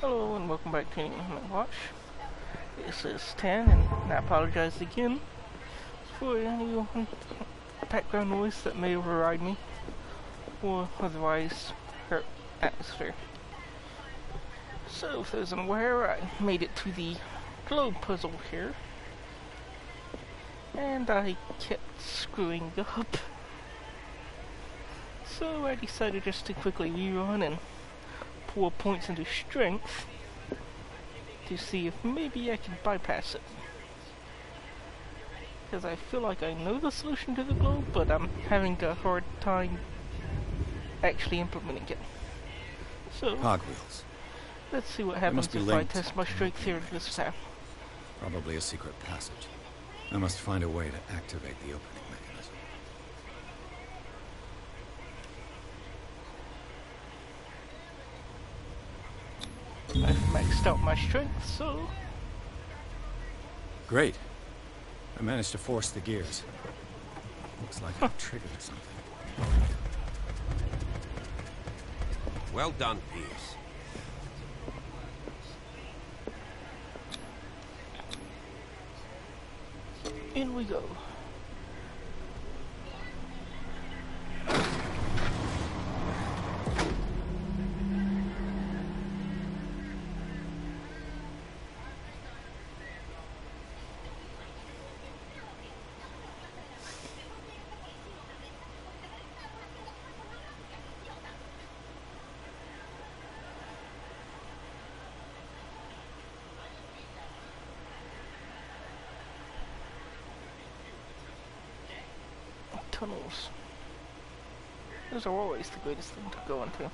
Hello and welcome back to Anyone Watch. This is 10 and I apologize again for any background noise that may override me or otherwise hurt atmosphere. So, if those unaware, I made it to the globe puzzle here and I kept screwing up. So I decided just to quickly rerun and pour points into strength to see if maybe I can bypass it. Because I feel like I know the solution to the globe, but I'm having a hard time actually implementing it. So, cogwheels. Let's see what happens if I test my strength here this time. Probably a secret passage. I must find a way to activate the opening mechanism. I've maxed out my strength, so... Great. I managed to force the gears. Looks like I've triggered something. Well done, Pierce. In we go. Tunnels. Those are always the greatest thing to go into.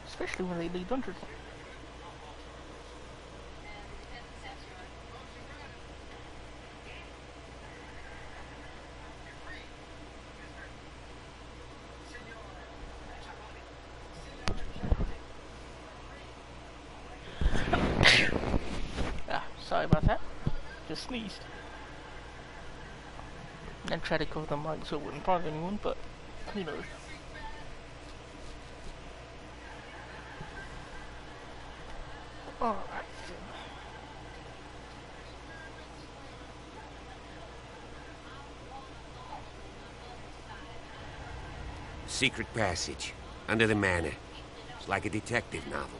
Especially when they lead under them. Sorry about that. Just sneezed. And try to cover the mic so it wouldn't bother anyone, but who knows. Alright. Secret passage, under the manor. It's like a detective novel.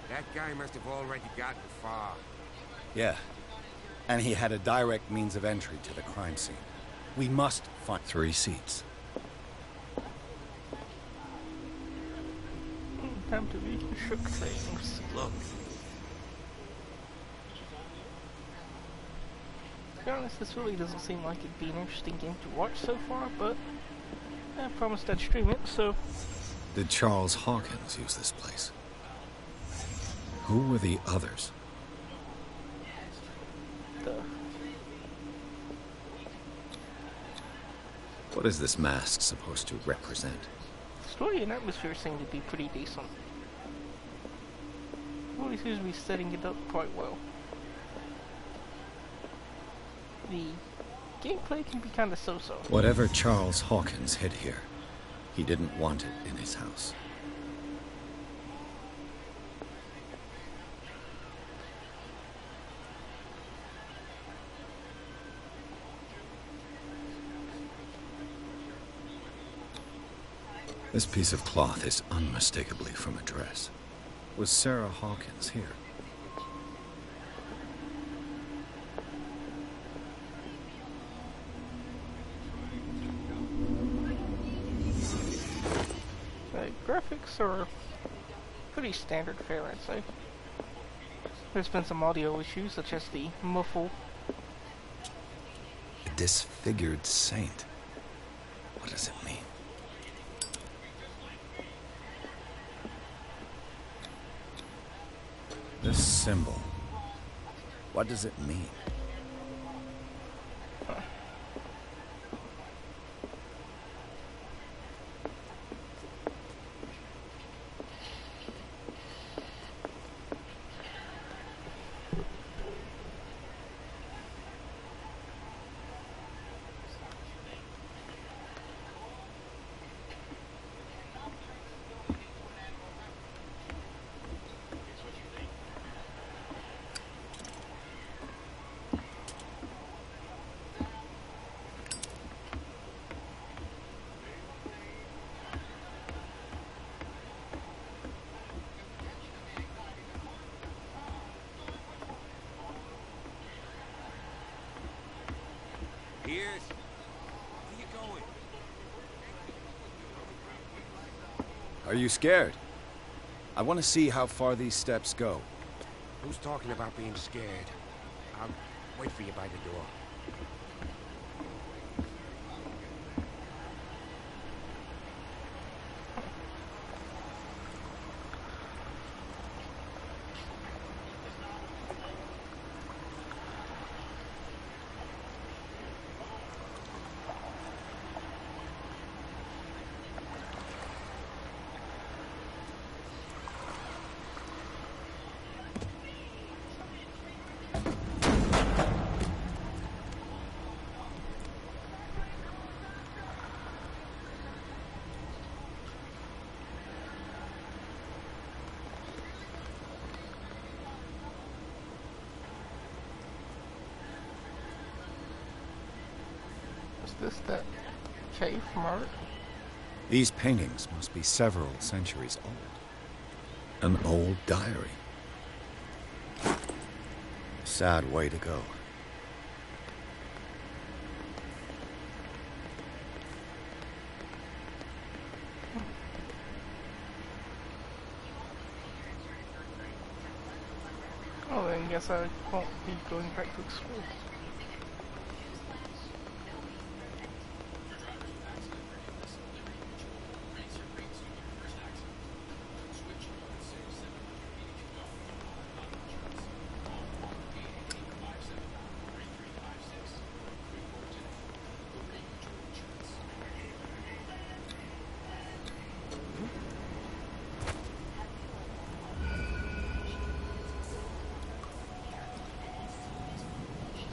That guy must have already gotten far. Yeah. And he had a direct means of entry to the crime scene. We must find 3 seats. Time to reconstruct things. Look. To be honest, this really doesn't seem like it'd be an interesting game to watch so far, but I promised I'd stream it, so... Did Charles Hawkins use this place? Who were the others? What is this mask supposed to represent? Story and atmosphere seem to be pretty decent. Really seems to be setting it up quite well. The gameplay can be kinda so-so. Whatever Charles Hawkins hid here, he didn't want it in his house. This piece of cloth is unmistakably from a dress. Was Sarah Hawkins here? The graphics are pretty standard fare, I'd say. There's been some audio issues, such as the muffle. A disfigured saint. What does it mean? This symbol, what does it mean? Are you scared? I want to see how far these steps go. Who's talking about being scared? I'll wait for you by the door. Is this that cave from art? These paintings must be several centuries old. An old diary. Sad way to go. Oh, then I guess I won't be going back to explore.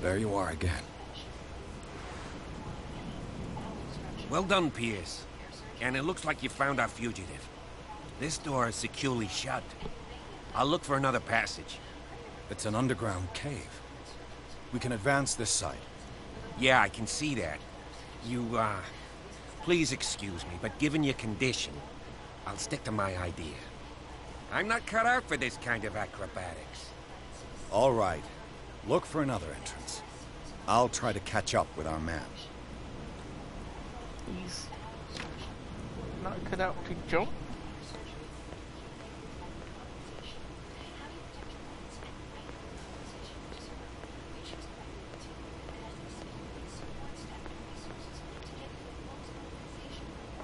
There you are again. Well done, Pierce. And it looks like you found our fugitive. This door is securely shut. I'll look for another passage. It's an underground cave. We can advance this side. Yeah, I can see that. Please excuse me, but given your condition, I'll stick to my idea. I'm not cut out for this kind of acrobatics. All right. Look for another entrance. I'll try to catch up with our man. He's not cut out to jump.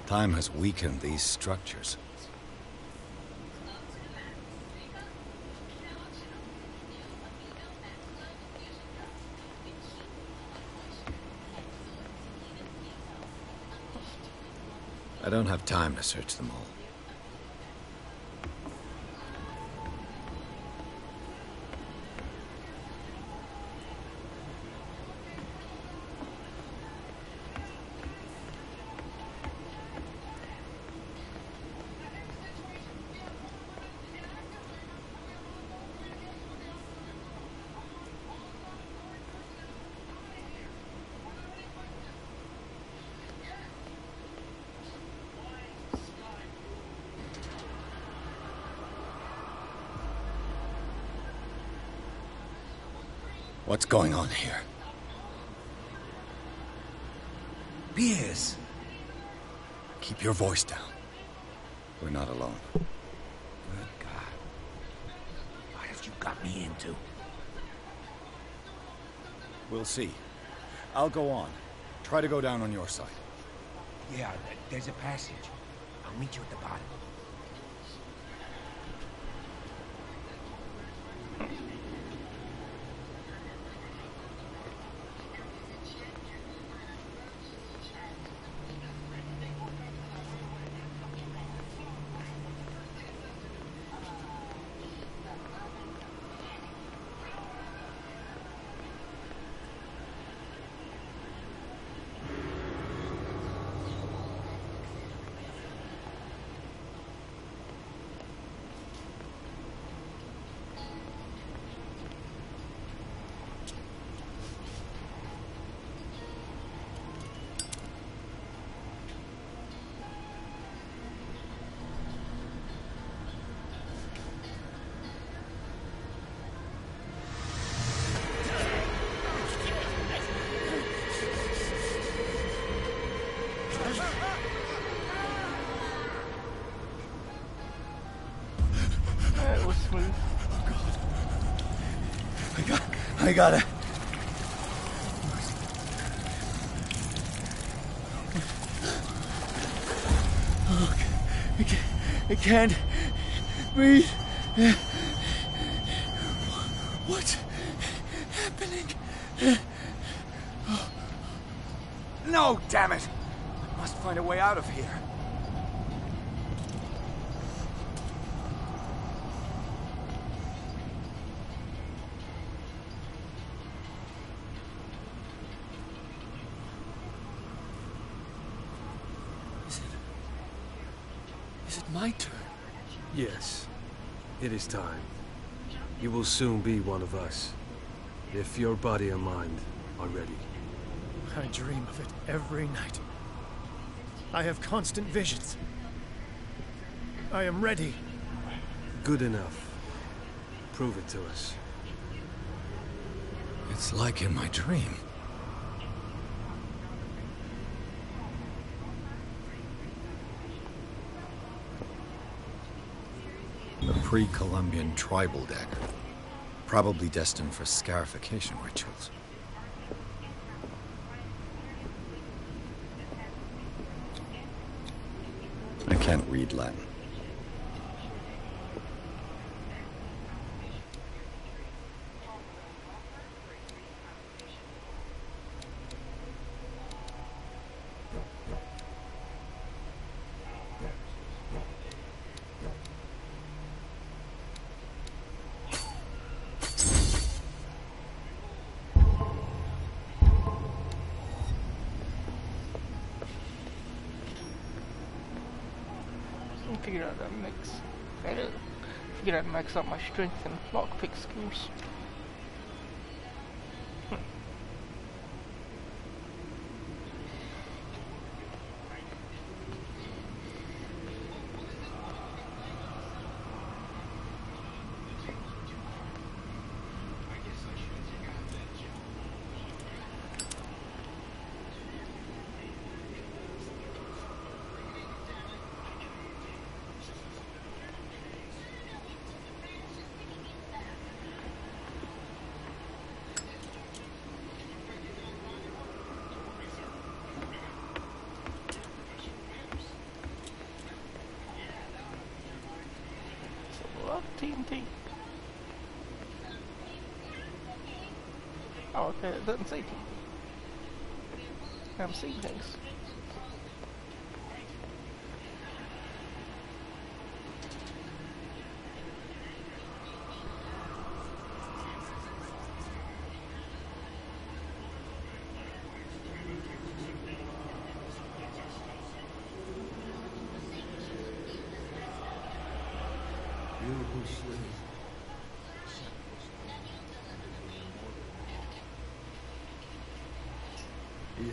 Time has weakened these structures. I don't have time to search them all. What's going on here? Pierce! Keep your voice down. We're not alone. Good God. What have you got me into? We'll see. I'll go on. Try to go down on your side. Yeah, there's a passage. I'll meet you at the bottom. I gotta... Oh, I can't breathe. What's happening? No, damn it! I must find a way out of here. Is it my turn? Yes, it is time. You will soon be one of us, if your body and mind are ready. I dream of it every night. I have constant visions. I am ready. Good enough. Prove it to us. It's like in my dream. A pre-Columbian tribal dagger. Probably destined for scarification rituals. I can't read Latin. Figured out that makes figured out to max out my strength and lockpick skills. TNT. Oh, okay, it doesn't say TNT. I'm seeing things.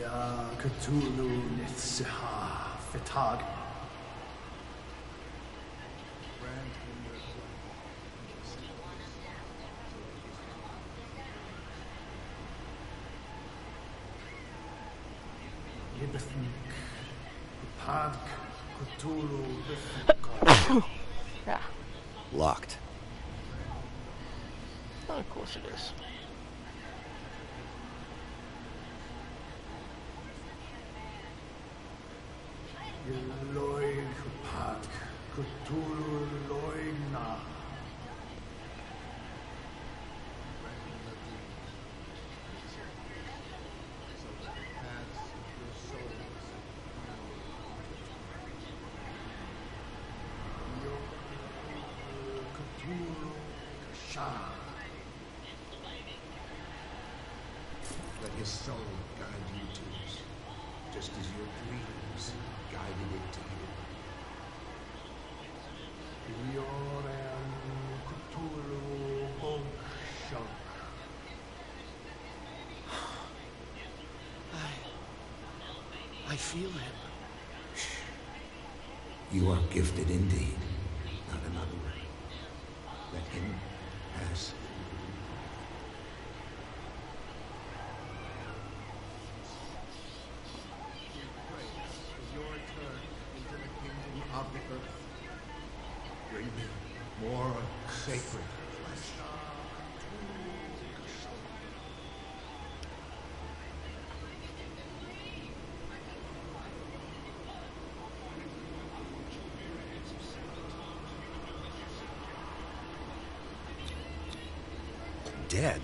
Ya Cthulhu Nitsiha Fitag. Yibithnik Padk Cthulhu Bithnik. Yeah. Locked. Oh, of course it is. Loig Padk Cthulhu Loigna. Let his soul guide you to us, just as your dreams guided it to you. I feel him. You are gifted indeed, not another way. Let him pass. Of the earth. Bring me more sacred flesh. dead.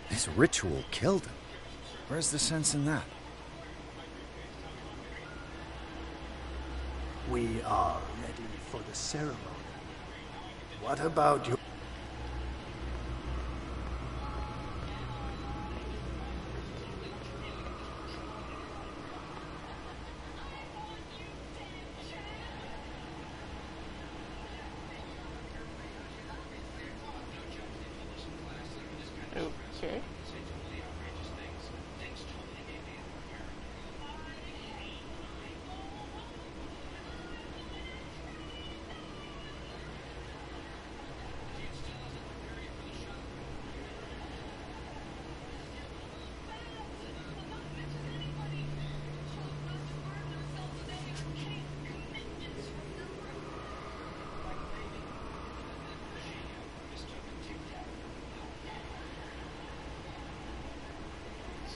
This ritual killed him. Where's the sense in that? We are ready for the ceremony. What about you? Okay.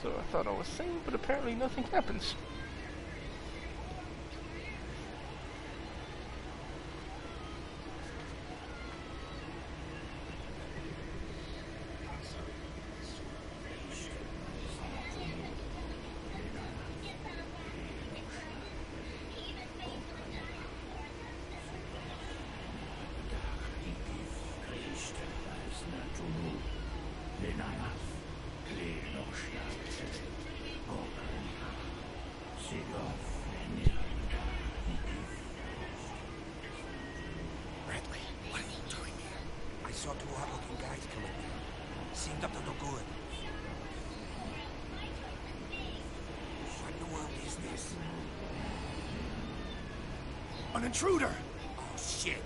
So I thought I was sane, but apparently nothing happens. Bradley, what are you doing here? I saw two odd-looking guys coming down. Seemed up to no good. What in the world is this? An intruder! Oh, shit!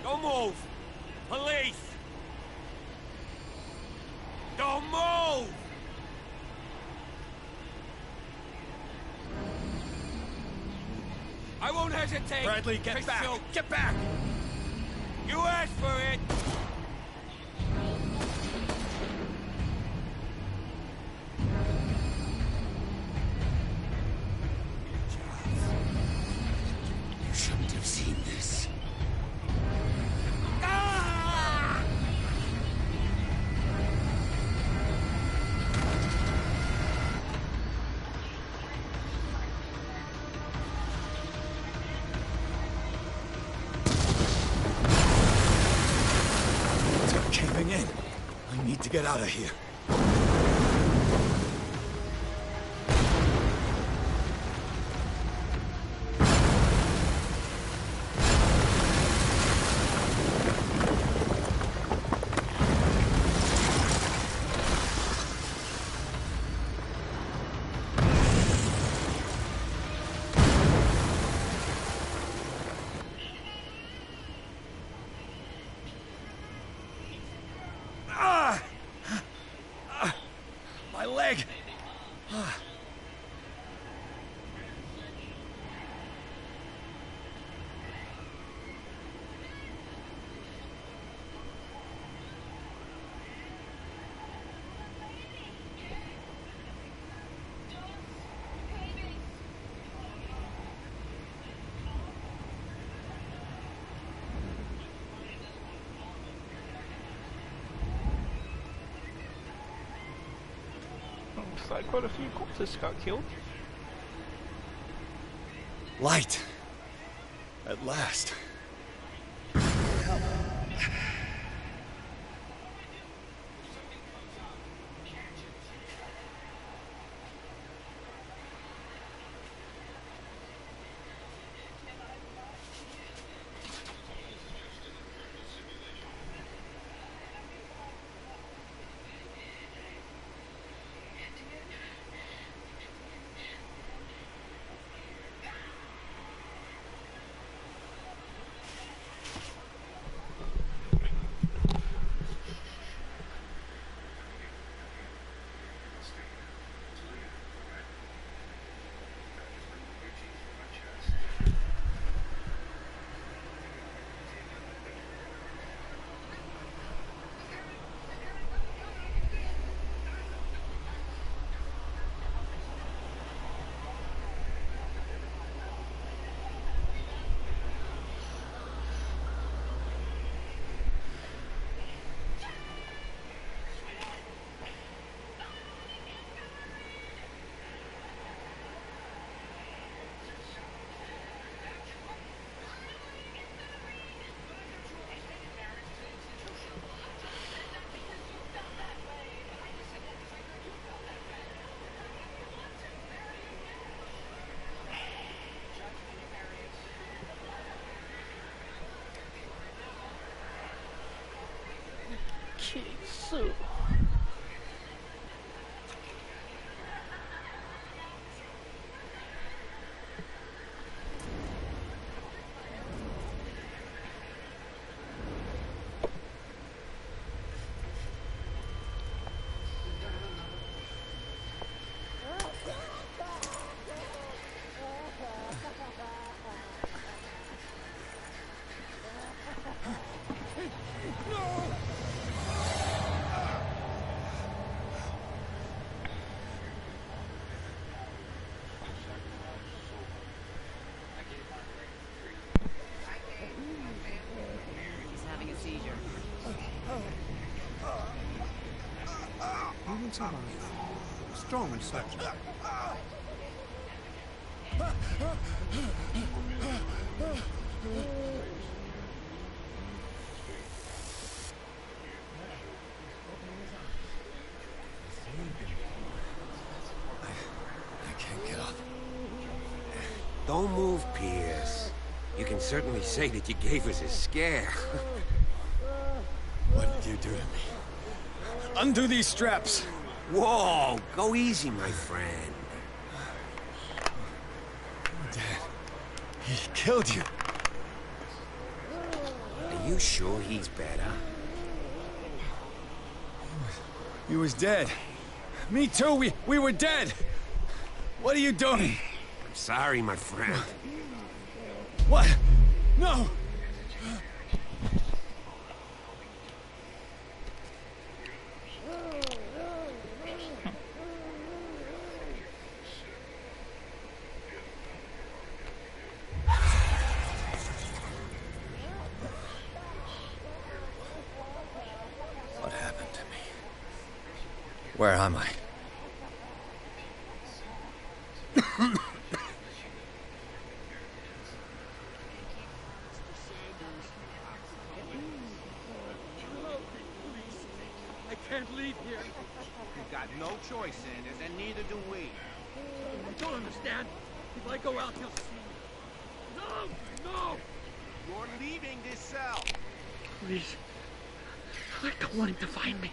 Don't move! Police! Don't move! I won't hesitate! Bradley, get to back! shoot. Get back! You asked for it! You shouldn't have seen this. Ah! They're caving in. I need to get out of here. My leg! Looks like quite a few corpses got killed. Light! At last. Someone strong soldier. I can't get up. Don't move, Pierce. You can certainly say that you gave us a scare. What did you do to me? Undo these straps! Whoa, go easy, my friend. Dad, he killed you. Are you sure he's better? He was dead. Me too, we were dead! What are you doing? I'm sorry, my friend. What? No! What happened to me? Where am I? I can't leave here. You've got no choice, Sanders, and neither do we. I don't understand. If I go out, he'll see me. No! No! You're leaving this cell. Please. I don't want him to find me.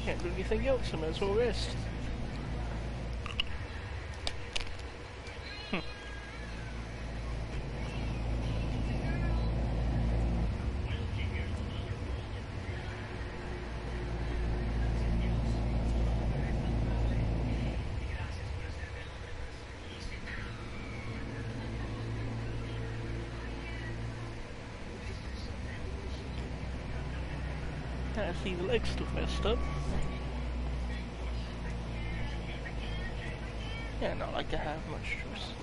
Can't do anything else, I might as well rest. I see the leg's still messed up. Yeah, not like I have much choice.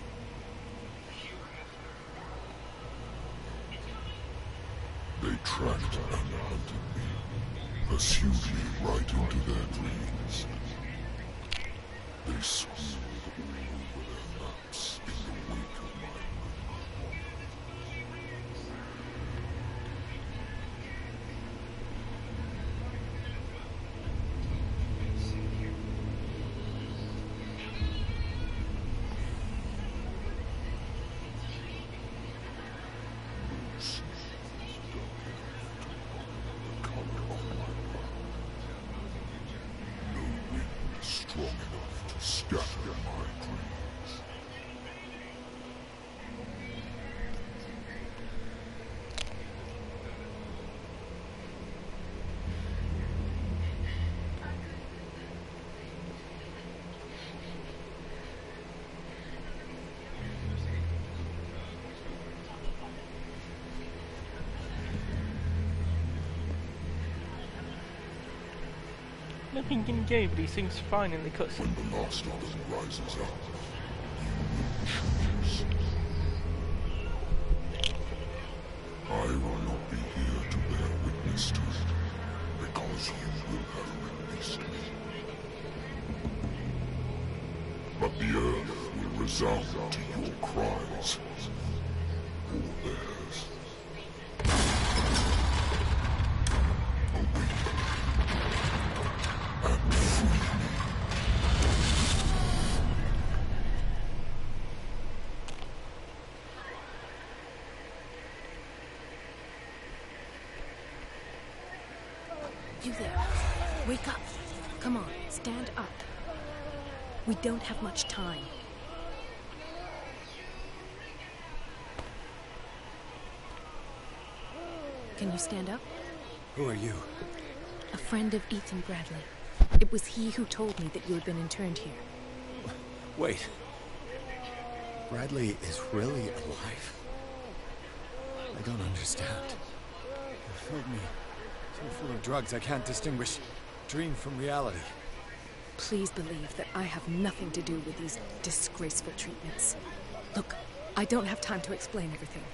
They tracked and hunted me, pursued me right into their dreams. They squealed all over their maps in the wake of my murder. Strong enough to scatter my dreams. Nothing in game, but he seems fine in the cutscene. When the last of them rises up, you will choose. I will not be here to bear witness to it, because you will have witnessed me. But the earth will resound to your cries, or theirs. You there. Wake up. Come on, stand up. We don't have much time. Can you stand up? Who are you? A friend of Ethan Bradley. It was he who told me that you had been interned here. Wait. Bradley is really alive? I don't understand. You filled me So full of drugs I can't distinguish dream from reality. Please believe that I have nothing to do with these disgraceful treatments. Look, I don't have time to explain everything.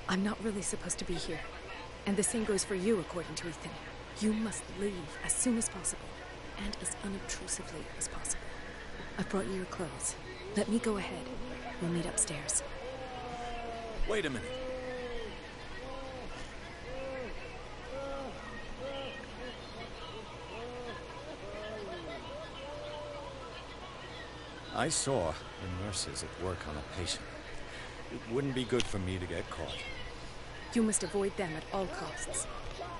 I'm not really supposed to be here. And the same goes for you, according to Ethan. You must leave as soon as possible, and as unobtrusively as possible. I've brought you your clothes. Let me go ahead. We'll meet upstairs. Wait a minute. I saw the nurses at work on a patient. It wouldn't be good for me to get caught. You must avoid them at all costs.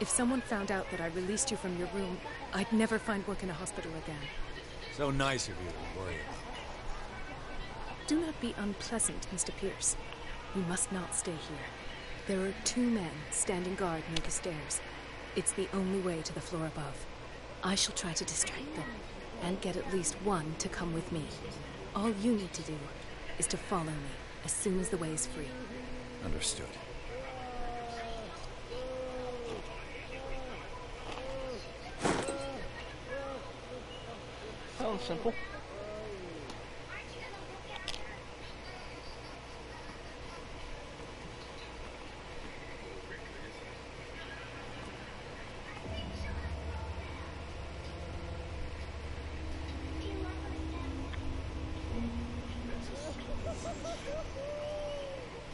If someone found out that I released you from your room, I'd never find work in a hospital again. So nice of you to worry about. Do not be unpleasant, Mr. Pierce. You must not stay here. There are 2 men standing guard near the stairs. It's the only way to the floor above. I shall try to distract them, and get at least one to come with me. All you need to do is to follow me as soon as the way is free. Understood. Sounds simple.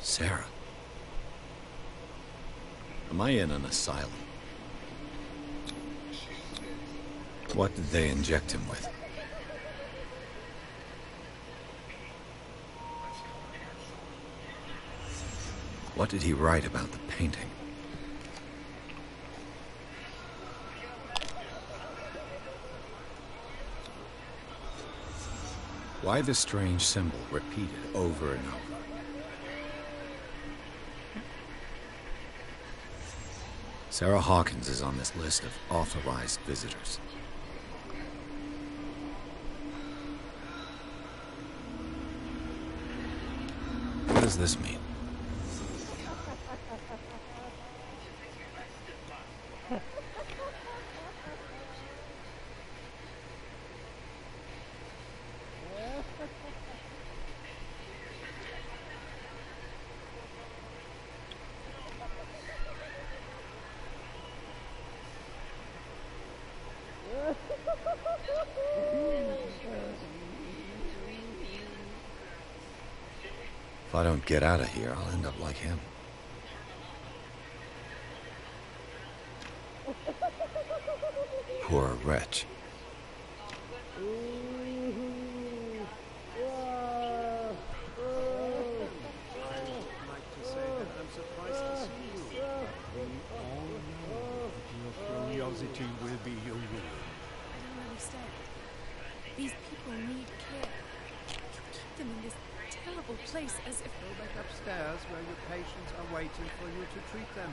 Sarah. Am I in an asylum? What did they inject him with? What did he write about the painting? Why the strange symbol repeated over and over? Sarah Hawkins is on this list of authorized visitors. What does this mean? If I don't get out of here, I'll end up like him. Poor wretch. Curiosity will be your ruin. I don't understand. These people need care. You keep them in this terrible place as if... Go back upstairs where your patients are waiting for you to treat them.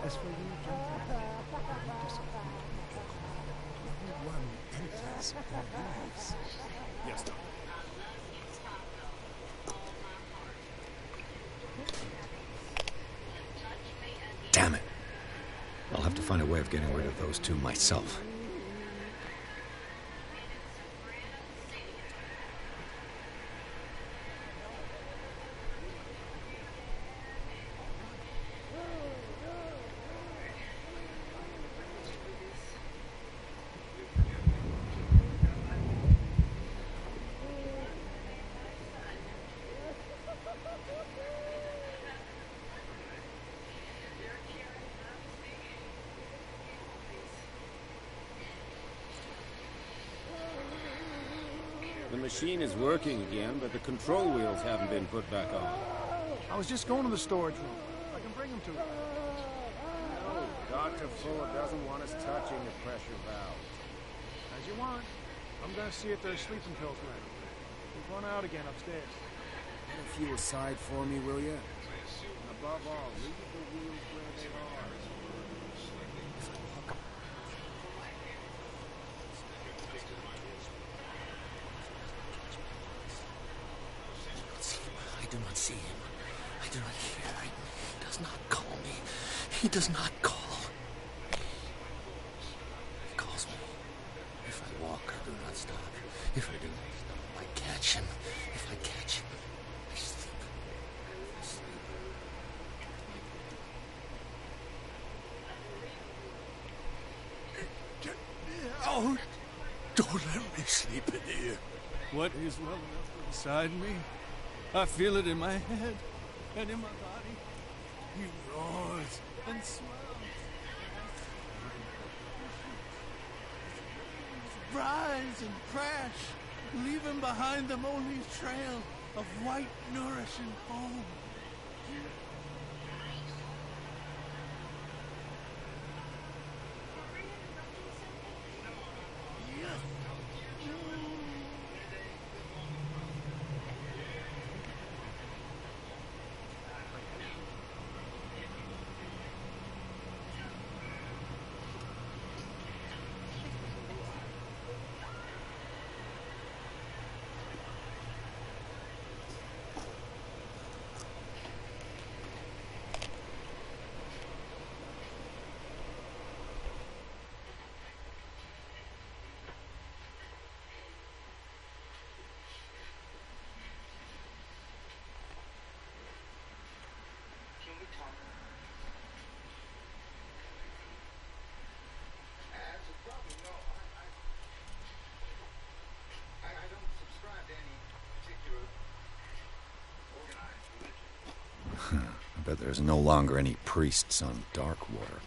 As for you, gentlemen, you disappoint me. Everyone enters or leaves. Yes, Doctor. Damn it. I'll have to find a way of getting rid of those 2 myself. The machine is working again, but the control wheels haven't been put back on. I was just going to the storage room. I can bring him to you. No, Dr. Fuller doesn't want us touching the pressure valve. As you want. I'm going to see if there's sleeping pills ready. We've run out again upstairs. Put a few aside for me, will you? And above all, leave the wheels where they are. I do not see him. I do not hear. He does not call me. He He does not call. He calls me. If I walk, I do not stop. If I do not stop, I catch him. If I catch him, I sleep. I sleep. Oh, don't let me sleep in here. What is well enough inside me? I feel it in my head and in my body. He roars and swells. Rise and crash, leaving behind them only a trail of white, nourishing foam. I bet there's no longer any priests on Darkwater.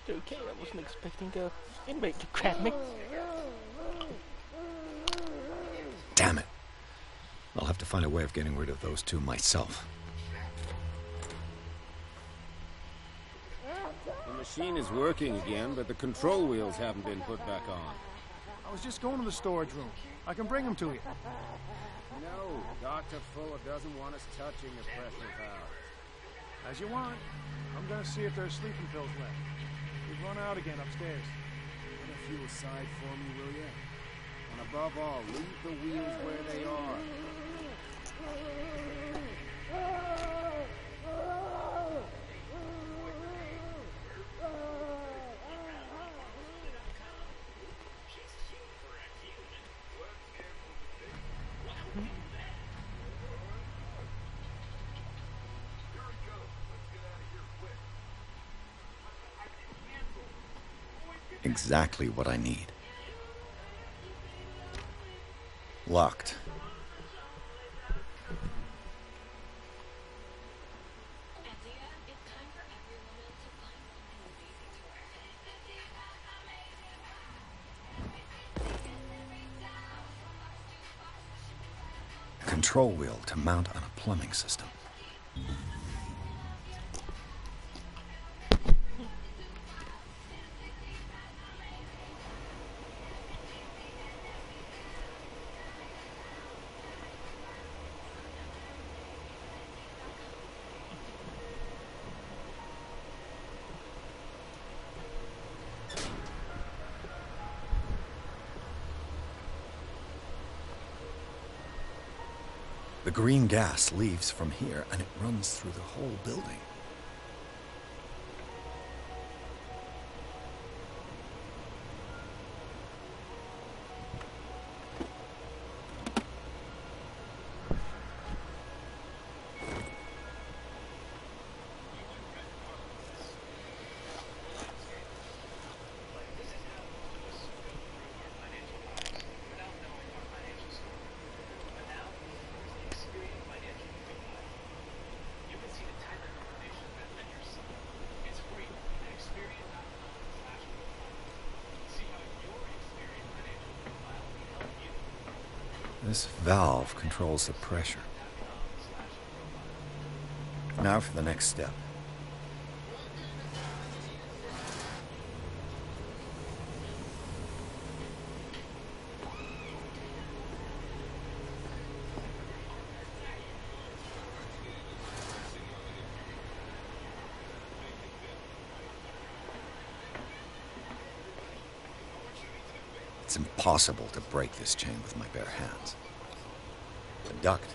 Okay, I wasn't expecting a inmate to grab me. Damn it. I'll have to find a way of getting rid of those two myself. The machine is working again, but the control wheels haven't been put back on. I was just going to the storage room. I can bring them to you. No, Dr. Fuller doesn't want us touching the pressure valve. As you want. I'm gonna see if there's sleeping pills left. We've run out again upstairs. Put a few aside for me, will you? And above all, leave the wheels where they are. Exactly what I need. Locked. control wheel to mount on a plumbing system. The green gas leaves from here, and it runs through the whole building. This valve controls the pressure. Now for the next step. It's impossible to break this chain with my bare hands. The duct.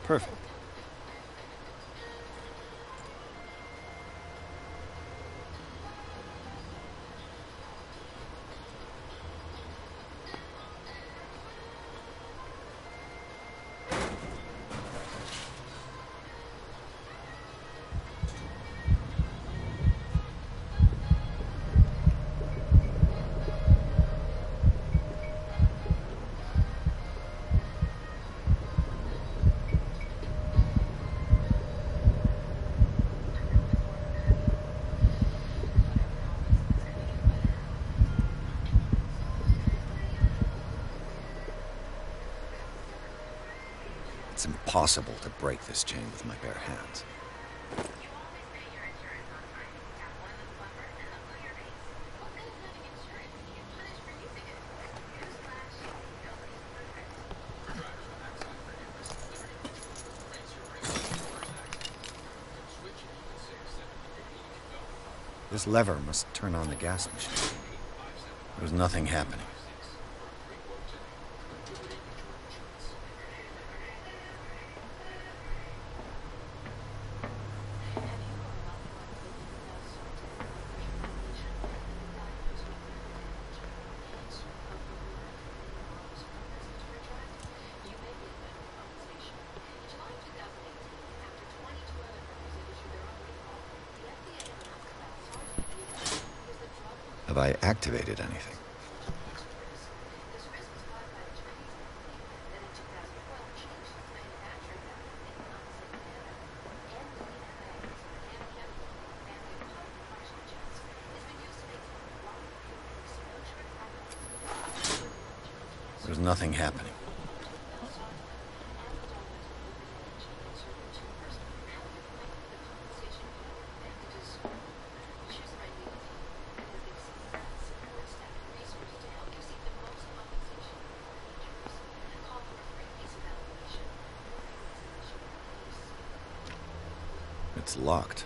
Perfect. It's impossible to break this chain with my bare hands. This lever must turn on the gas machine. There's nothing happening. Have I activated anything? There's nothing happening. It's locked.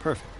Perfect.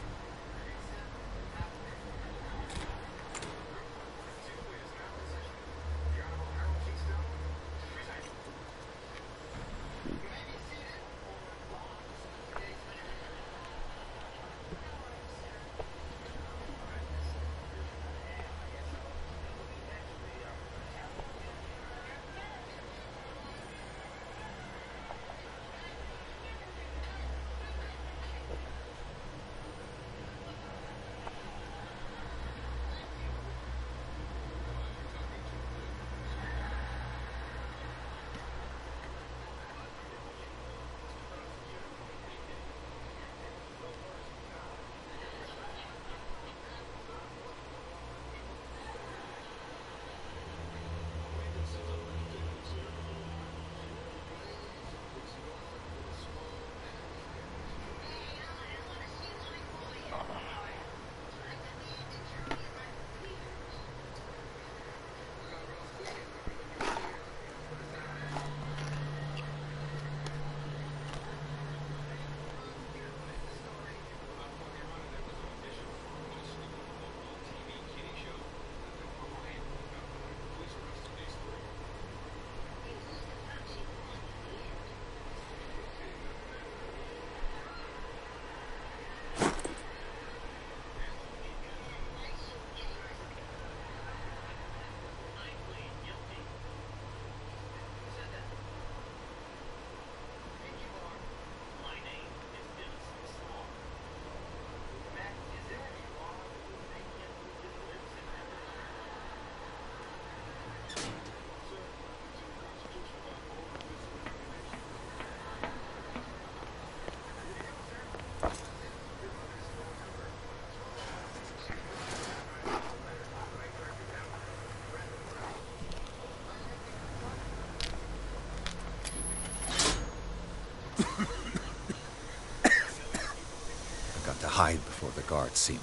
I've got to hide before the guards see me.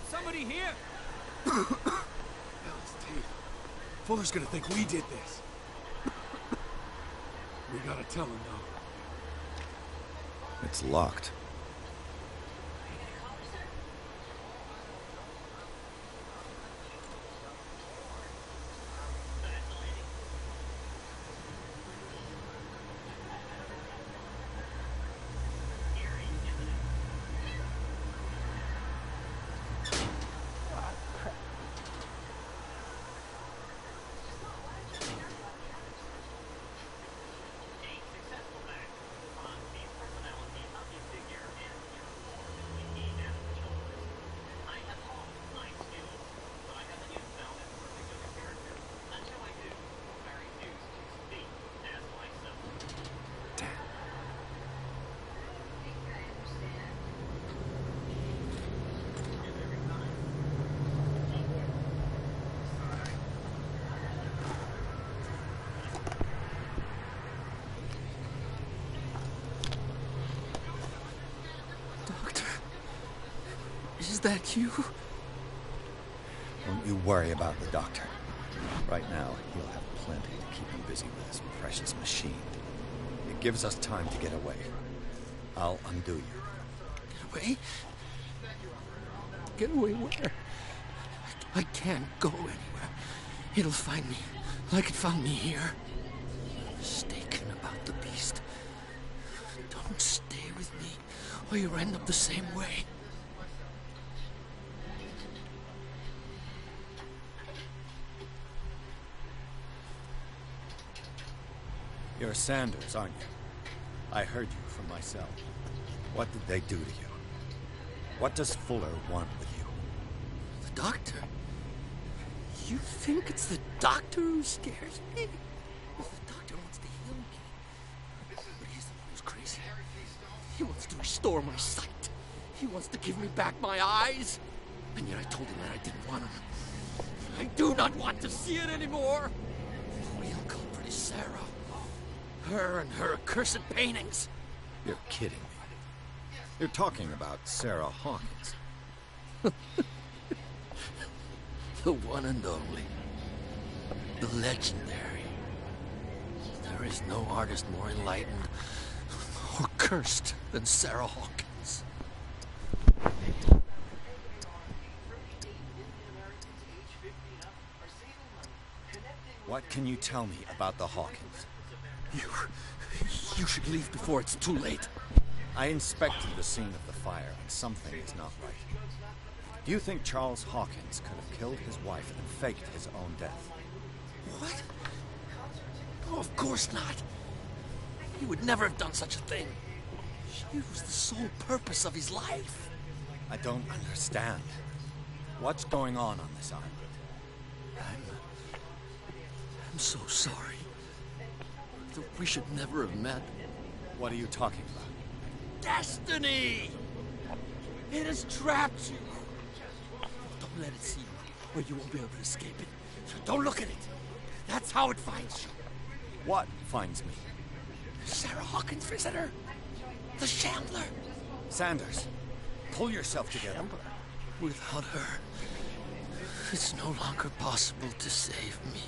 Somebody here? Hell's teeth. Fuller's gonna think we did this. We gotta tell him, though. It's locked. Is that you? Don't you worry about the doctor. Right now, he'll have plenty to keep him busy with his precious machine. It gives us time to get away. I'll undo you. Get away? Get away where? I can't go anywhere. It'll find me, like it found me here. You're mistaken about the beast. Don't stay with me, or you'll end up the same way. You're Sanders, aren't you? I heard you from my cell. What did they do to you? What does Fuller want with you? The doctor? You think it's the doctor who scares me? The doctor wants to heal me. But he's the one who's crazy. He wants to restore my sight. He wants to give me back my eyes. And yet I told him that I didn't want him. I do not want to see it anymore. The real culprit is Sarah. Her and her accursed paintings. You're kidding me. You're talking about Sarah Hawkins. The one and only. The legendary. There is no artist more enlightened or cursed than Sarah Hawkins. What can you tell me about the Hawkins? You should leave before it's too late. I inspected the scene of the fire, and something is not right. Do you think Charles Hawkins could have killed his wife and faked his own death? What? Oh, of course not. He would never have done such a thing. She was the sole purpose of his life. I don't understand. What's going on this island? I'm so sorry. We should never have met. What are you talking about? Destiny! It has trapped you. Don't let it see you, or you won't be able to escape it. So don't look at it. That's how it finds you. What finds me? Sarah Hawkins' visitor. The Shambler. Sanders, pull yourself together. Without her, it's no longer possible to save me.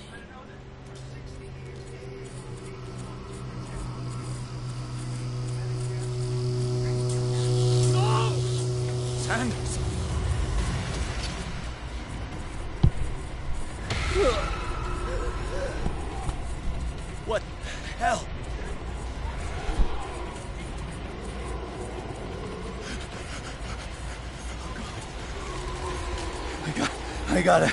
Sanders! What the hell? I gotta...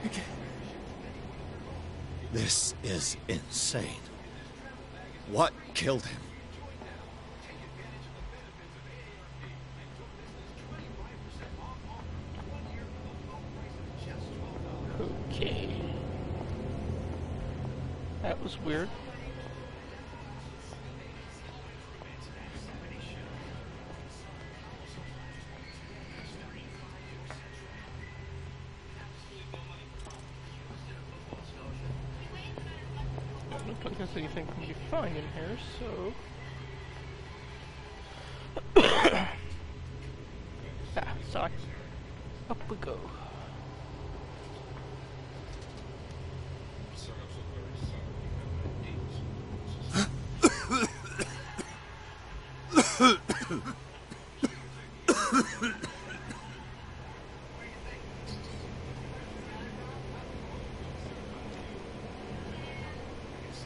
Okay. This is insane. What killed him? Okay. That was weird. Looks like there's anything can be fine in here, so... sorry. Up we go.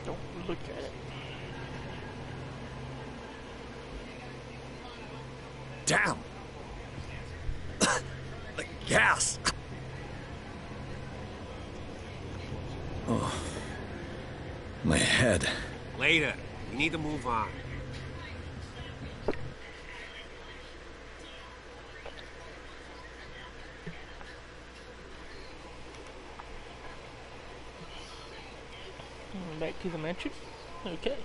Don't look at it. Damn! The gas! Oh. My head. Later. We need to move on. Back to the mansion. Okay.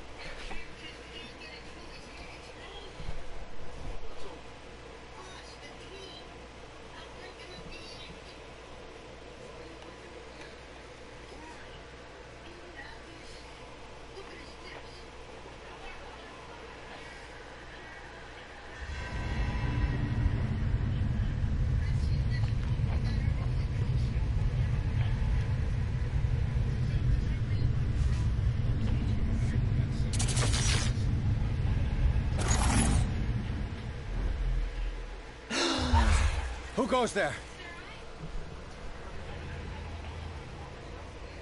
Who goes there?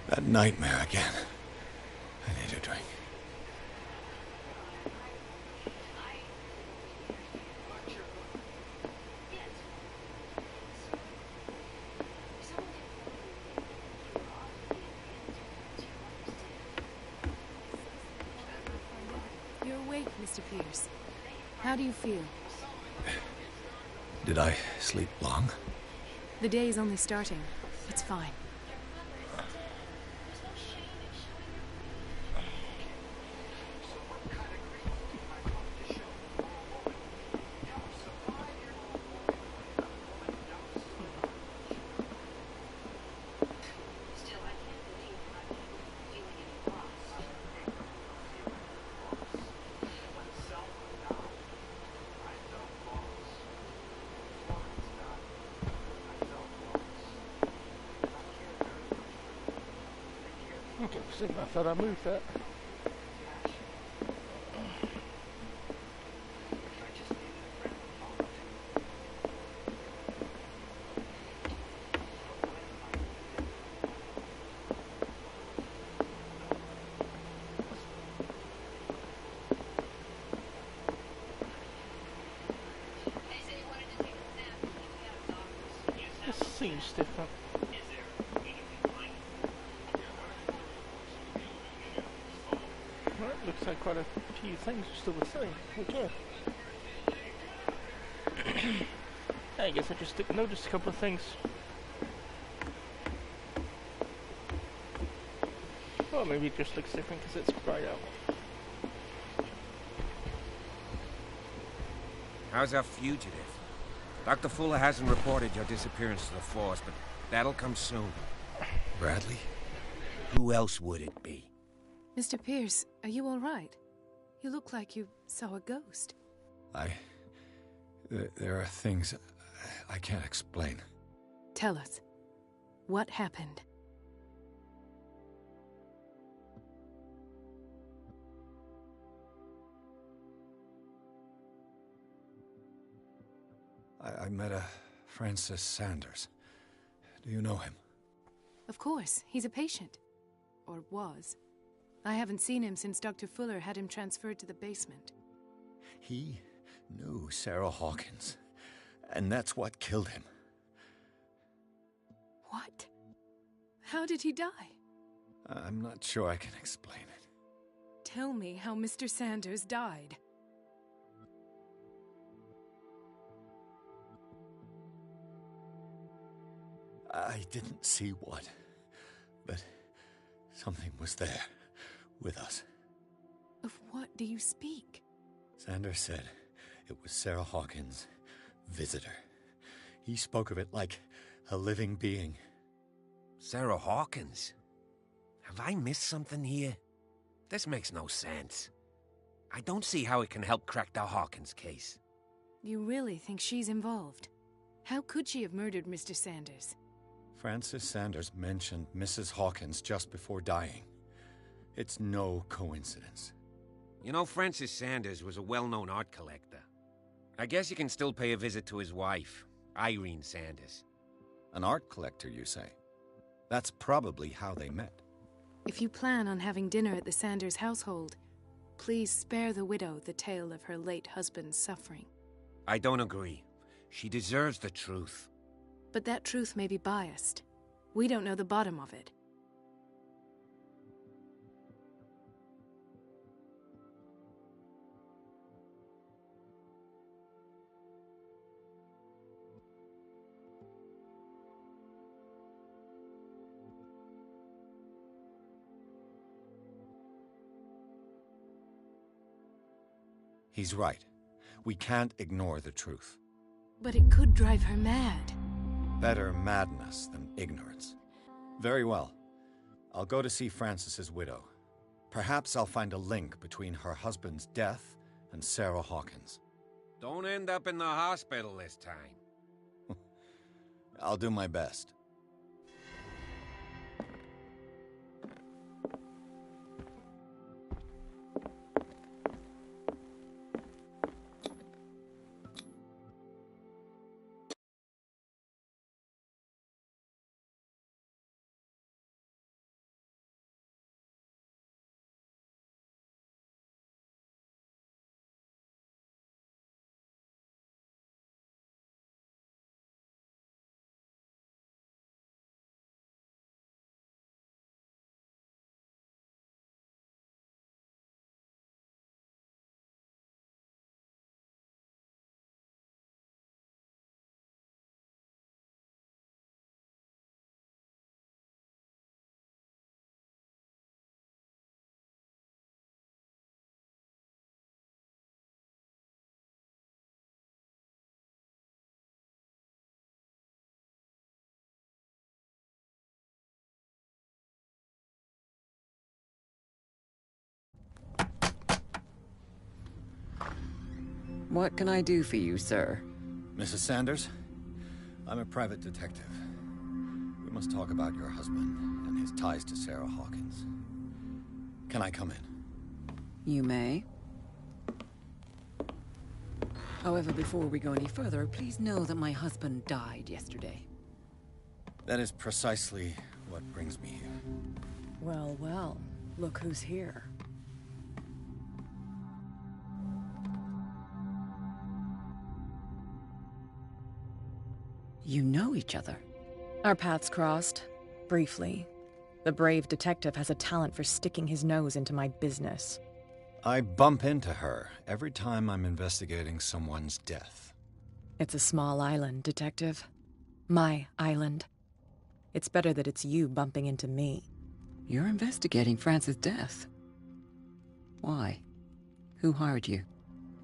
That nightmare again. I need a drink. You're awake, Mr. Pierce. How do you feel? Did I sleep long? The day is only starting. It's fine. I thought I moved that. This seems different. Looks like quite a few things are still the same. Okay. I guess I just didn't notice a couple of things. Well, maybe it just looks different because it's bright out. How's our fugitive? Dr. Fuller hasn't reported your disappearance to the force, but that'll come soon. Bradley? Who else would it be? Mr. Pierce, are you all right? You look like you saw a ghost. There are things I can't explain. Tell us. What happened? I met a Francis Sanders. Do you know him? Of course, he's a patient. Or was. I haven't seen him since Dr. Fuller had him transferred to the basement. He knew Sarah Hawkins, and that's what killed him. What? How did he die? I'm not sure I can explain it. Tell me how Mr. Sanders died. I didn't see what, but something was there, with us. Of what do you speak? Sanders said it was Sarah Hawkins' visitor. He spoke of it like a living being. Sarah Hawkins? Have I missed something here? This makes no sense. I don't see how it can help crack the Hawkins case. You really think she's involved? How could she have murdered Mr. Sanders? Francis Sanders mentioned Mrs. Hawkins just before dying. It's no coincidence. You know, Francis Sanders was a well-known art collector. I guess you can still pay a visit to his wife, Irene Sanders. An art collector, you say? That's probably how they met. If you plan on having dinner at the Sanders household, please spare the widow the tale of her late husband's suffering. I don't agree. She deserves the truth. But that truth may be biased. We don't know the bottom of it. He's right. We can't ignore the truth. But it could drive her mad. Better madness than ignorance. Very well. I'll go to see Francis's widow. Perhaps I'll find a link between her husband's death and Sarah Hawkins. Don't end up in the hospital this time. I'll do my best. What can I do for you, sir? Mrs. Sanders, I'm a private detective. We must talk about your husband and his ties to Sarah Hawkins. Can I come in? You may. However, before we go any further, please know that my husband died yesterday. That is precisely what brings me here. Well, well, look who's here. You know each other. Our paths crossed, briefly. The brave detective has a talent for sticking his nose into my business. I bump into her every time I'm investigating someone's death. It's a small island, Detective. My island. It's better that it's you bumping into me. You're investigating Francis' death. Why? Who hired you?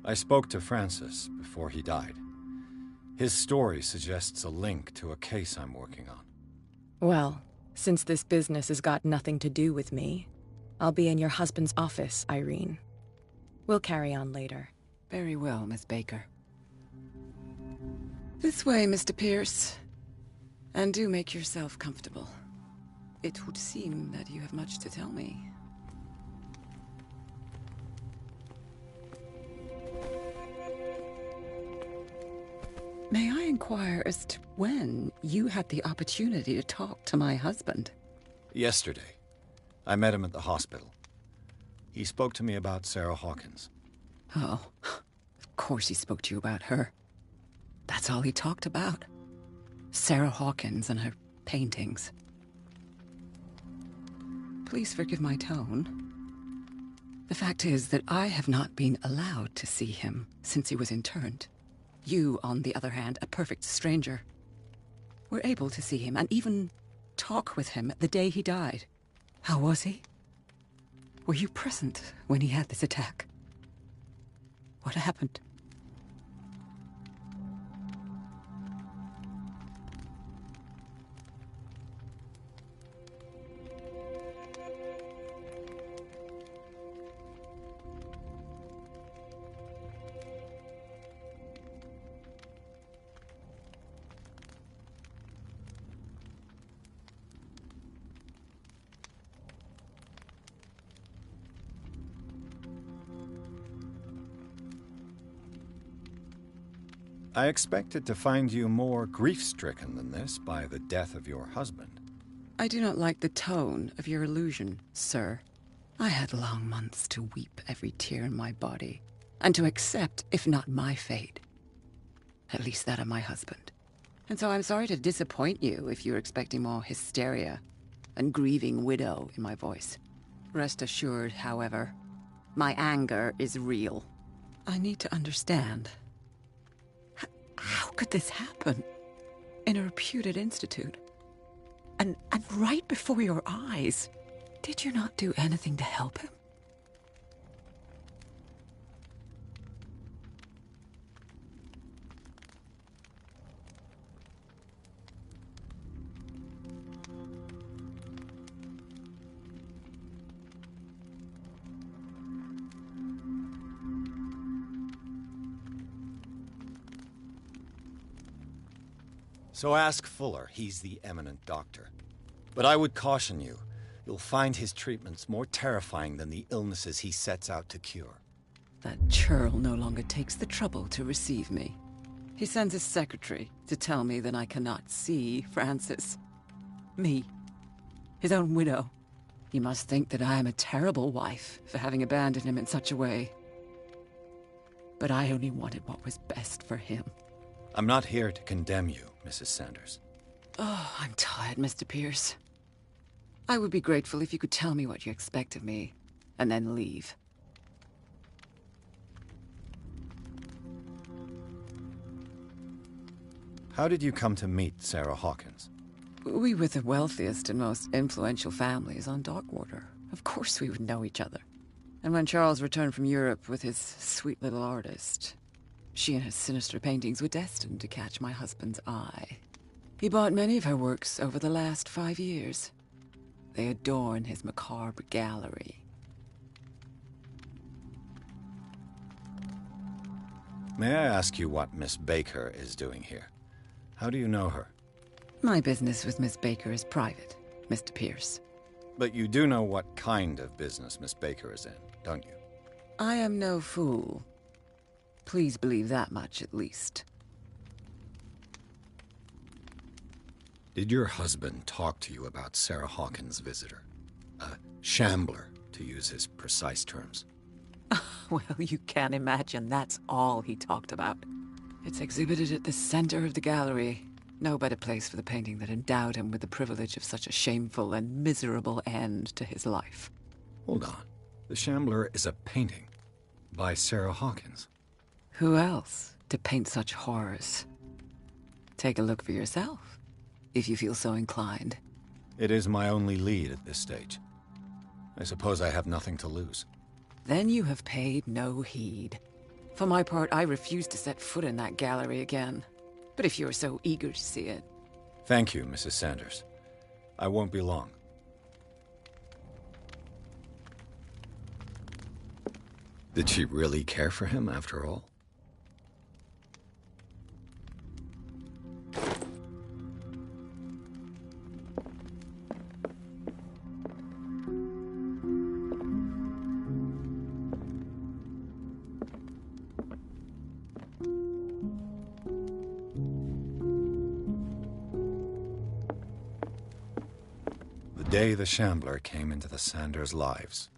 I spoke to Francis before he died. His story suggests a link to a case I'm working on. Well, since this business has got nothing to do with me, I'll be in your husband's office, Irene. We'll carry on later. Very well, Miss Baker. This way, Mr. Pierce. And do make yourself comfortable. It would seem that you have much to tell me. May I inquire as to when you had the opportunity to talk to my husband? Yesterday. I met him at the hospital. He spoke to me about Sarah Hawkins. Oh, of course he spoke to you about her. That's all he talked about. Sarah Hawkins and her paintings. Please forgive my tone. The fact is that I have not been allowed to see him since he was interned. You, on the other hand, a perfect stranger, were able to see him and even talk with him the day he died. How was he? Were you present when he had this attack? What happened? I expected to find you more grief-stricken than this by the death of your husband. I do not like the tone of your allusion, sir. I had long months to weep every tear in my body, and to accept, if not my fate, at least that of my husband. And so I'm sorry to disappoint you if you're expecting more hysteria and grieving widow in my voice. Rest assured, however, my anger is real. I need to understand. How could this happen? In a reputed institute? And right before your eyes? Did you not do anything to help him? So ask Fuller, he's the eminent doctor. But I would caution you, you'll find his treatments more terrifying than the illnesses he sets out to cure. That churl no longer takes the trouble to receive me. He sends his secretary to tell me that I cannot see Francis. Me. His own widow. He must think that I am a terrible wife for having abandoned him in such a way. But I only wanted what was best for him. I'm not here to condemn you, Mrs. Sanders. Oh, I'm tired, Mr. Pierce. I would be grateful if you could tell me what you expect of me, and then leave. How did you come to meet Sarah Hawkins? We were the wealthiest and most influential families on Darkwater. Of course we would know each other. And when Charles returned from Europe with his sweet little artist, she and her sinister paintings were destined to catch my husband's eye. He bought many of her works over the last 5 years. They adorn his macabre gallery. May I ask you what Miss Baker is doing here? How do you know her? My business with Miss Baker is private, Mr. Pierce. But you do know what kind of business Miss Baker is in, don't you? I am no fool. Please believe that much, at least. Did your husband talk to you about Sarah Hawkins' visitor? A shambler, to use his precise terms. Well, you can imagine that's all he talked about. It's exhibited at the center of the gallery. No better place for the painting that endowed him with the privilege of such a shameful and miserable end to his life. Hold on. The Shambler is a painting by Sarah Hawkins. Who else to paint such horrors? Take a look for yourself, if you feel so inclined. It is my only lead at this stage. I suppose I have nothing to lose. Then you have paid no heed. For my part, I refuse to set foot in that gallery again. But if you're so eager to see it... Thank you, Mrs. Sanders. I won't be long. Did she really care for him after all? The day the Shambler came into the Sanders' lives.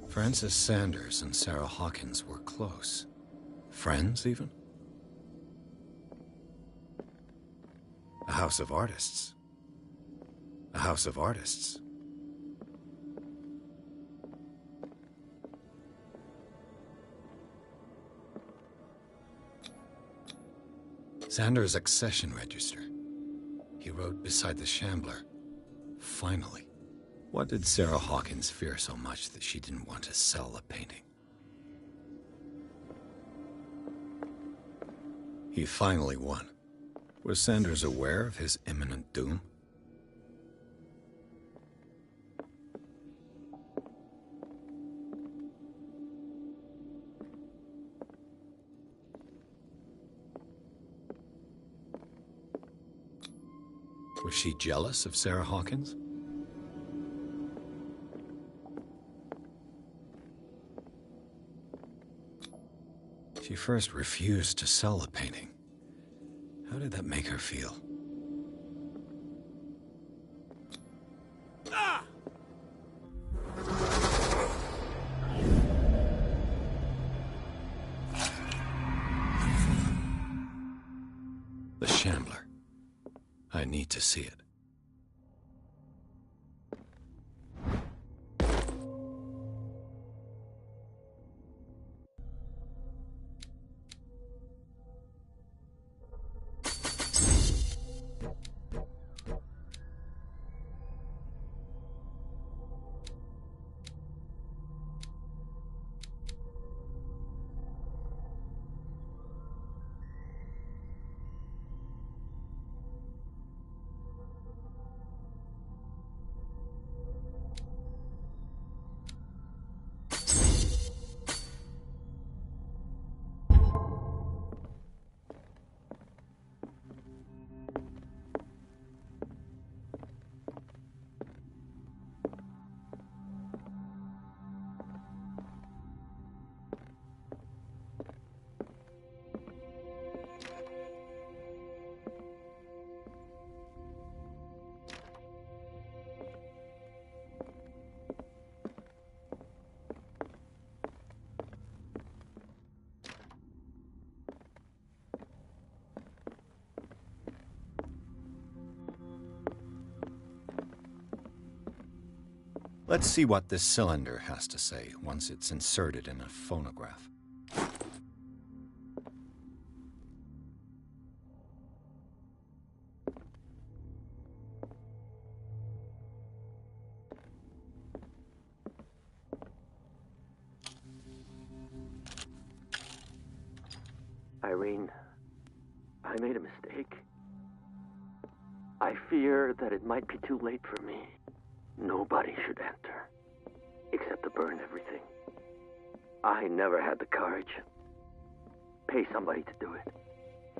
Francis Sanders and Sarah Hawkins were close. Friends, even? A house of artists. A house of artists. Sanders' accession register. He wrote beside the Shambler, "Finally." What did Sarah Hawkins fear so much that she didn't want to sell the painting? He finally won. Was Sanders aware of his imminent doom? Was she jealous of Sarah Hawkins? She first refused to sell the painting. How did that make her feel? The Shambler. I need to see it. Let's see what this cylinder has to say once it's inserted in a phonograph. Irene, I I made a mistake. I fear that it might be too late for me. Nobody should enter, except to burn everything. I never had the courage. Pay somebody to do it.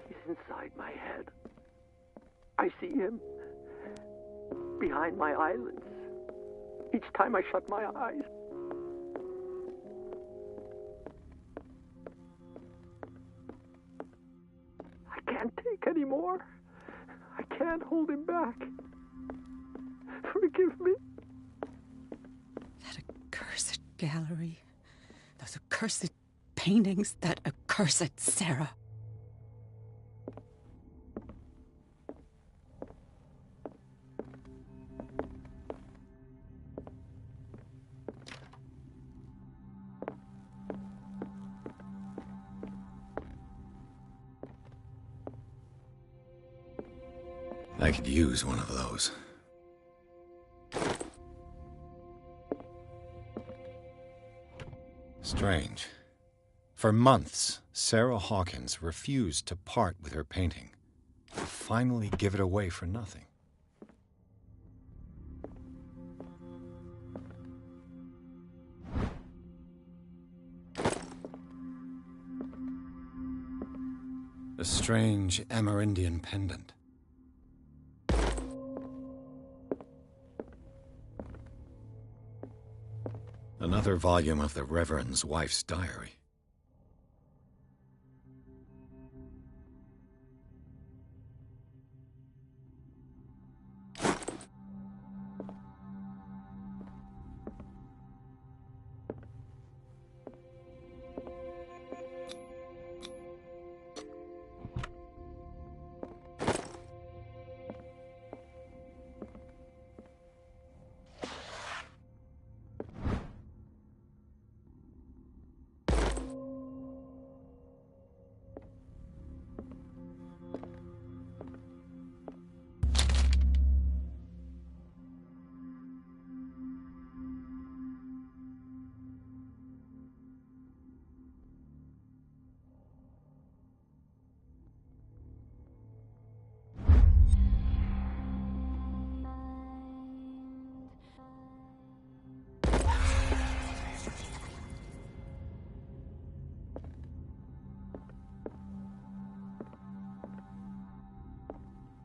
He's inside my head. I see him behind my eyelids each time I shut my eyes. I can't take any more. I can't hold him back. Forgive me. That accursed gallery. Those accursed paintings. That accursed Sarah. I could use one of those. Strange. For months, Sarah Hawkins refused to part with her painting. To finally give it away for nothing. A strange Amerindian pendant. Another volume of the Reverend's wife's diary.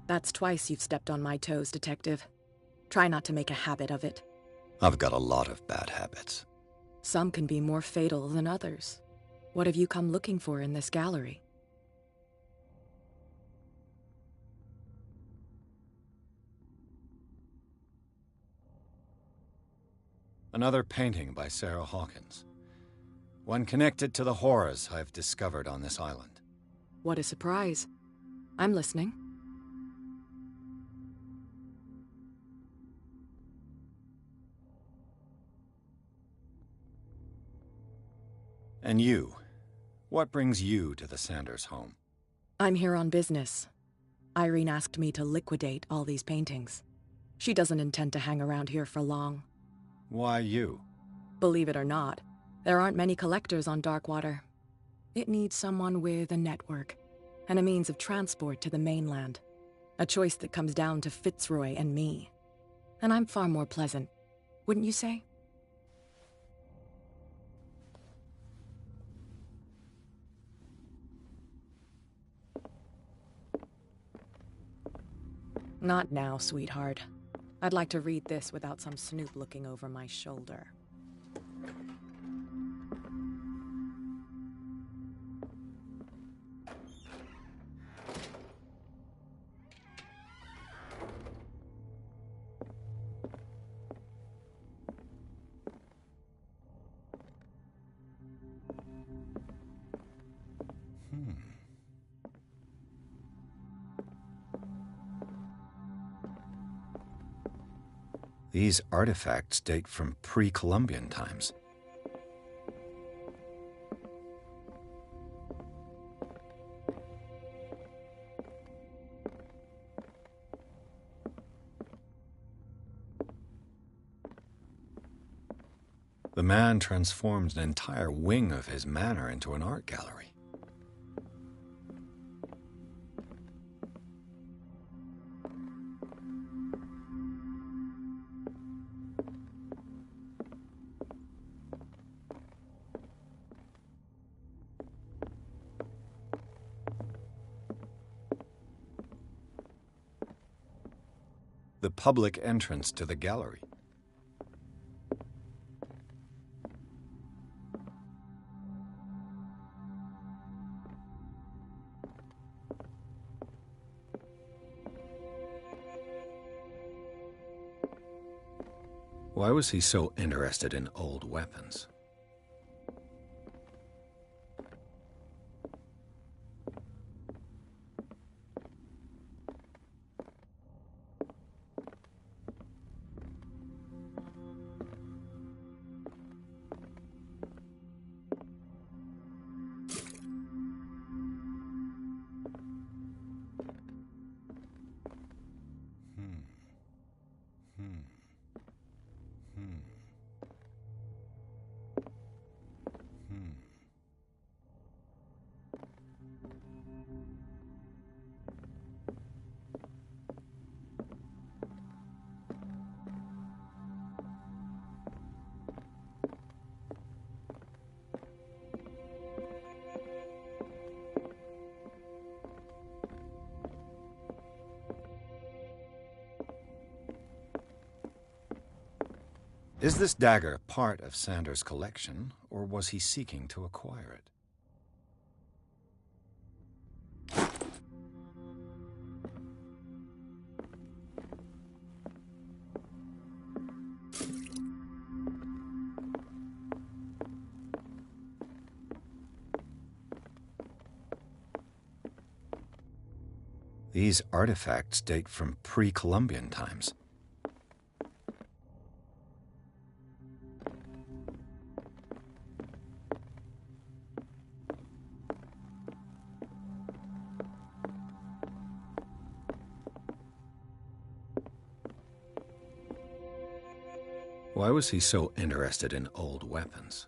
That's twice you've stepped on my toes, Detective. Try not to make a habit of it. I've got a lot of bad habits. Some can be more fatal than others. What have you come looking for in this gallery? Another painting by Sarah Hawkins. One connected to the horrors I've discovered on this island. What a surprise. I'm listening. And you? What brings you to the Sanders home? I'm here on business. Irene asked me to liquidate all these paintings. She doesn't intend to hang around here for long. Why you? Believe it or not, there aren't many collectors on Darkwater. It needs someone with a network and a means of transport to the mainland. A choice that comes down to Fitzroy and me. And I'm far more pleasant, wouldn't you say? Not now, sweetheart. I'd like to read this without some snoop looking over my shoulder. These artifacts date from pre-Columbian times. The man transformed an entire wing of his manor into an art gallery. the public entrance to the gallery. Why was he so interested in old weapons? Is this dagger part of Sanders' collection, or was he seeking to acquire it? These artifacts date from pre-Columbian times. Why was he so interested in old weapons?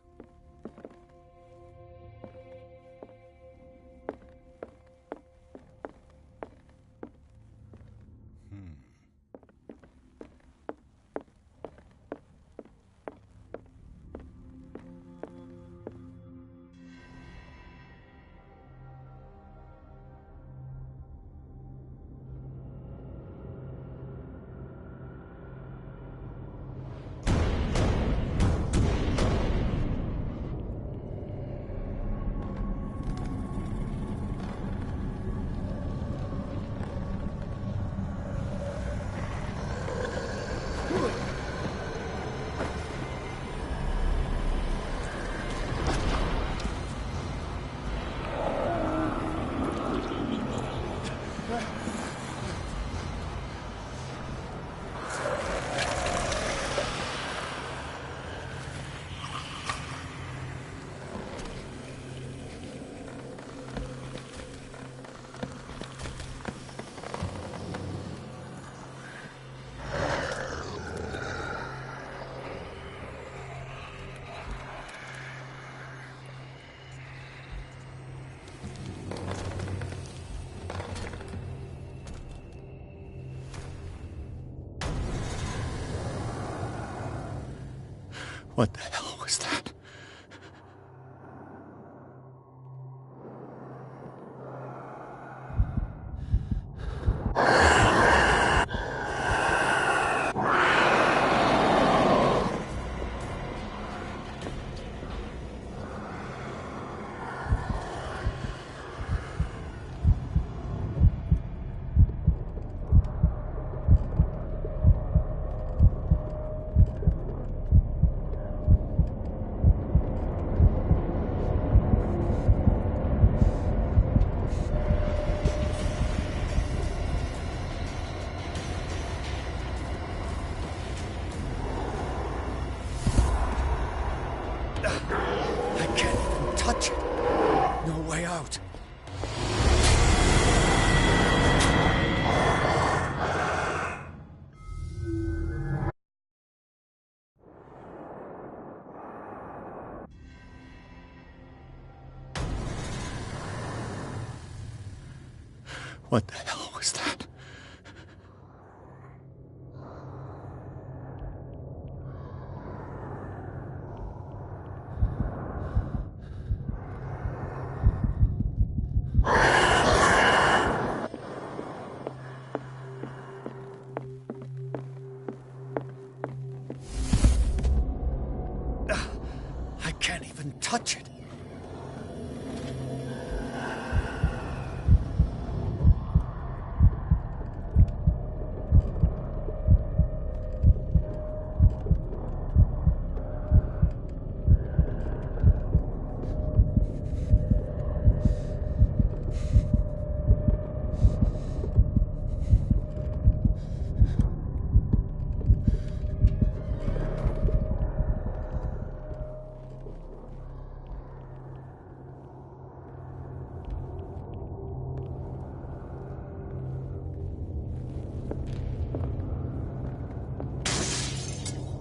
What the hell was that? I can't even touch it. No way out. What the hell was that? even touch it.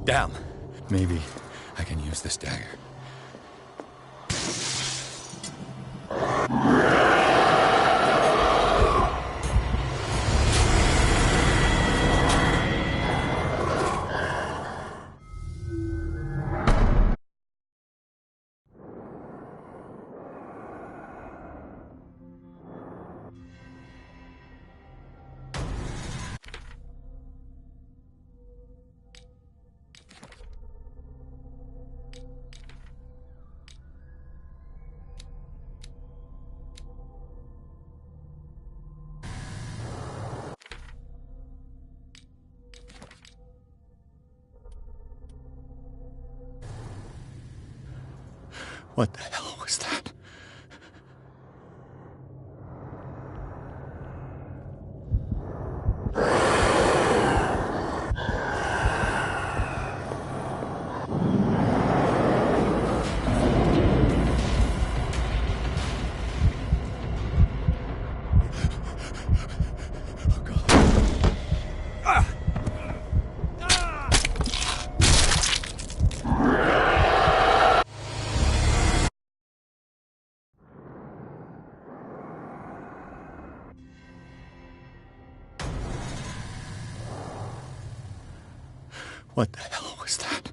Damn. Maybe I can use this dagger. What the hell was that? What the hell was that?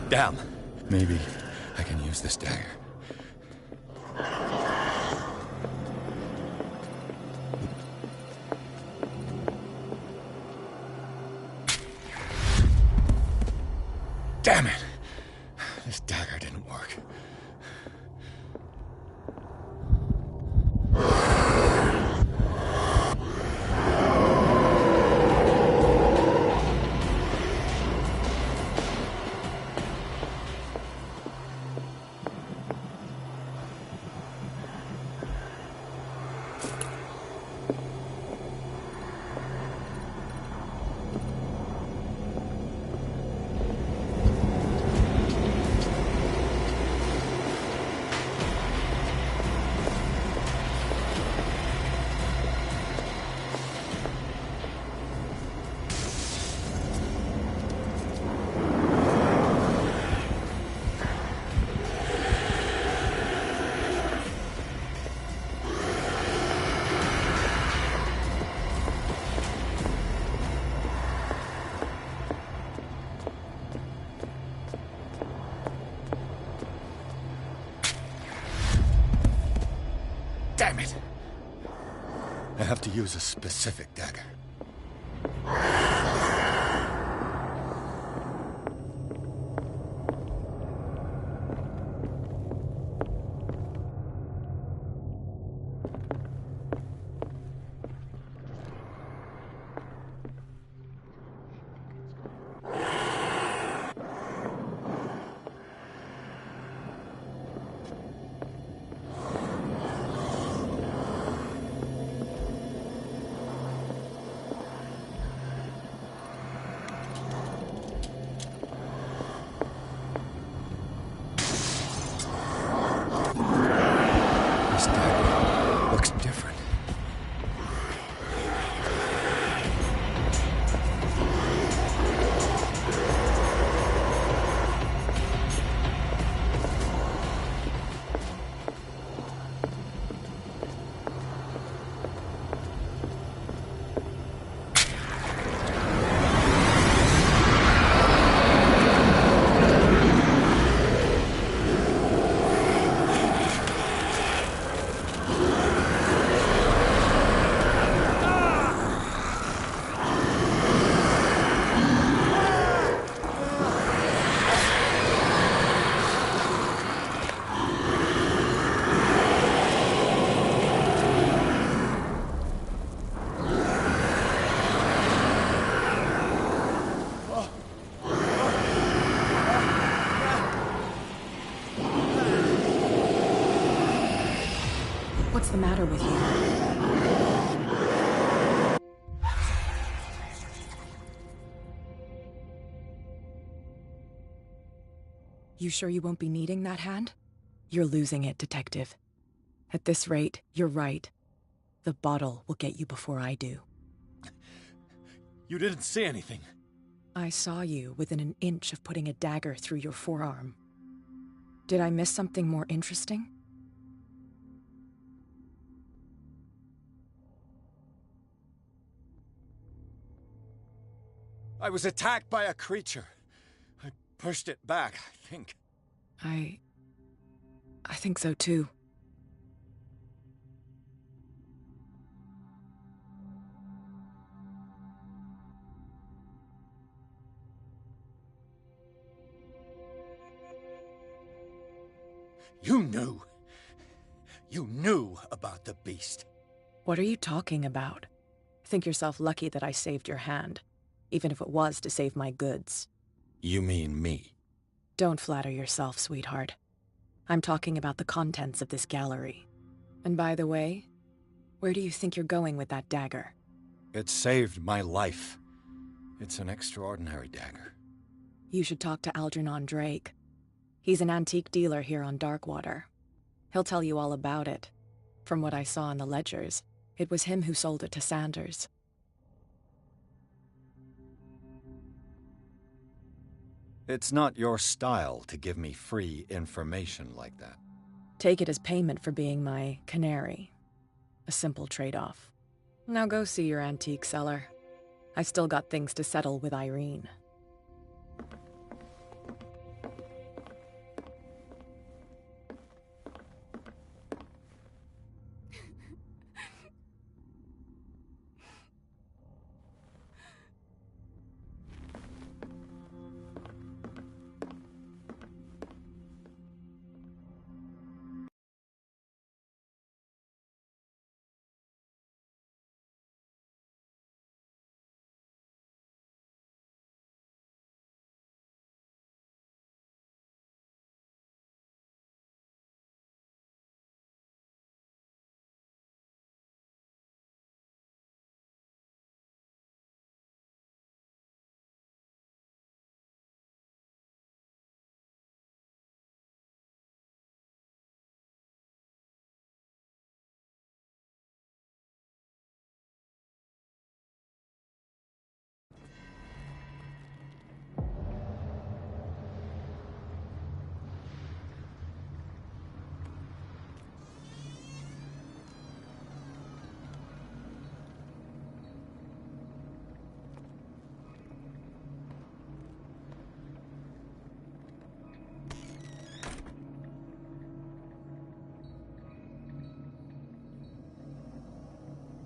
Damn. Maybe I can use this dagger. Damn it! This dagger didn't work. Damn it! I have to use a specific dagger. the matter with you? You sure you won't be needing that hand? You're losing it, Detective. At this rate, you're right. The bottle will get you before I do. You didn't see anything. I saw you within an inch of putting a dagger through your forearm. Did I miss something more interesting? I was attacked by a creature. I pushed it back, I think. I think so too. You knew. You knew about the beast. What are you talking about? Think yourself lucky that I saved your hand, even if it was to save my goods. You mean me? Don't flatter yourself, sweetheart. I'm talking about the contents of this gallery. And by the way, where do you think you're going with that dagger? It saved my life. It's an extraordinary dagger. You should talk to Algernon Drake. He's an antique dealer here on Darkwater. He'll tell you all about it. From what I saw in the ledgers, it was him who sold it to Sanders. It's not your style to give me free information like that. Take it as payment for being my canary. A simple trade-off. Now go see your antique seller. I've still got things to settle with Irene.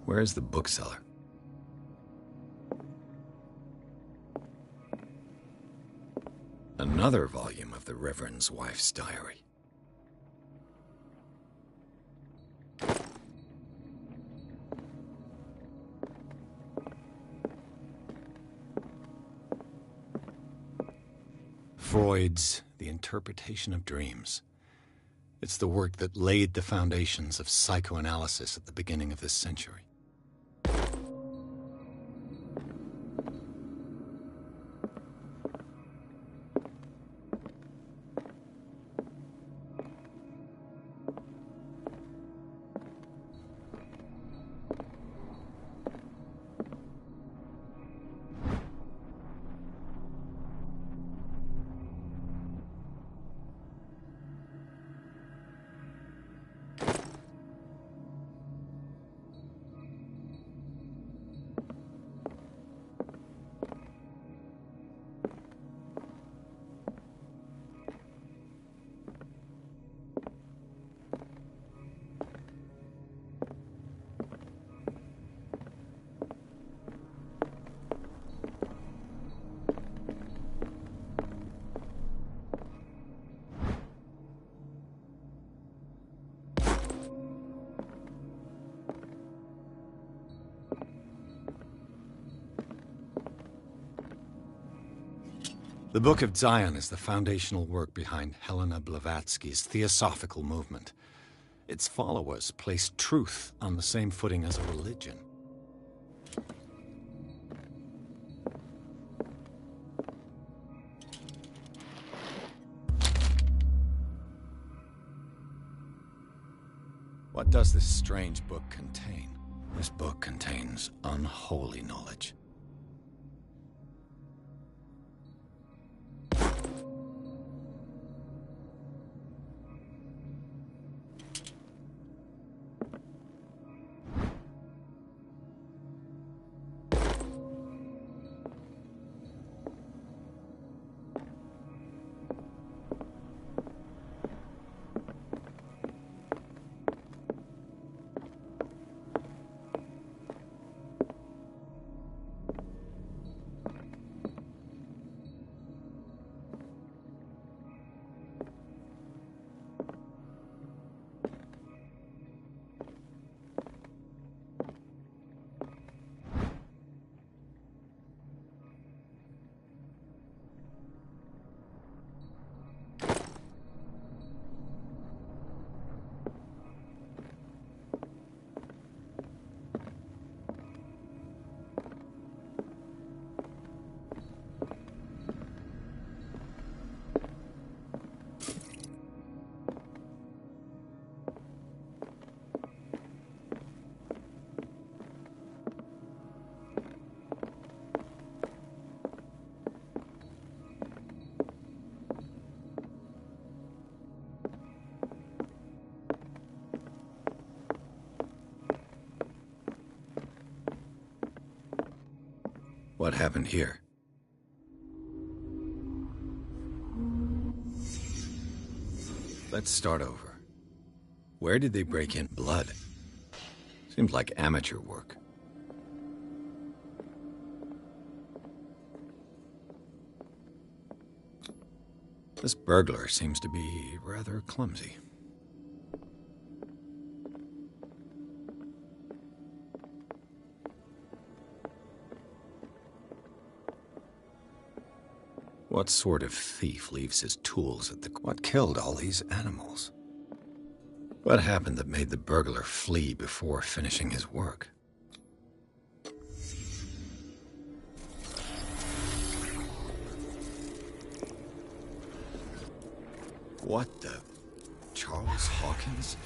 Where's the bookseller? Another volume of the Reverend's wife's diary. Freud's The Interpretation of Dreams. It's the work that laid the foundations of psychoanalysis at the beginning of this century. The Book of Zion is the foundational work behind Helena Blavatsky's Theosophical movement. Its followers place truth on the same footing as a religion. What does this strange book contain? This book contains unholy knowledge. What happened here? Let's start over. Where did they break in blood? Seems like amateur work. This burglar seems to be rather clumsy. What sort of thief leaves his tools at the... What killed all these animals? What happened that made the burglar flee before finishing his work? What the... Charles Hawkins?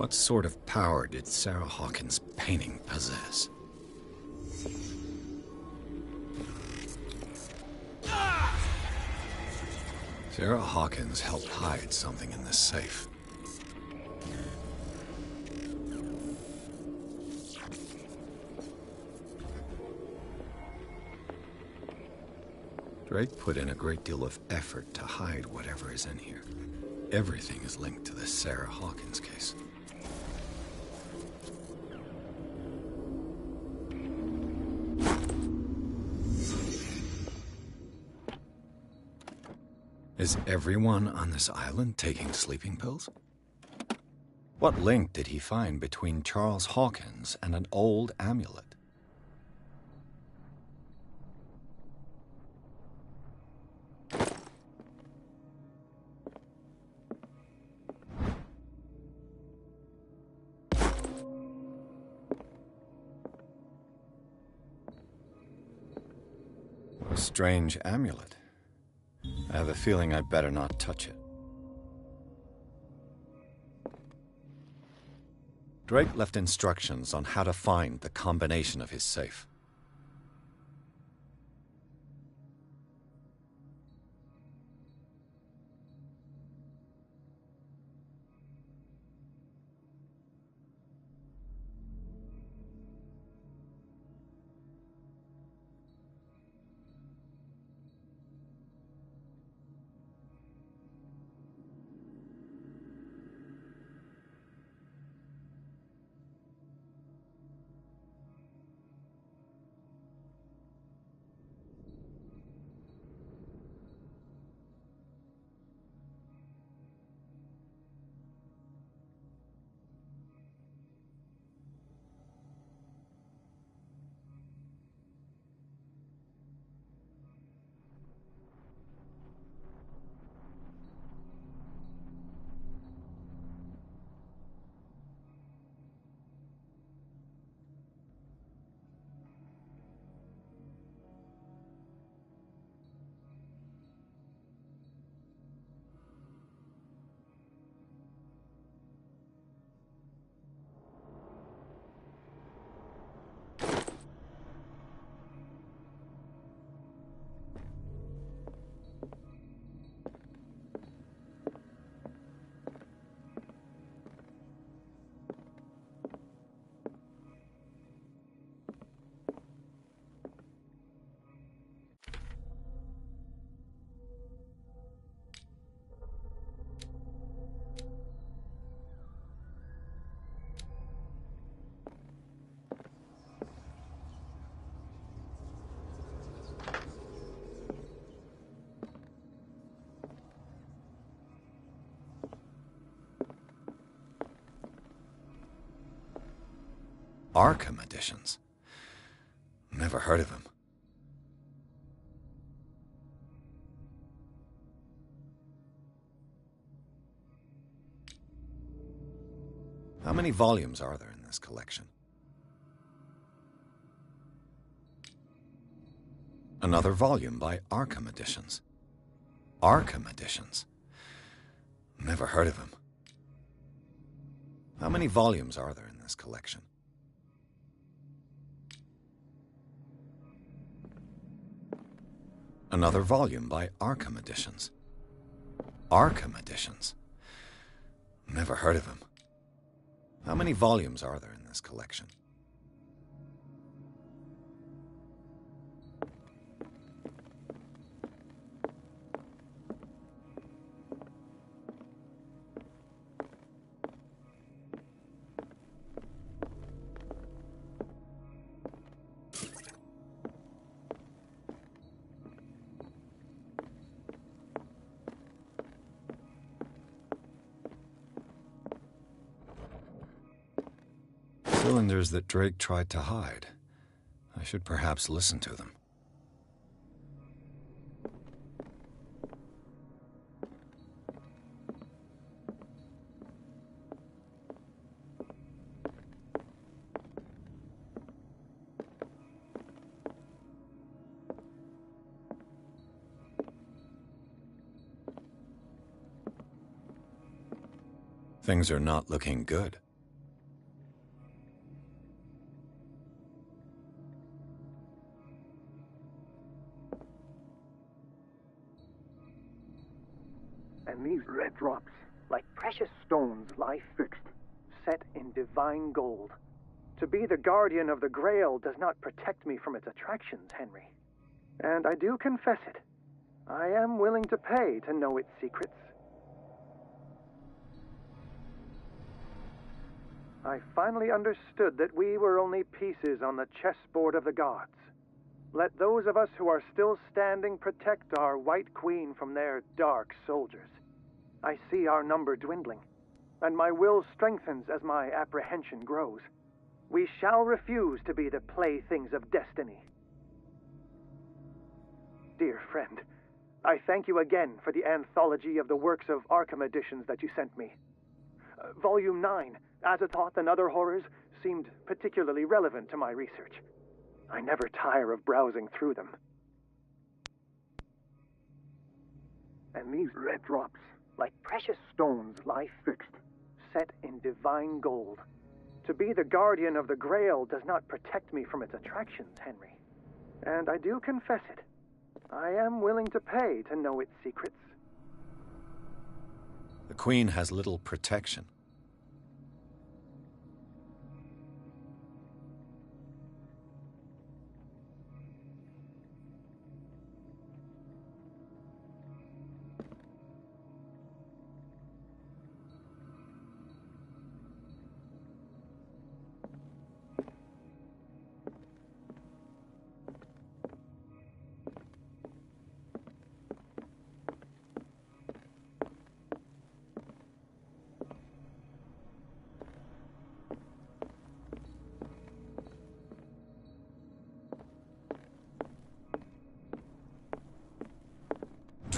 What sort of power did Sarah Hawkins' painting possess? Sarah Hawkins helped hide something in this safe. Drake put in a great deal of effort to hide whatever is in here. Everything is linked to the Sarah Hawkins case. Is everyone on this island taking sleeping pills? What link did he find between Charles Hawkins and an old amulet? A strange amulet. I have a feeling I'd better not touch it. Drake left instructions on how to find the combination of his safe. Arkham editions? Never heard of him. How many volumes are there in this collection? Another volume by Arkham Editions. Arkham Editions? Never heard of him. How many volumes are there in this collection? Another volume by Arkham Editions. Arkham Editions? Never heard of him. How many volumes are there in this collection? Cylinders that Drake tried to hide. I should perhaps listen to them. Things are not looking good. And these red drops, like precious stones, lie fixed, set in divine gold. To be the guardian of the Grail does not protect me from its attractions, Henry. And I do confess it. I am willing to pay to know its secrets. I finally understood that we were only pieces on the chessboard of the gods. Let those of us who are still standing protect our White Queen from their dark soldiers. I see our number dwindling, and my will strengthens as my apprehension grows. We shall refuse to be the playthings of destiny. Dear friend, I thank you again for the anthology of the works of Arkham editions that you sent me. Volume 9, Azathoth and Other Horrors, seemed particularly relevant to my research. I never tire of browsing through them. And these red drops, like precious stones, lie fixed, set in divine gold. To be the guardian of the Grail does not protect me from its attractions, Henry. And I do confess it. I am willing to pay to know its secrets. The Queen has little protection.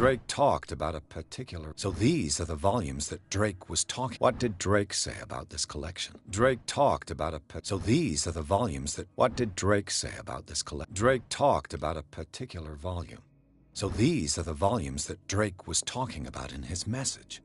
Drake talked about a particular... So these are the volumes that Drake was talking... What did Drake say about this collection? Drake talked about a... So these are the volumes that... What did Drake say about this collection? Drake talked about a particular volume. So these are the volumes that Drake was talking about in his message.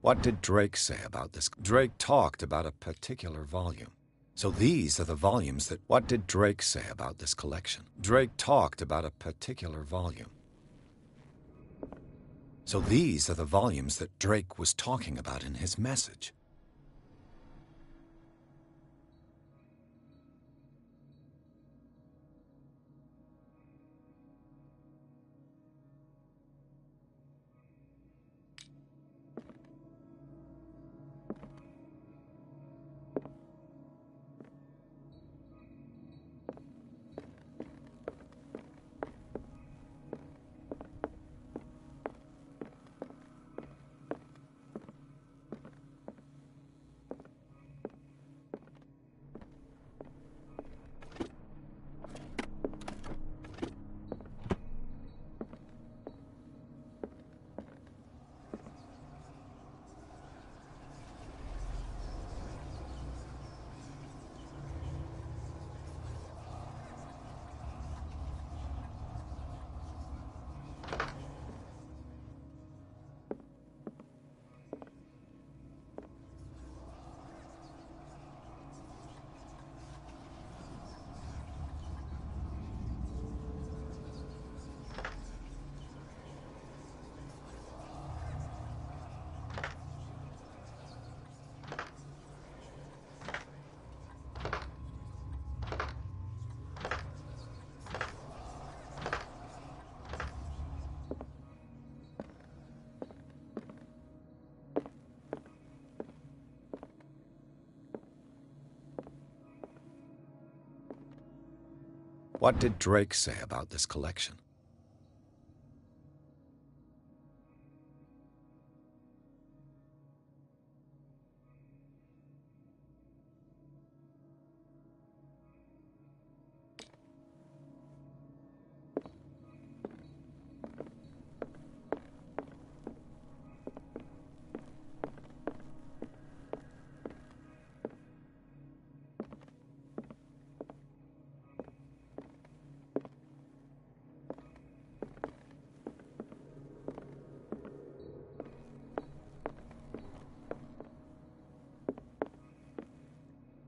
What did Drake say about this? Drake talked about a particular volume. So these are the volumes that... What did Drake say about this collection? Drake talked about a particular volume. So these are the volumes that Drake was talking about in his message. What did Drake say about this collection?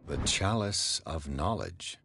The Chalice of Knowledge.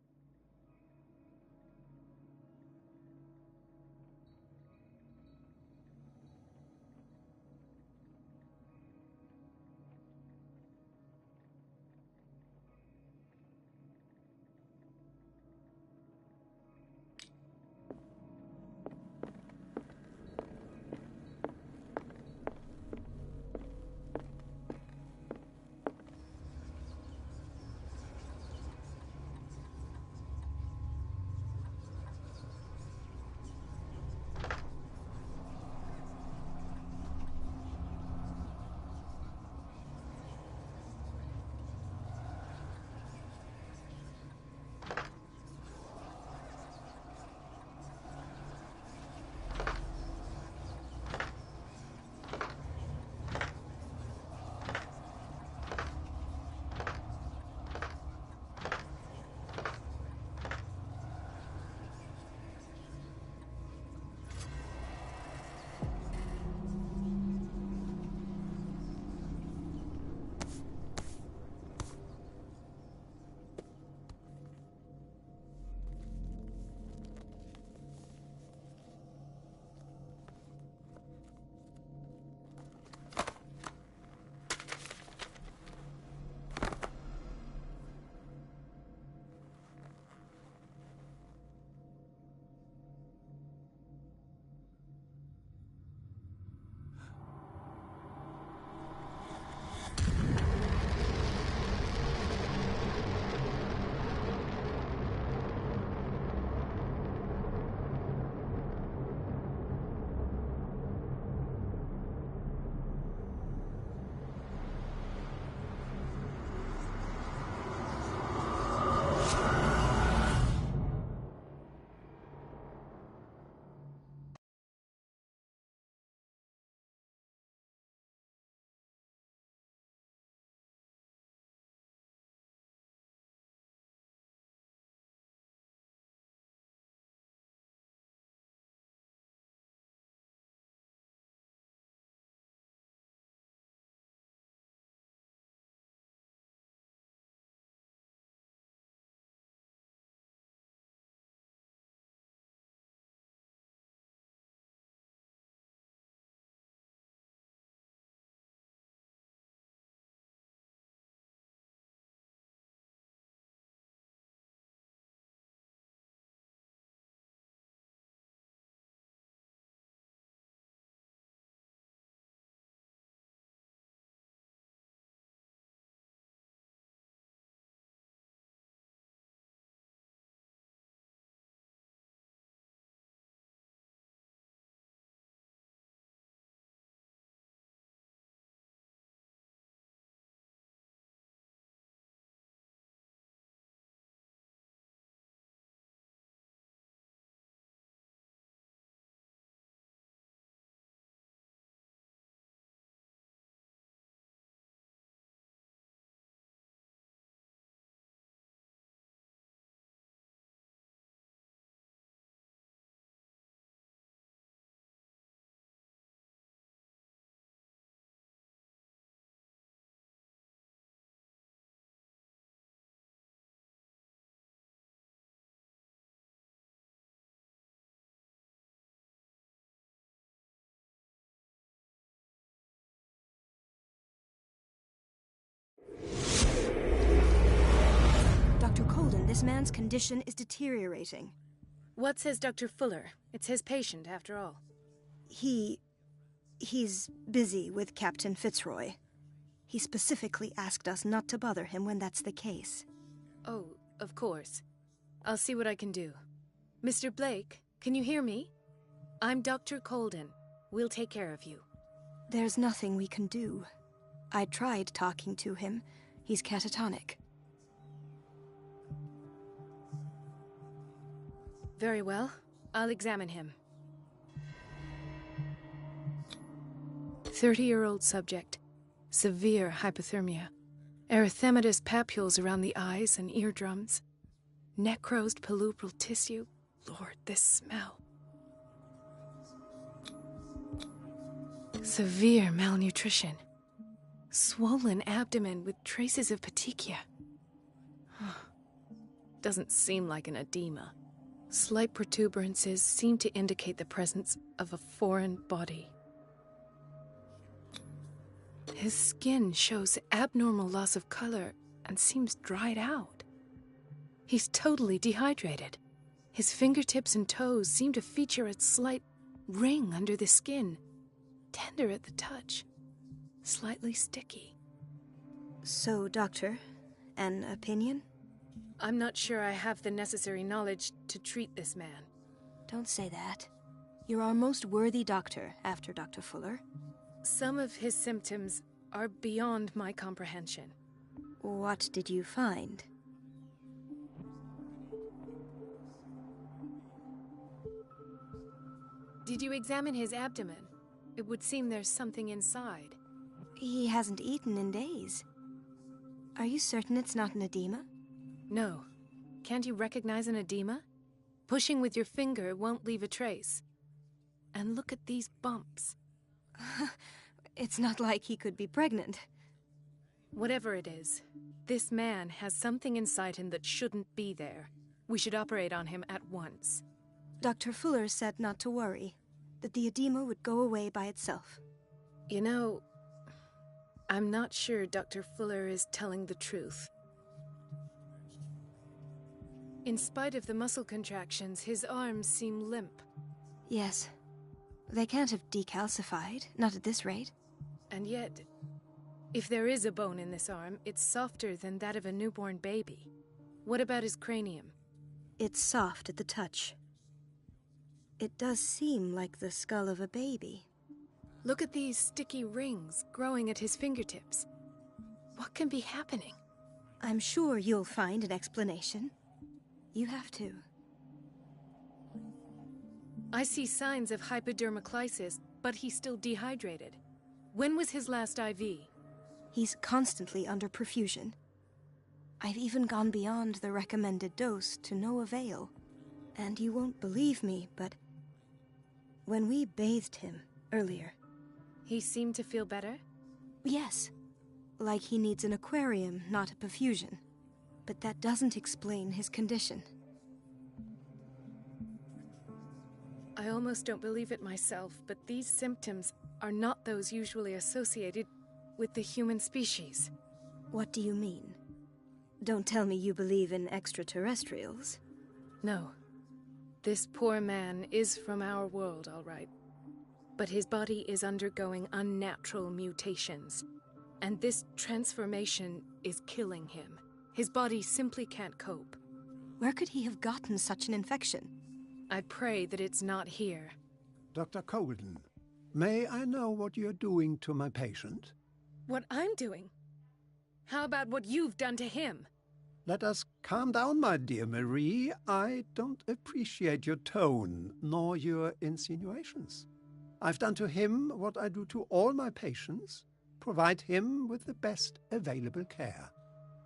Dr. Colden, this man's condition is deteriorating. What says Dr. Fuller? It's his patient, after all. He's busy with Captain Fitzroy. He specifically asked us not to bother him when that's the case. Oh, of course. I'll see what I can do. Mr. Blake, can you hear me? I'm Dr. Colden. We'll take care of you. There's nothing we can do. I tried talking to him. He's catatonic. Very well. I'll examine him. 30-year-old subject. Severe hypothermia. Erythematous papules around the eyes and eardrums. Necrosed palpebral tissue. Lord, this smell. Severe malnutrition. Swollen abdomen with traces of petechia. Doesn't seem like an edema. Slight protuberances seem to indicate the presence of a foreign body. His skin shows abnormal loss of color and seems dried out. He's totally dehydrated. His fingertips and toes seem to feature a slight ring under the skin, tender at the touch, slightly sticky. So, Doctor, an opinion? I'm not sure I have the necessary knowledge to treat this man. Don't say that. You're our most worthy doctor after Dr. Fuller. Some of his symptoms are beyond my comprehension. What did you find? Did you examine his abdomen? It would seem there's something inside. He hasn't eaten in days. Are you certain it's not an edema? No. Can't you recognize an edema? Pushing with your finger won't leave a trace. And look at these bumps. It's not like he could be pregnant. Whatever it is, this man has something inside him that shouldn't be there. We should operate on him at once. Dr. Fuller said not to worry, that the edema would go away by itself. You know, I'm not sure Dr. Fuller is telling the truth. In spite of the muscle contractions, his arms seem limp. Yes. They can't have decalcified, not at this rate. And yet, if there is a bone in this arm, it's softer than that of a newborn baby. What about his cranium? It's soft at the touch. It does seem like the skull of a baby. Look at these sticky rings growing at his fingertips. What can be happening? I'm sure you'll find an explanation. You have to. I see signs of hypodermoclysis, but he's still dehydrated. When was his last IV? He's constantly under perfusion. I've even gone beyond the recommended dose to no avail. And you won't believe me, but when we bathed him earlier... He seemed to feel better? Yes. Like he needs an aquarium, not a perfusion. But that doesn't explain his condition. I almost don't believe it myself, but these symptoms are not those usually associated with the human species. What do you mean? Don't tell me you believe in extraterrestrials. No. This poor man is from our world, all right. But his body is undergoing unnatural mutations. And this transformation is killing him. His body simply can't cope. Where could he have gotten such an infection? I pray that it's not here. Dr. Colden, may I know what you're doing to my patient? What I'm doing? How about what you've done to him? Let us calm down, my dear Marie. I don't appreciate your tone, nor your insinuations. I've done to him what I do to all my patients, provide him with the best available care.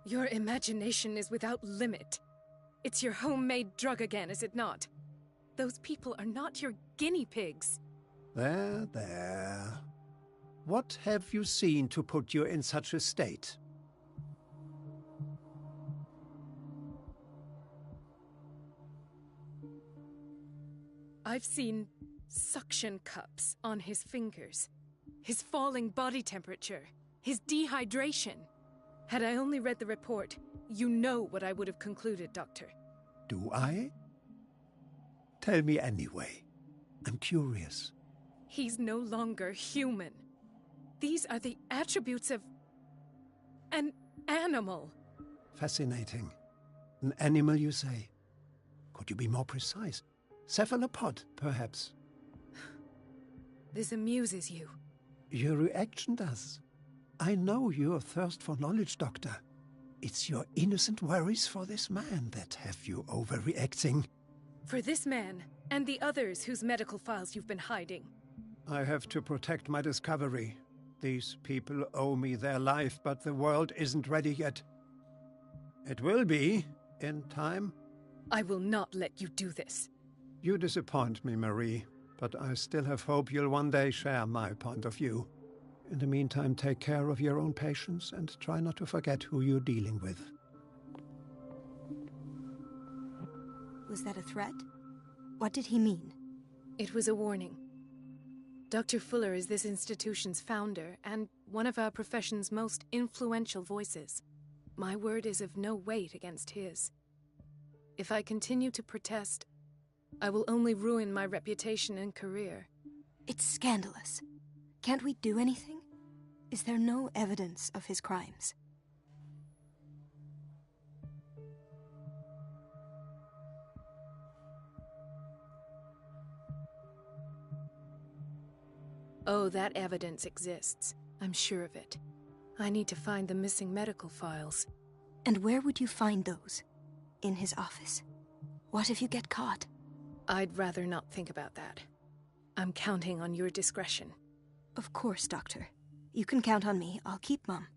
Your imagination is without limit. It's your homemade drug again, is it not? Those people are not your guinea pigs. There, there. What have you seen to put you in such a state? I've seen suction cups on his fingers, his falling body temperature, his dehydration. Had I only read the report, you know what I would have concluded, Doctor. Do I? Tell me anyway. I'm curious. He's no longer human. These are the attributes of an animal. Fascinating. An animal, you say? Could you be more precise? Cephalopod, perhaps? This amuses you. Your reaction does. I know your thirst for knowledge, Doctor. It's your innocent worries for this man that have you overreacting. For this man, and the others whose medical files you've been hiding. I have to protect my discovery. These people owe me their life, but the world isn't ready yet. It will be, in time. I will not let you do this. You disappoint me, Marie, but I still have hope you'll one day share my point of view. In the meantime, take care of your own patients and try not to forget who you're dealing with. Was that a threat? What did he mean? It was a warning. Dr. Fuller is this institution's founder and one of our profession's most influential voices. My word is of no weight against his. If I continue to protest, I will only ruin my reputation and career. It's scandalous. Can't we do anything? Is there no evidence of his crimes? Oh, that evidence exists. I'm sure of it. I need to find the missing medical files. And where would you find those? In his office? What if you get caught? I'd rather not think about that. I'm counting on your discretion. Of course, Doctor. You can count on me. I'll keep Mum.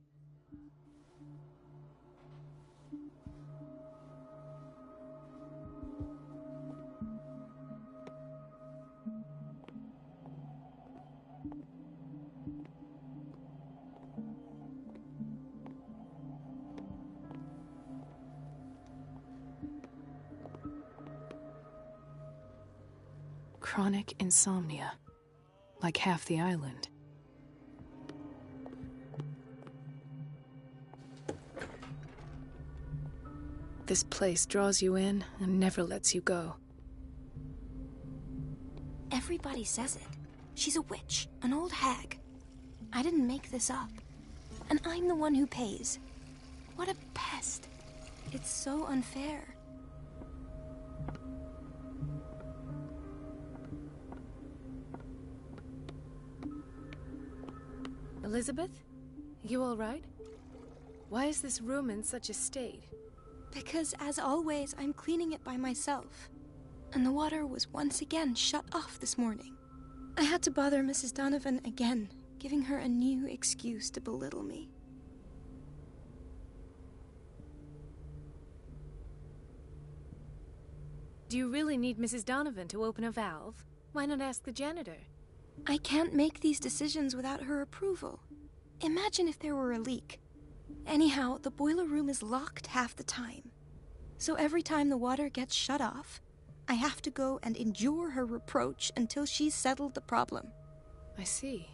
Chronic insomnia. Like half the island. This place draws you in and never lets you go. Everybody says it. She's a witch, an old hag. I didn't make this up. And I'm the one who pays. What a pest. It's so unfair. Elizabeth? You all right? Why is this room in such a state? Because, as always, I'm cleaning it by myself. And the water was once again shut off this morning. I had to bother Mrs. Donovan again, giving her a new excuse to belittle me. Do you really need Mrs. Donovan to open a valve? Why not ask the janitor? I can't make these decisions without her approval. Imagine if there were a leak. Anyhow, the boiler room is locked half the time. So every time the water gets shut off, I have to go and endure her reproach until she's settled the problem. I see.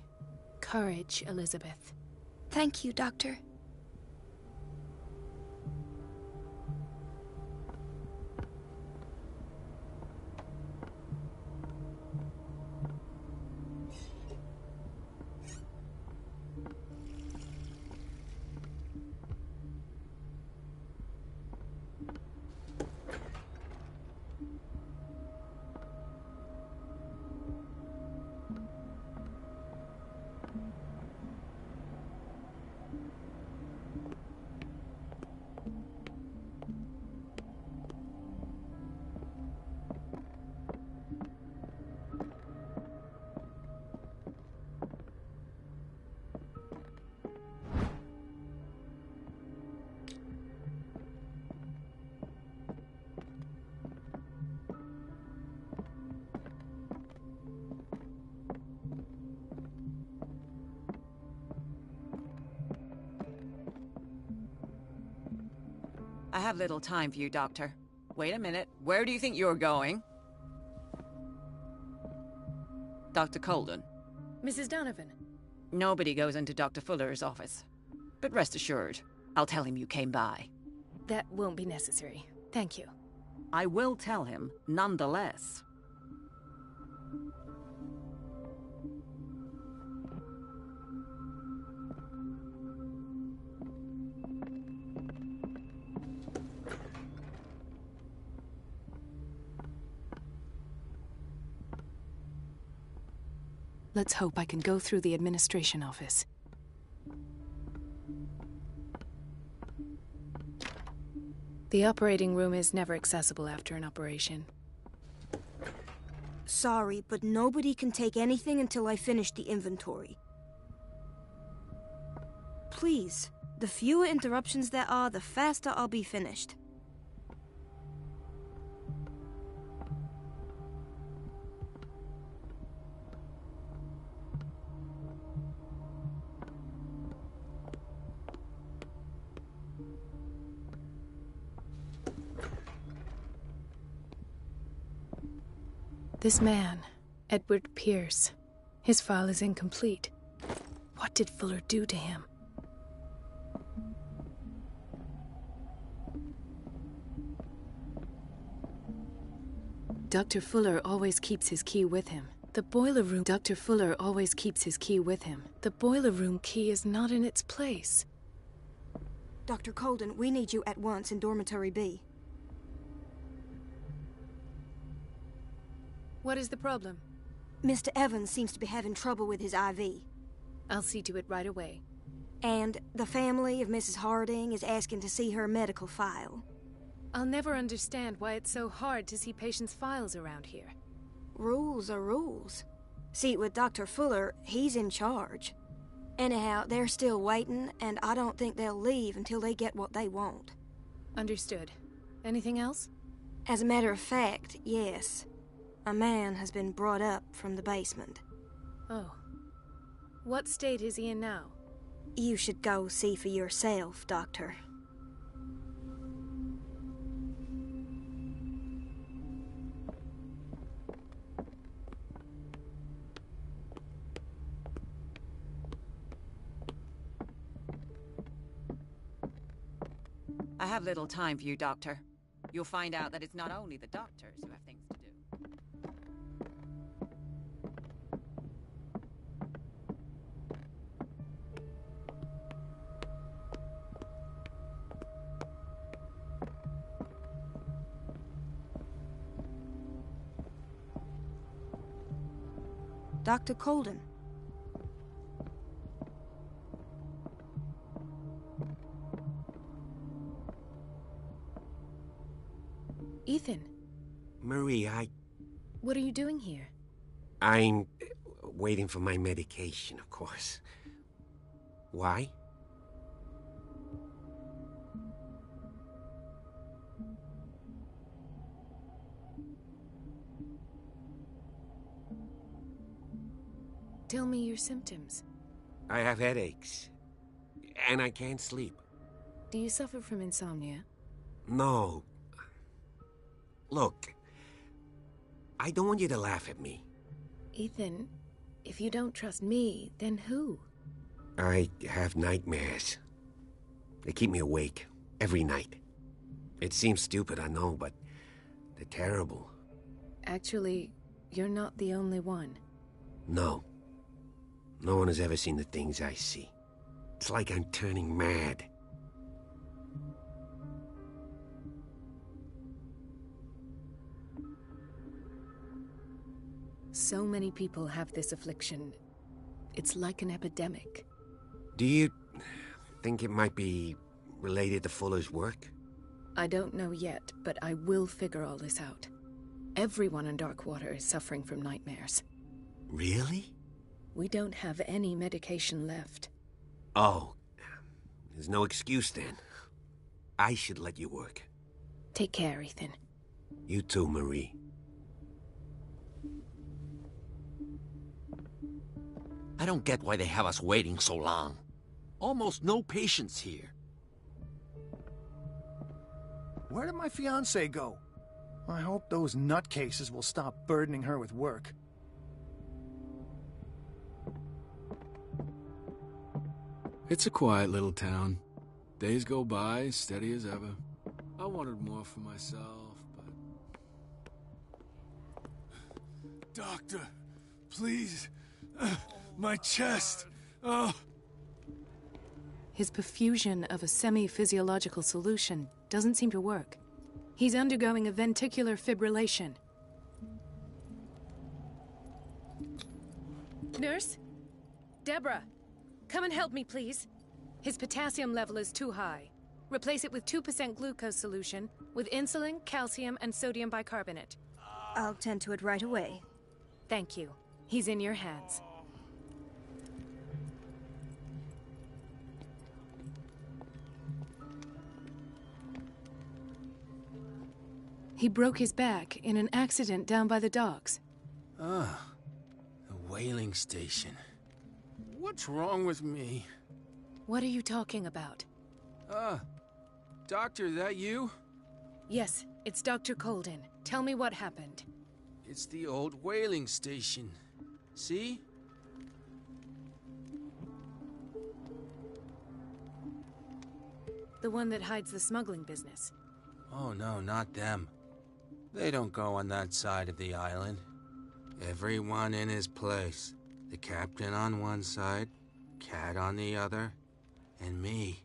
Courage, Elizabeth. Thank you, Doctor. I have little time for you, Doctor. Wait a minute. Where do you think you're going? Dr. Colden. Mrs. Donovan. Nobody goes into Dr. Fuller's office. But rest assured, I'll tell him you came by. That won't be necessary. Thank you. I will tell him, nonetheless. Let's hope I can go through the administration office. The operating room is never accessible after an operation. Sorry, but nobody can take anything until I finish the inventory. Please, the fewer interruptions there are, the faster I'll be finished. This man, Edward Pierce, his file is incomplete. What did Fuller do to him? Dr. Fuller always keeps his key with him. The boiler room... Dr. Fuller always keeps his key with him. The boiler room key is not in its place. Dr. Colden, we need you at once in Dormitory B. What is the problem? Mr. Evans seems to be having trouble with his IV. I'll see to it right away. And the family of Mrs. Harding is asking to see her medical file. I'll never understand why it's so hard to see patients' files around here. Rules are rules. See, with Dr. Fuller, he's in charge. Anyhow, they're still waiting, and I don't think they'll leave until they get what they want. Understood. Anything else? As a matter of fact, yes. A man has been brought up from the basement. Oh. What state is he in now? You should go see for yourself, Doctor. I have little time for you, Doctor. You'll find out that it's not only the doctors who have things to do. Dr. Colden. Ethan. Marie, What are you doing here? I'm waiting for my medication, of course. Why? Tell me your symptoms. I have headaches. And I can't sleep. Do you suffer from insomnia? No. Look, I don't want you to laugh at me. Ethan, if you don't trust me, then who? I have nightmares. They keep me awake every night. It seems stupid, I know, but they're terrible. Actually, you're not the only one. No. No one has ever seen the things I see. It's like I'm turning mad. So many people have this affliction. It's like an epidemic. Do you think it might be related to Fuller's work? I don't know yet, but I will figure all this out. Everyone in Darkwater is suffering from nightmares. Really? We don't have any medication left. Oh, there's no excuse then. I should let you work. Take care, Ethan. You too, Marie. I don't get why they have us waiting so long. Almost no patients here. Where did my fiancée go? I hope those nutcases will stop burdening her with work. It's a quiet little town. Days go by, steady as ever. I wanted more for myself, but... Doctor, please. My chest. Oh. His perfusion of a semi-physiological solution doesn't seem to work. He's undergoing a ventricular fibrillation. Nurse? Deborah, come and help me, please. His potassium level is too high. Replace it with 2% glucose solution with insulin, calcium, and sodium bicarbonate. I'll tend to it right away. Thank you. He's in your hands. He broke his back in an accident down by the docks. Ah, the whaling station. What's wrong with me? What are you talking about? Doctor, that you? Yes, it's Dr. Colden. Tell me what happened. It's the old whaling station. See? The one that hides the smuggling business. Oh no, not them. They don't go on that side of the island. Everyone in his place. The captain on one side, Cat on the other, and me.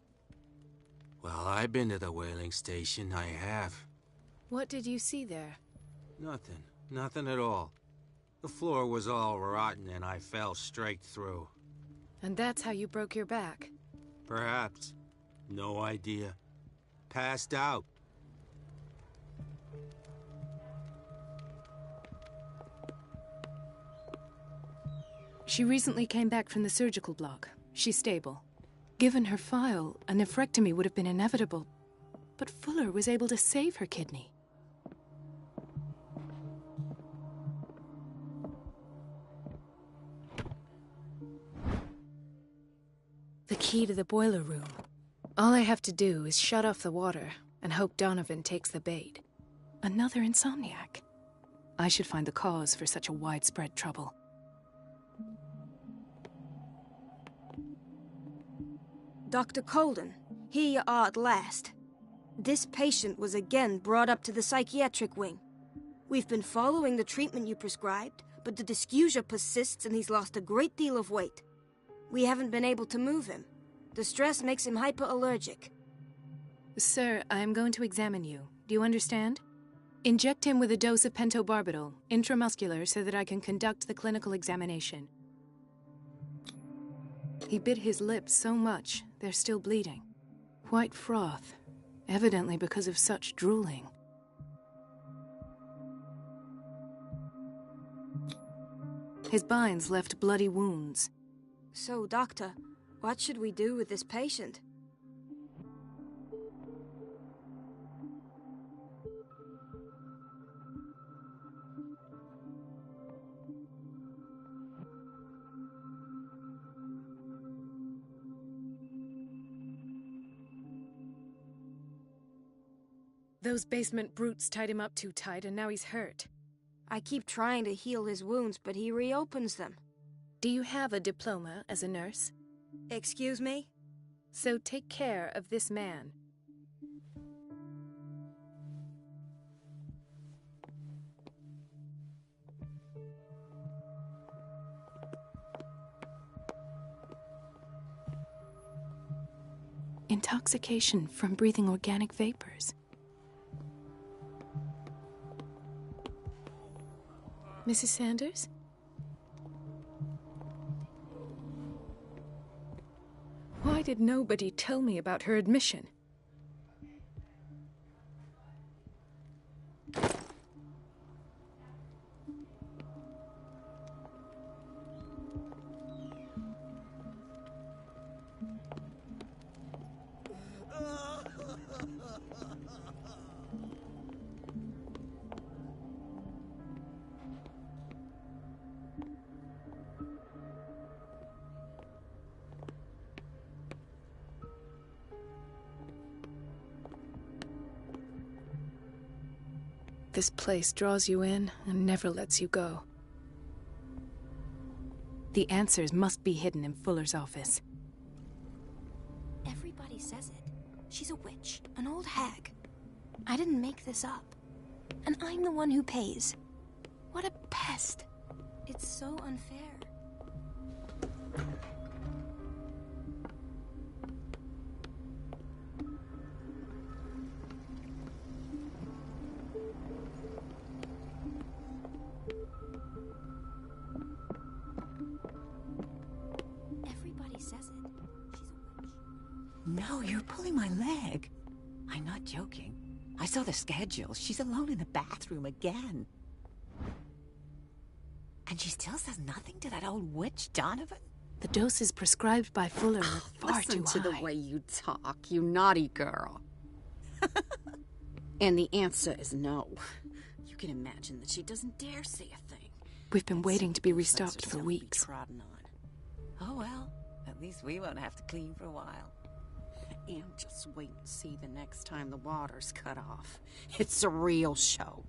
Well, I've been to the whaling station, I have. What did you see there? Nothing. Nothing at all. The floor was all rotten and I fell straight through. And that's how you broke your back? Perhaps. No idea. Passed out. She recently came back from the surgical block. She's stable. Given her file, a nephrectomy would have been inevitable. But Fuller was able to save her kidney. The key to the boiler room. All I have to do is shut off the water and hope Donovan takes the bait. Another insomniac. I should find the cause for such a widespread trouble. Dr. Colden, here you are at last. This patient was again brought up to the psychiatric wing. We've been following the treatment you prescribed, but the dysgeusia persists and he's lost a great deal of weight. We haven't been able to move him. The stress makes him hyperallergic. Sir, I am going to examine you. Do you understand? Inject him with a dose of pentobarbital, intramuscular, so that I can conduct the clinical examination. He bit his lips so much, they're still bleeding. White froth, evidently because of such drooling. His binds left bloody wounds. So, Doctor, what should we do with this patient? Those basement brutes tied him up too tight, and now he's hurt. I keep trying to heal his wounds, but he reopens them. Do you have a diploma as a nurse? Excuse me? So take care of this man. Intoxication from breathing organic vapors. Mrs. Sanders? Why did nobody tell me about her admission? This place draws you in and never lets you go. The answers must be hidden in Fuller's office. Everybody says it. She's a witch, an old hag. I didn't make this up. And I'm the one who pays. What a pest. It's so unfair. pulling my leg. I'm not joking. I saw the schedule. She's alone in the bathroom again. And she still says nothing to that old witch, Donovan? The doses prescribed by Fuller are far too high. Listen to the way you talk, you naughty girl. And the answer is no. You can imagine that she doesn't dare say a thing. We've been waiting to be restocked for weeks. Oh well, at least we won't have to clean for a while. And just wait and see the next time the water's cut off. It's a real show.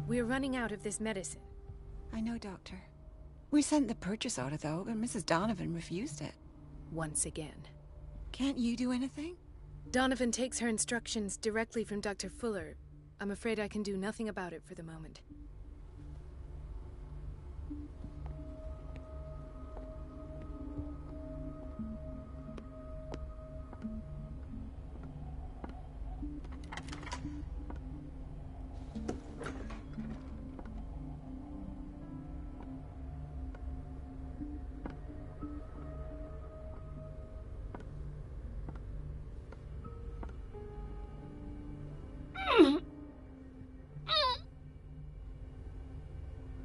We're running out of this medicine. I know, Doctor. We sent the purchase order, though, and Mrs. Donovan refused it. Once again. Can't you do anything? Donovan takes her instructions directly from Dr. Fuller. I'm afraid I can do nothing about it for the moment.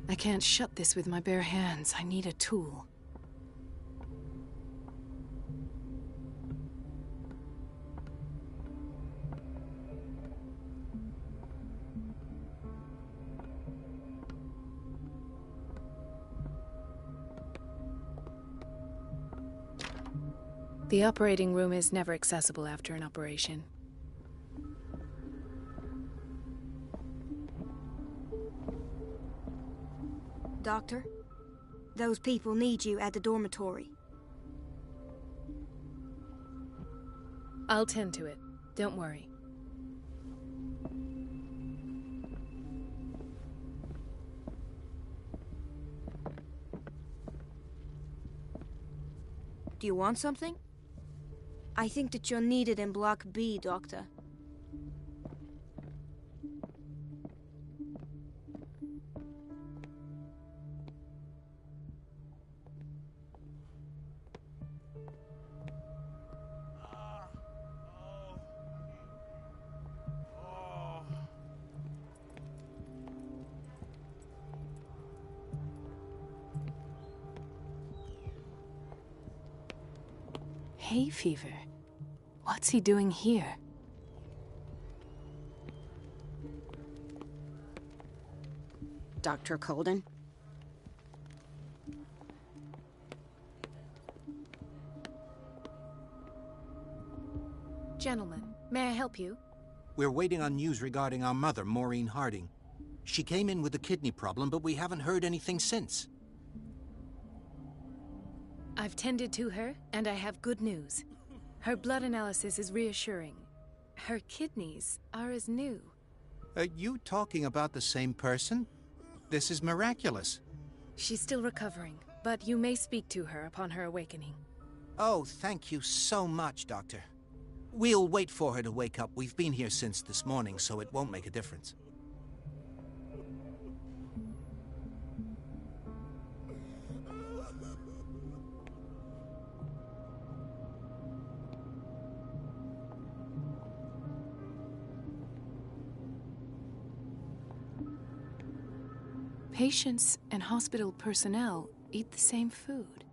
I can't shut this with my bare hands. I need a tool. The operating room is never accessible after an operation. Doctor, those people need you at the dormitory. I'll tend to it. Don't worry. Do you want something? I think that you're needed in Block B, Doctor. Hay fever? What's he doing here? Dr. Colden? Gentlemen, may I help you? We're waiting on news regarding our mother, Maureen Harding. She came in with a kidney problem, but we haven't heard anything since. I've tended to her, and I have good news. Her blood analysis is reassuring. Her kidneys are as new. Are you talking about the same person? This is miraculous. She's still recovering, but you may speak to her upon her awakening. Oh, thank you so much, Doctor. We'll wait for her to wake up. We've been here since this morning, so it won't make a difference. Patients and hospital personnel eat the same food.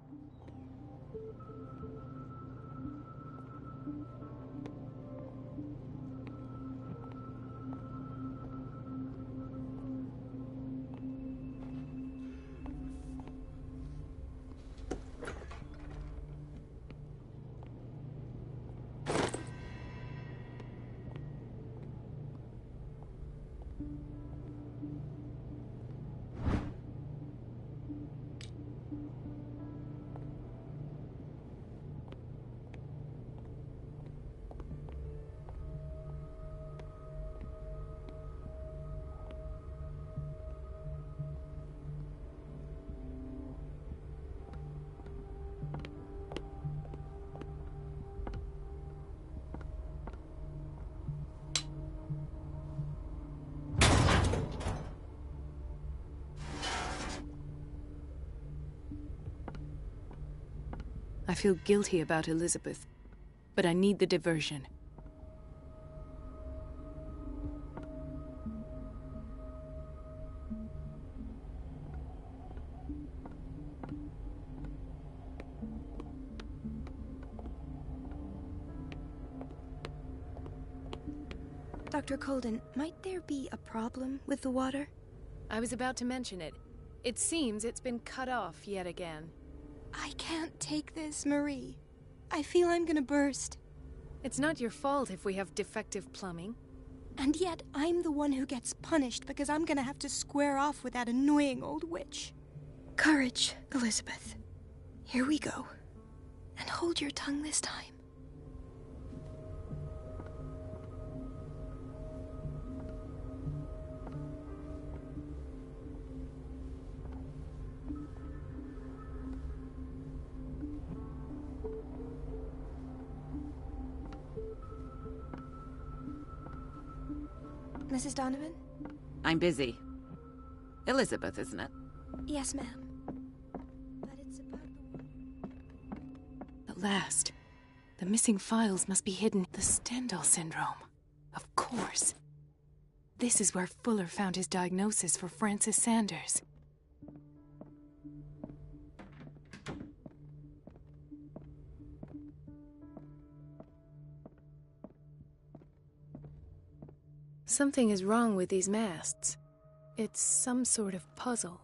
I feel guilty about Elizabeth, but I need the diversion. Dr. Colden, might there be a problem with the water? I was about to mention it. It seems it's been cut off yet again. I can't take this, Marie. I feel I'm gonna burst. It's not your fault if we have defective plumbing. And yet, I'm the one who gets punished because I'm gonna have to square off with that annoying old witch. Courage, Elizabeth. Here we go. And hold your tongue this time. Mrs. Donovan? I'm busy. Elizabeth, isn't it? Yes, ma'am. But it's about At last. The missing files must be hidden. The Stendhal syndrome. Of course. This is where Fuller found his diagnosis for Francis Sanders. Something is wrong with these masts. It's some sort of puzzle.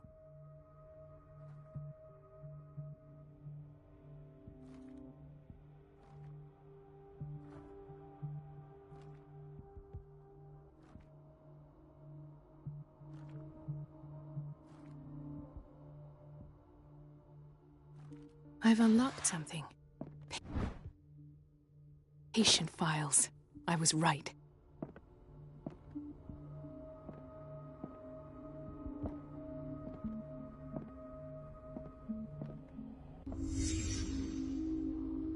I've unlocked something. Patient files. I was right.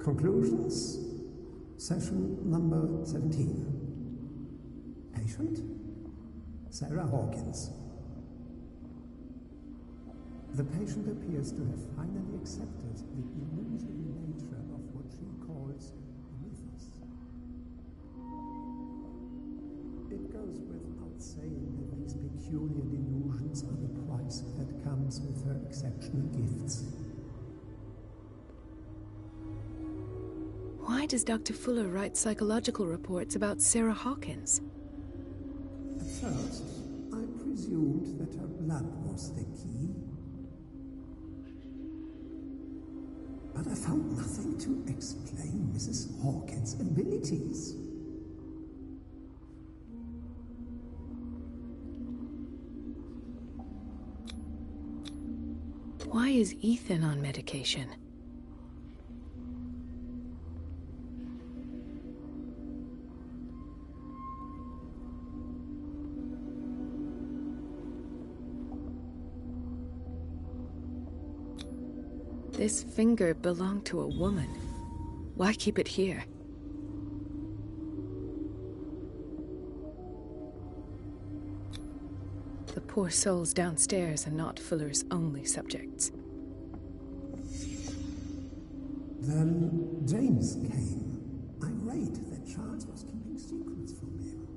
Conclusions. Session number 17. Patient? Sarah Hawkins. The patient appears to have finally accepted the illusory nature of what she calls mythos. It goes without saying that these peculiar delusions are the price that comes with her exceptional gifts. Why does Dr. Fuller write psychological reports about Sarah Hawkins? At first, I presumed that her blood was the key. But I found nothing to explain Mrs. Hawkins' abilities. Why is Ethan on medication? This finger belonged to a woman. Why keep it here? The poor souls downstairs are not Fuller's only subjects. Then James came, irate that Charles was keeping secrets from him.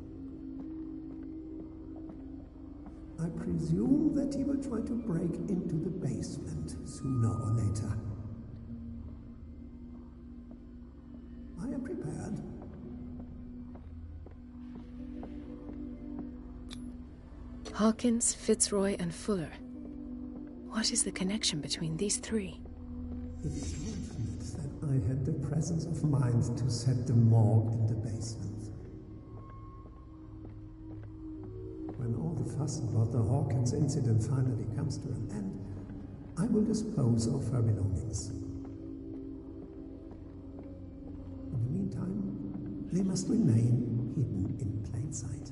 I presume that he will try to break into the basement sooner or later. I am prepared. Hawkins, Fitzroy, and Fuller. What is the connection between these three? It is fortunate that I had the presence of mind to set the morgue in the basement. When all the fuss about the Hawkins incident finally comes to an end, I will dispose of her belongings. In the meantime, they must remain hidden in plain sight.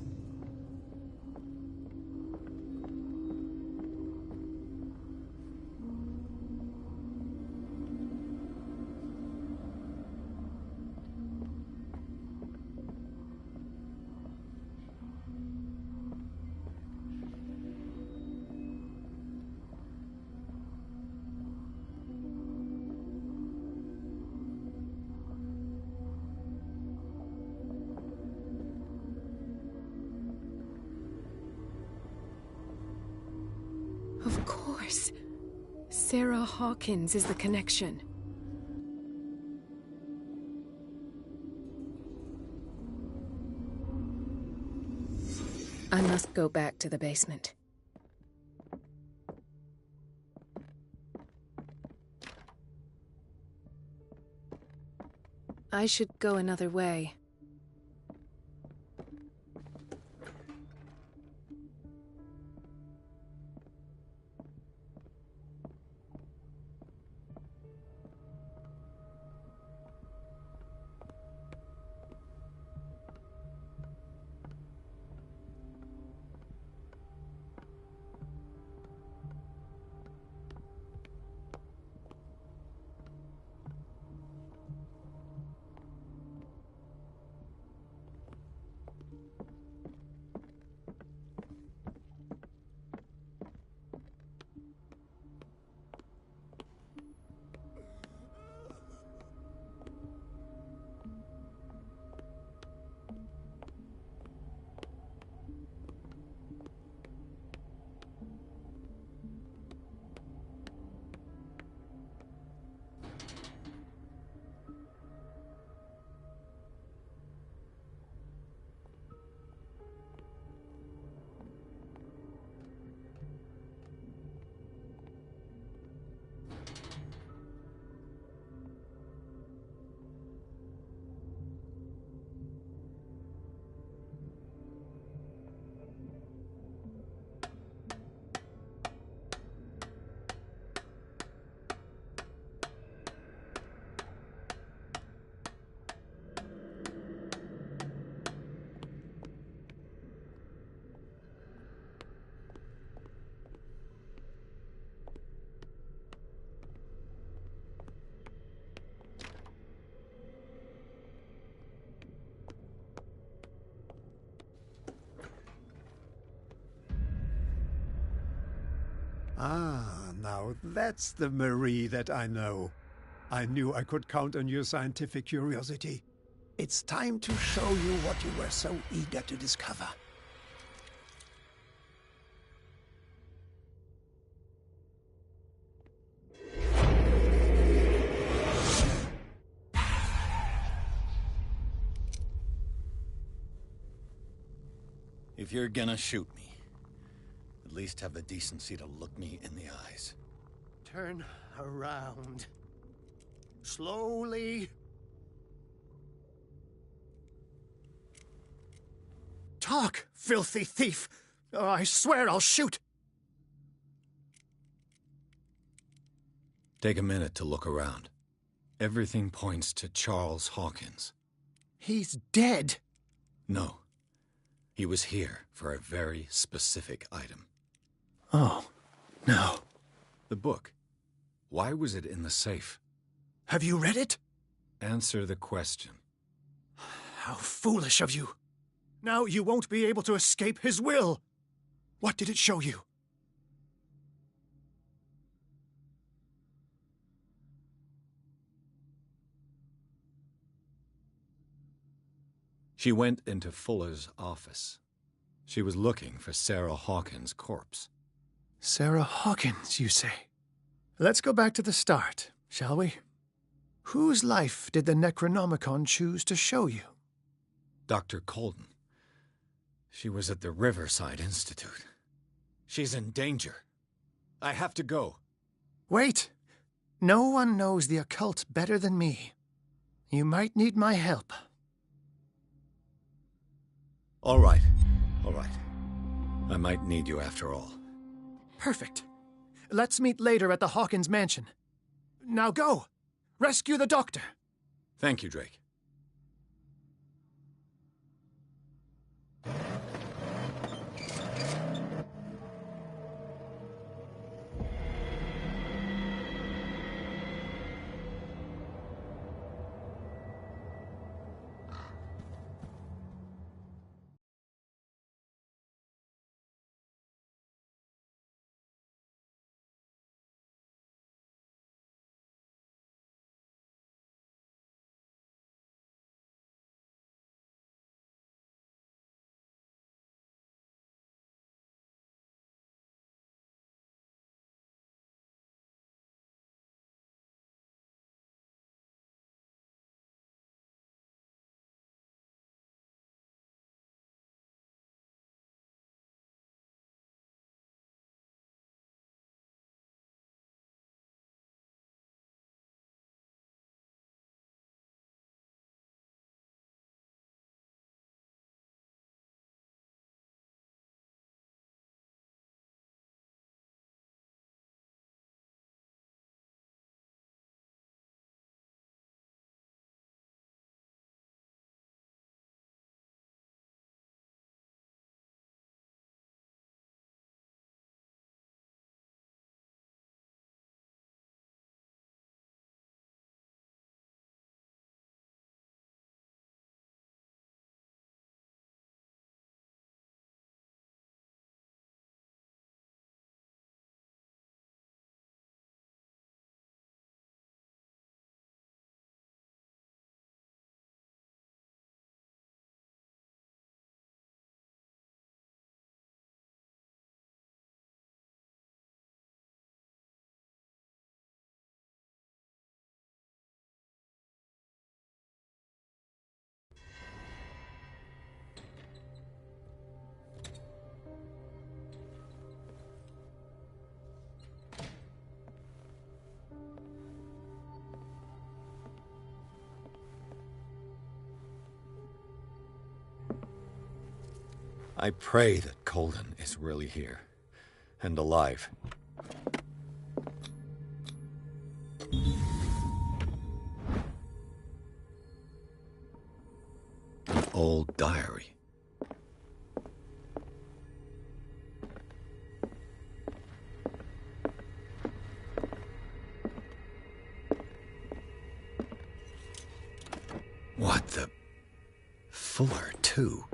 course. Sarah Hawkins is the connection. I must go back to the basement. I should go another way. Ah, now that's the Marie that I know. I knew I could count on your scientific curiosity. It's time to show you what you were so eager to discover. If you're gonna shoot me, at least have the decency to look me in the eyes. Turn around. Slowly. Talk, filthy thief! Or I swear I'll shoot! Take a minute to look around. Everything points to Charles Hawkins. He's dead. No. He was here for a very specific item. Oh, no. The book. Why was it in the safe? Have you read it? Answer the question. How foolish of you. Now you won't be able to escape his will. What did it show you? She went into Fuller's office. She was looking for Sarah Hawkins' corpse. Sarah Hawkins, you say? Let's go back to the start, shall we? Whose life did the Necronomicon choose to show you? Dr. Colden. She was at the Riverside Institute. She's in danger. I have to go. Wait. No one knows the occult better than me. You might need my help. All right. All right. I might need you after all. Perfect. Let's meet later at the Hawkins mansion. Now go! Rescue the doctor! Thank you, Drake. I pray that Colden is really here. And alive. An old diary. What the... Fuller, too.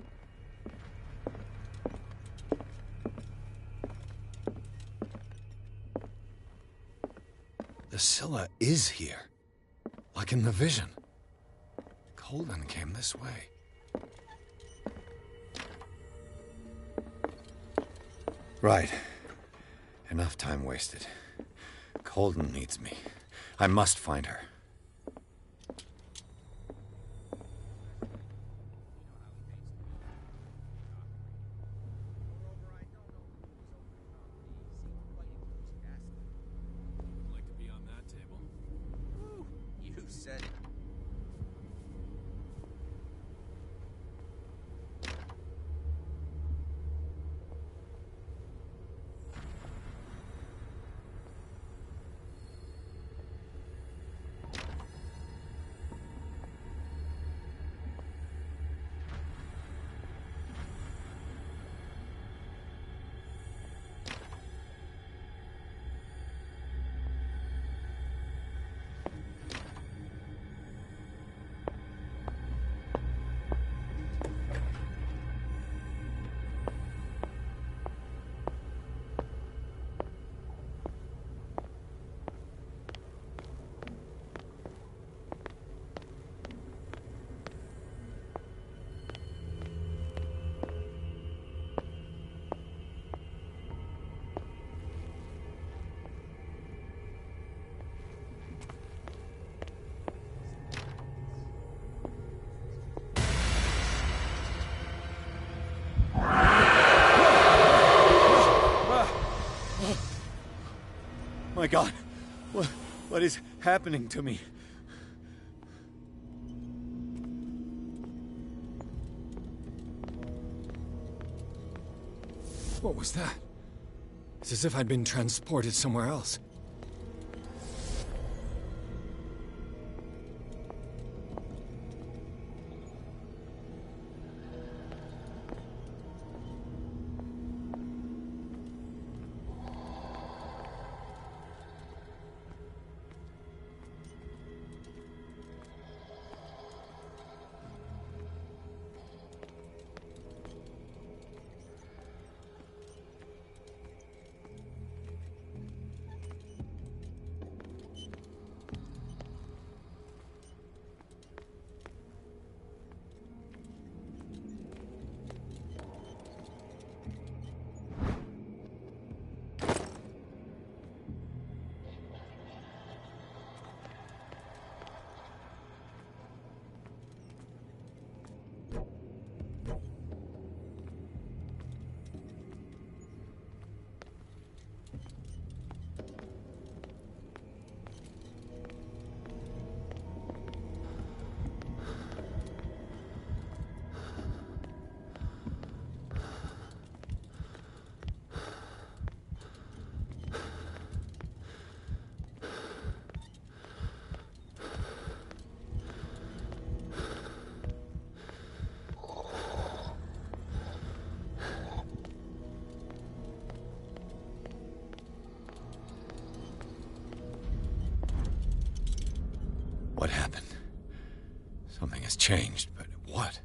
The Scylla is here. Like in the vision. Colden came this way. Right. Enough time wasted. Colden needs me. I must find her. You said it. My God, what is happening to me? What was that? It's as if I'd been transported somewhere else. What happened? Something has changed, but what?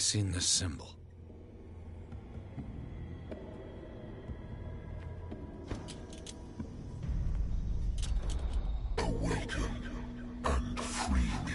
seen this symbol. Awaken and free me.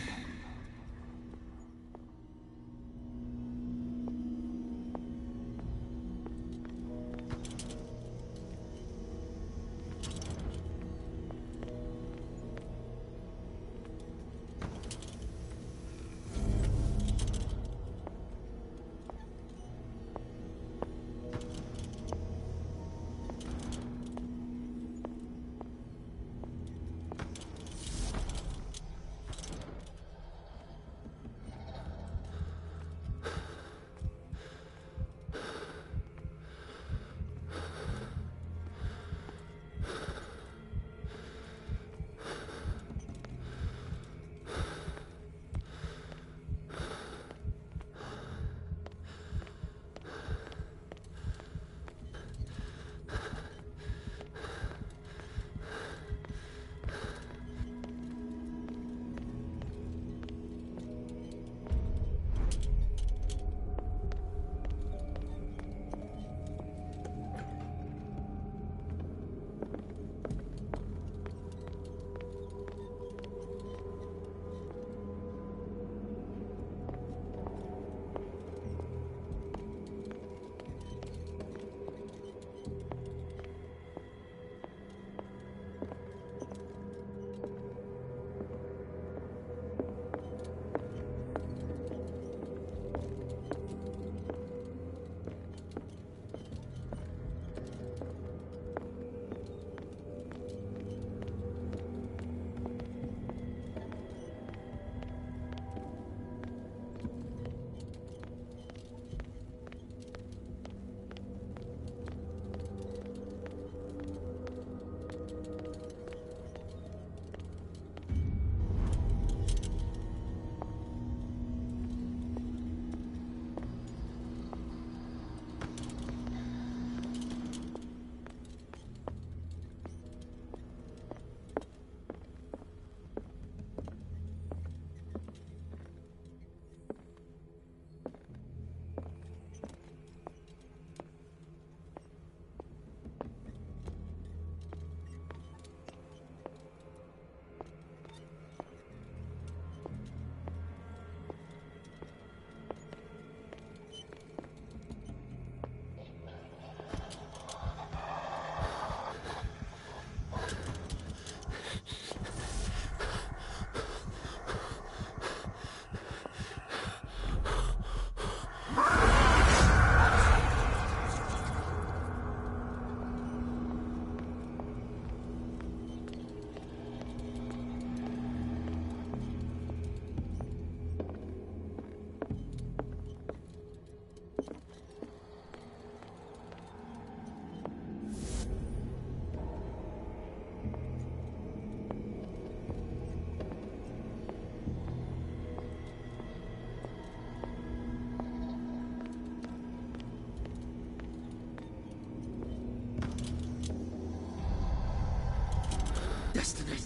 Destiny.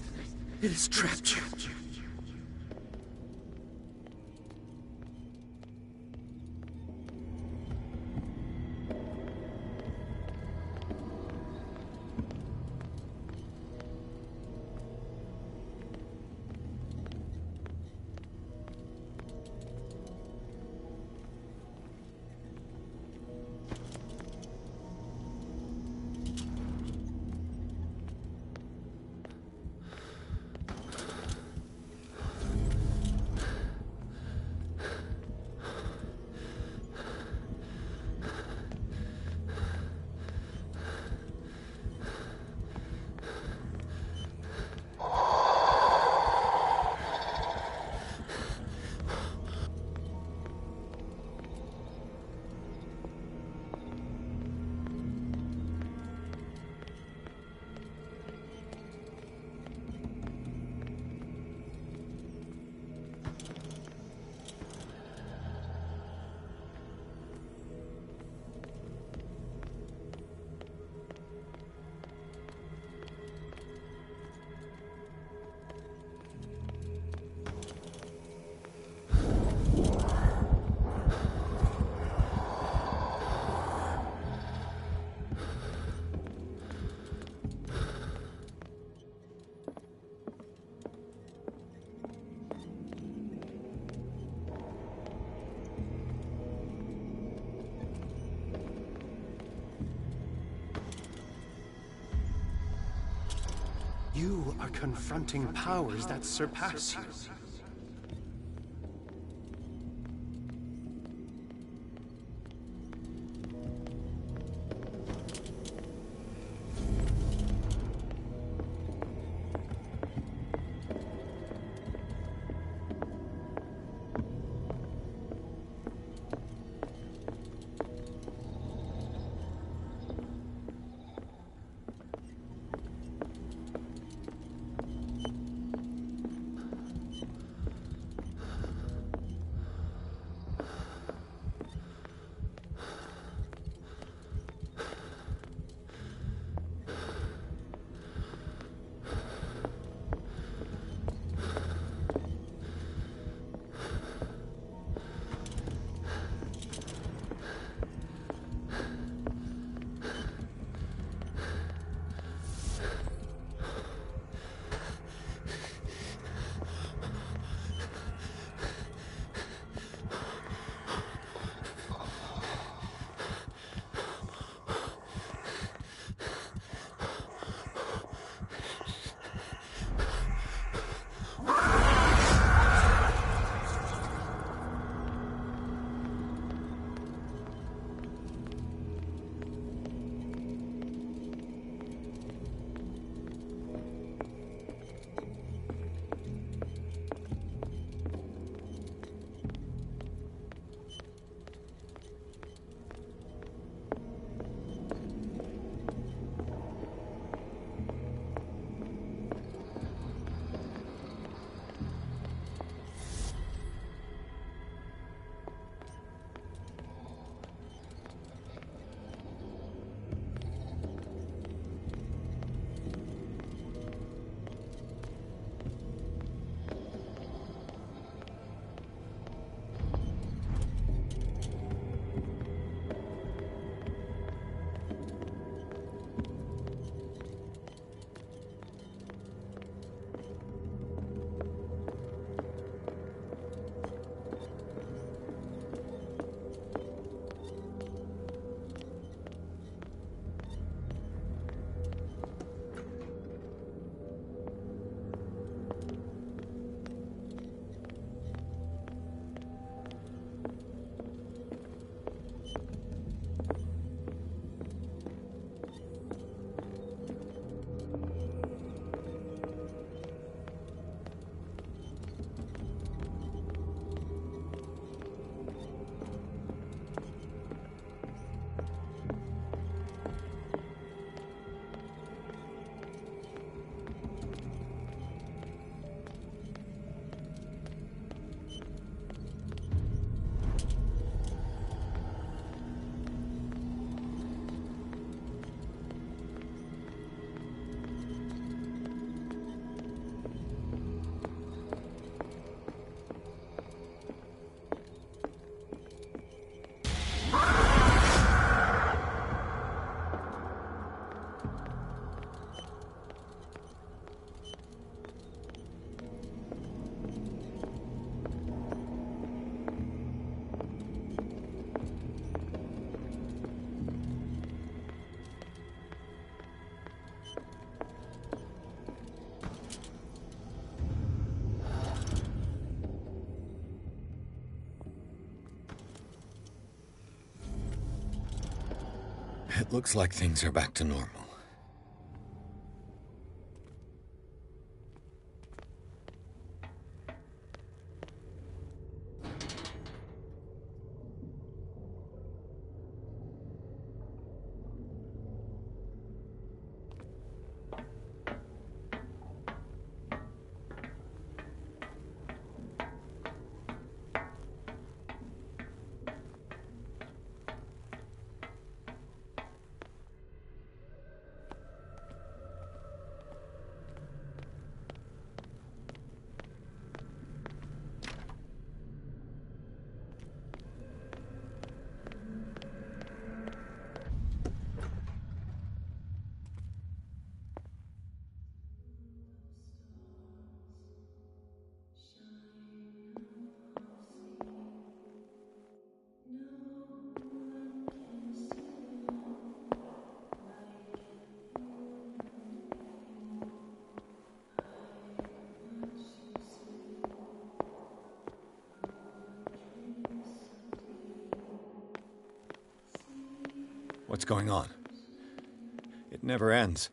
It has trapped you. You are confronting powers that surpass you. It looks like things are back to normal. going on? It never ends.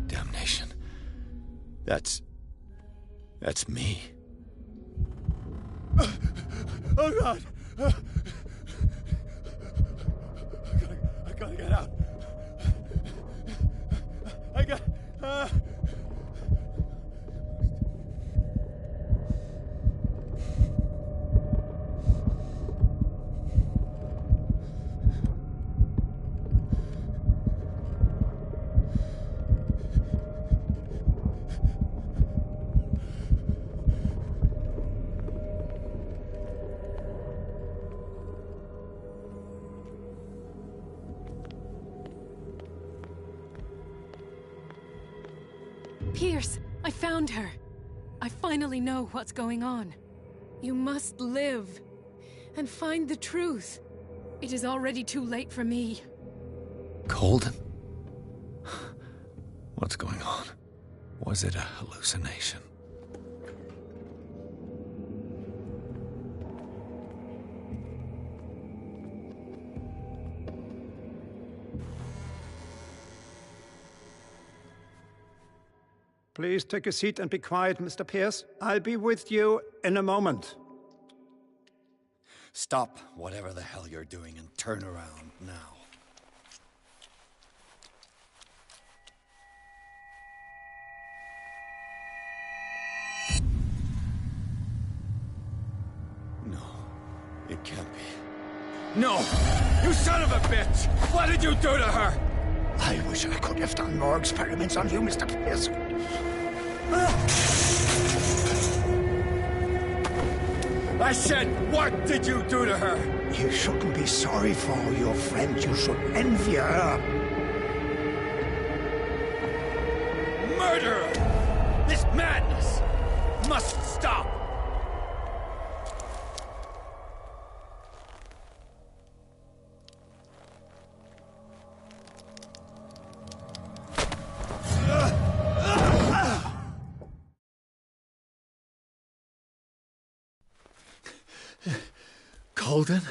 Damnation. That's me. Oh, God! I gotta get out. I got... Pierce, I found her. I finally know what's going on. You must live and find the truth. It is already too late for me. Colden? What's going on? Was it a hallucination? Please take a seat and be quiet, Mr. Pierce. I'll be with you in a moment. Stop whatever the hell you're doing and turn around now. No, it can't be. No! You son of a bitch! What did you do to her? I wish I could have done more experiments on you, Mr. Pierce. I said, what did you do to her? You shouldn't be sorry for your friend. You should envy her. Murderer! This madness must stop! Colden?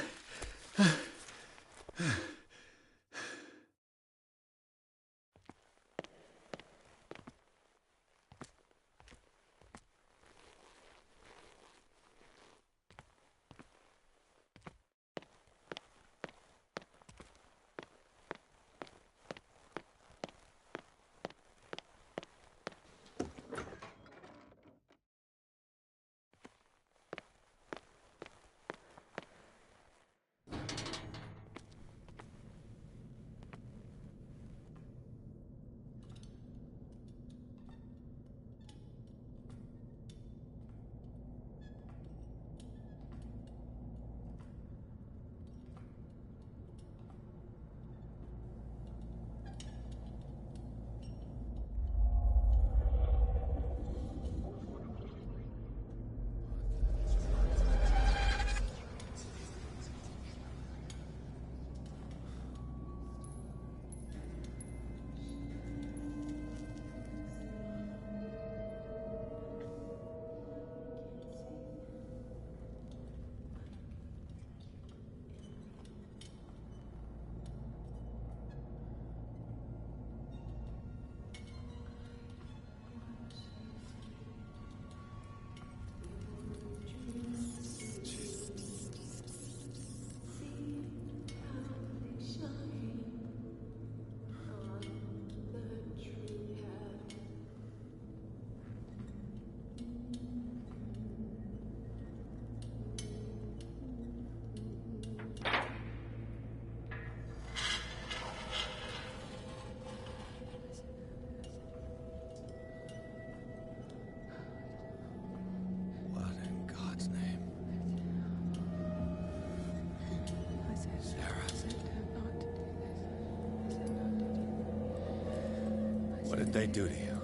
What did they do to you?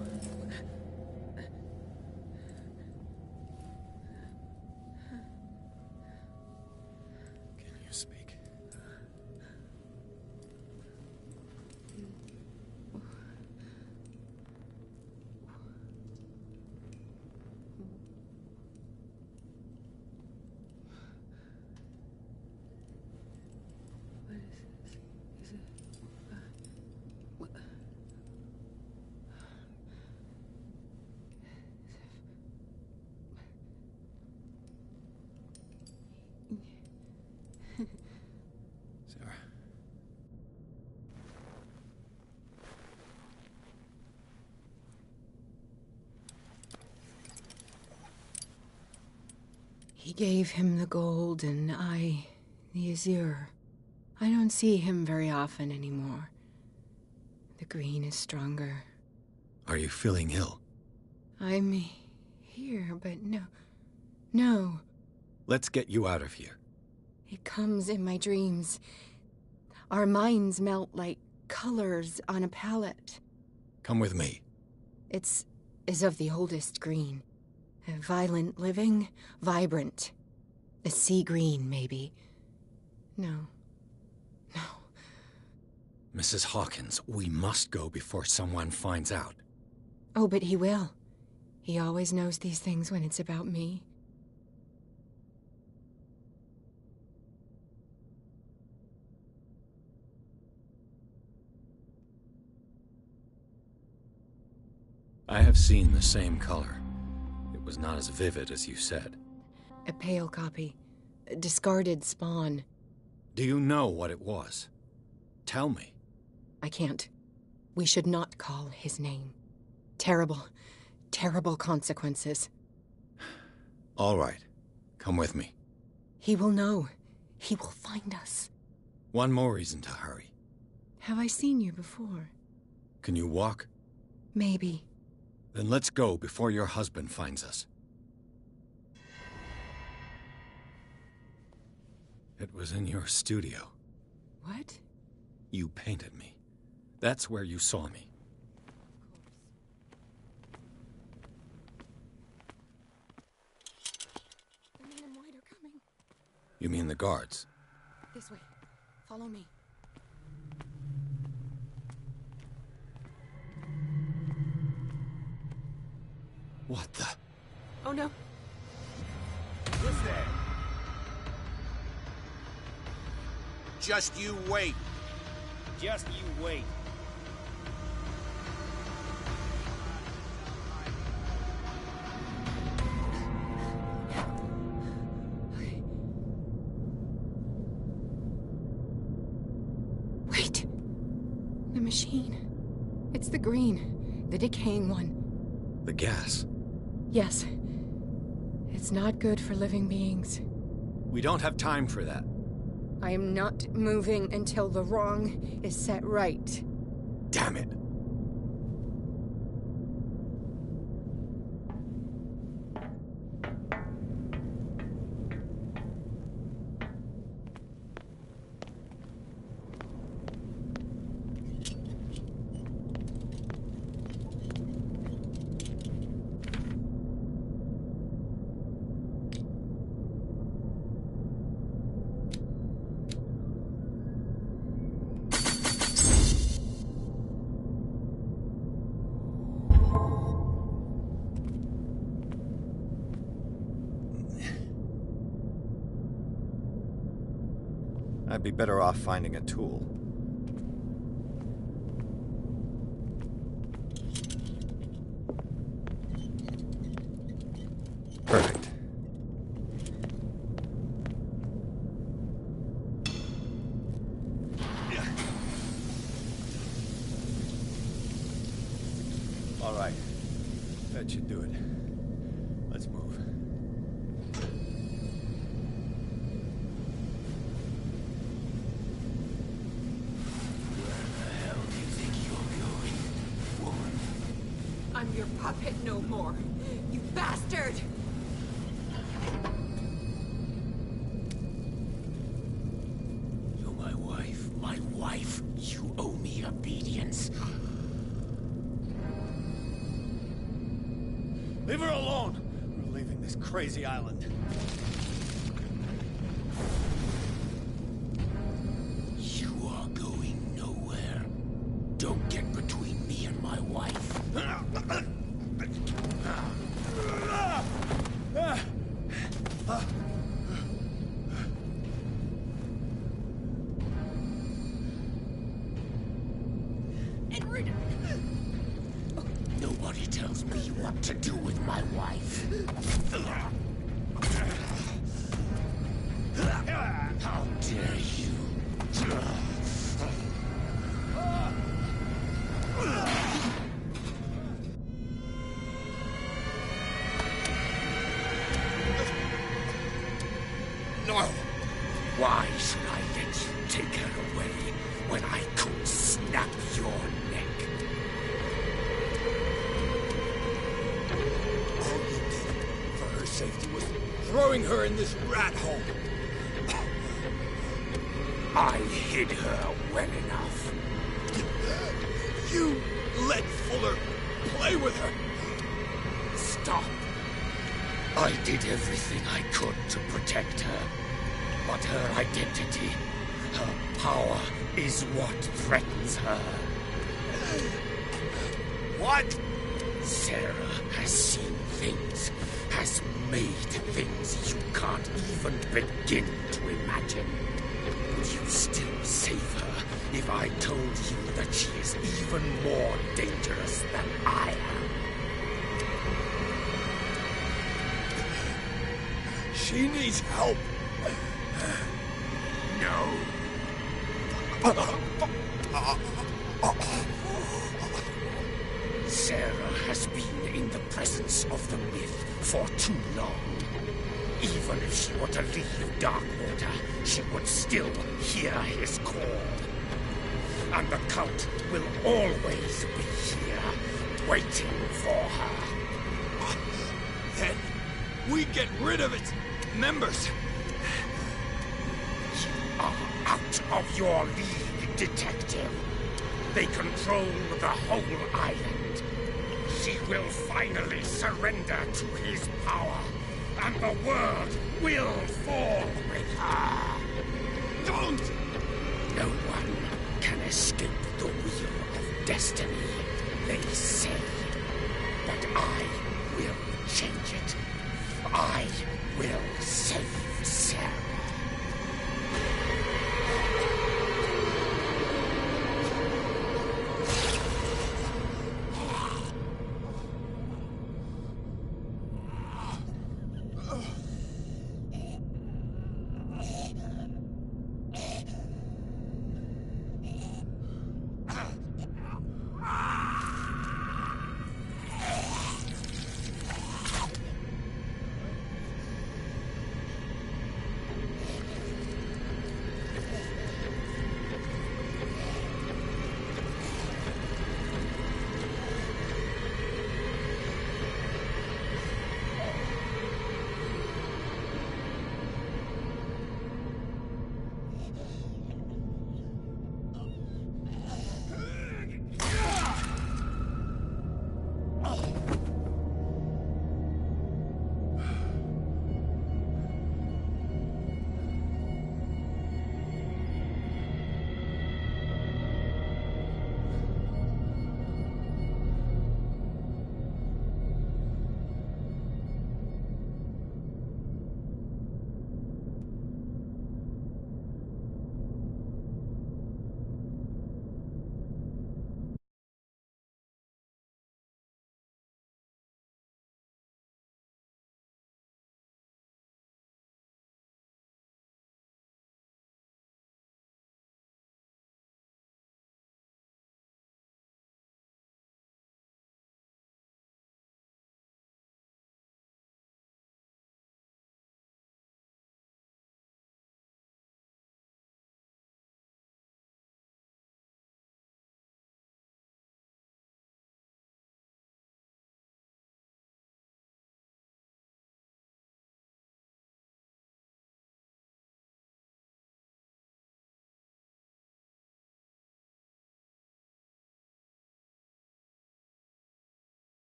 Can you speak? Sarah. He gave him the gold and I the azure. I don't see him very often anymore. The green is stronger. Are you feeling ill? I'm here, but no. Let's get you out of here. It comes in my dreams. Our minds melt like colors on a palette. Come with me. It's of the oldest green. A violent living, vibrant. A sea green, maybe. No. Mrs. Hawkins, we must go before someone finds out. Oh, but he will. He always knows these things when it's about me. I have seen the same color. It was not as vivid as you said. A pale copy. A discarded spawn. Do you know what it was? Tell me. I can't. We should not call his name. Terrible, terrible consequences. All right. Come with me. He will know. He will find us. One more reason to hurry. Have I seen you before? Can you walk? Maybe. Then let's go before your husband finds us. It was in your studio. What? You painted me. That's where you saw me. The men in white are coming. You mean the guards? This way. Follow me. What the? Oh no. Who's there? Just you wait. Just you wait. Wait. The machine. It's the green. The decaying one. The gas. Yes. It's not good for living beings. We don't have time for that. I am not moving until the wrong is set right. Damn it. I'd be better off finding a tool. Perfect. All right. That should do it. Let's move. I'm your puppet no more. You bastard! You're my wife. My wife. You owe me obedience. Leave her alone! We're leaving this crazy island. You are going nowhere. Don't get between me and my wife. Nobody tells me what to do with my wife. How dare you? No! Why should I let you take her away when I could snap your neck? All you did for her safety was throwing her in this rat hole. I hid her well enough. You let Fuller play with her. Stop. I did everything I could to protect her. But her identity, her power, is what threatens her. What? Sarah has seen things, has made things you can't even begin to imagine. Would you still save her if I told you that she is even more dangerous than I am? She needs help. No. Sarah has been in the presence of the myth for too long. Even if she were to leave Darkwater, she would still hear his call. And the cult will always be here, waiting for her. Then we get rid of its members. You are out of your league, detective. They control the whole island. She will finally surrender to his power, and the world will fall with her. Don't! No one can escape the wheel of destiny, they say. But I will change it. I will save Sarah.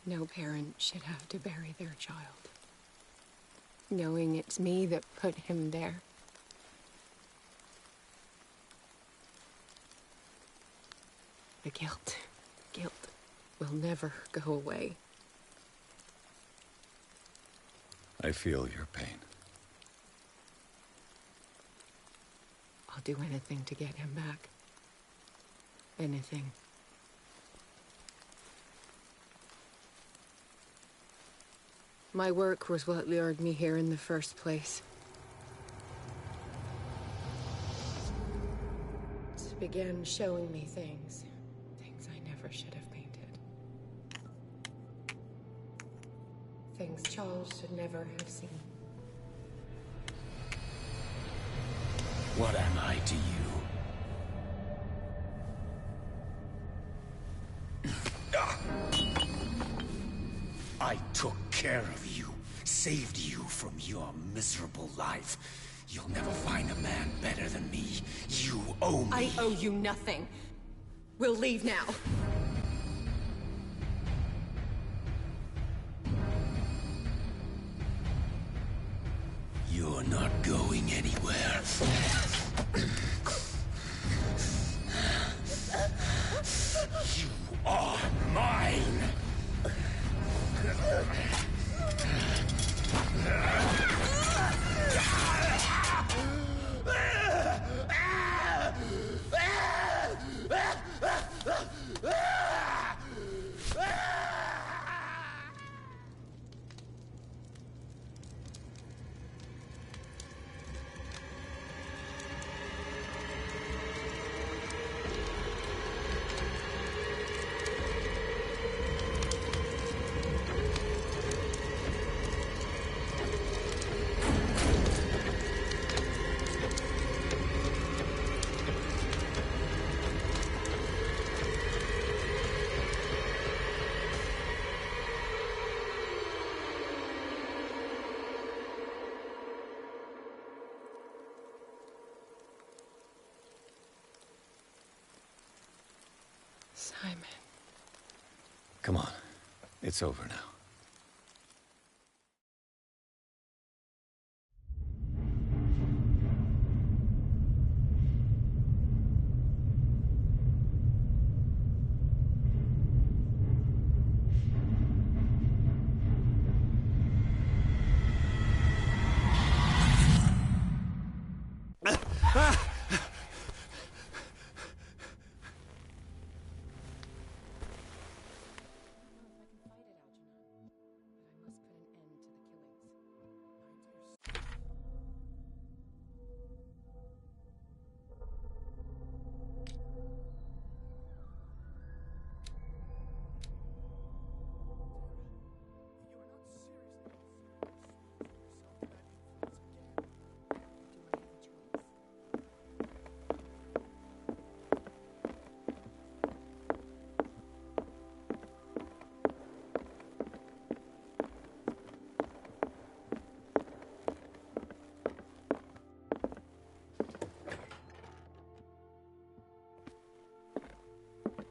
No parent should have to bury their child, knowing it's me that put him there. The guilt will never go away. I feel your pain. I'll do anything to get him back. Anything. My work was what lured me here in the first place. It began showing me things I never should have painted. Things Charles should never have seen. What am I to you? I took care of you, saved you from your miserable life. You'll never find a man better than me. You owe me. I owe you nothing. We'll leave now. You're not going anywhere. You are mine! Simon. Come on. It's over now.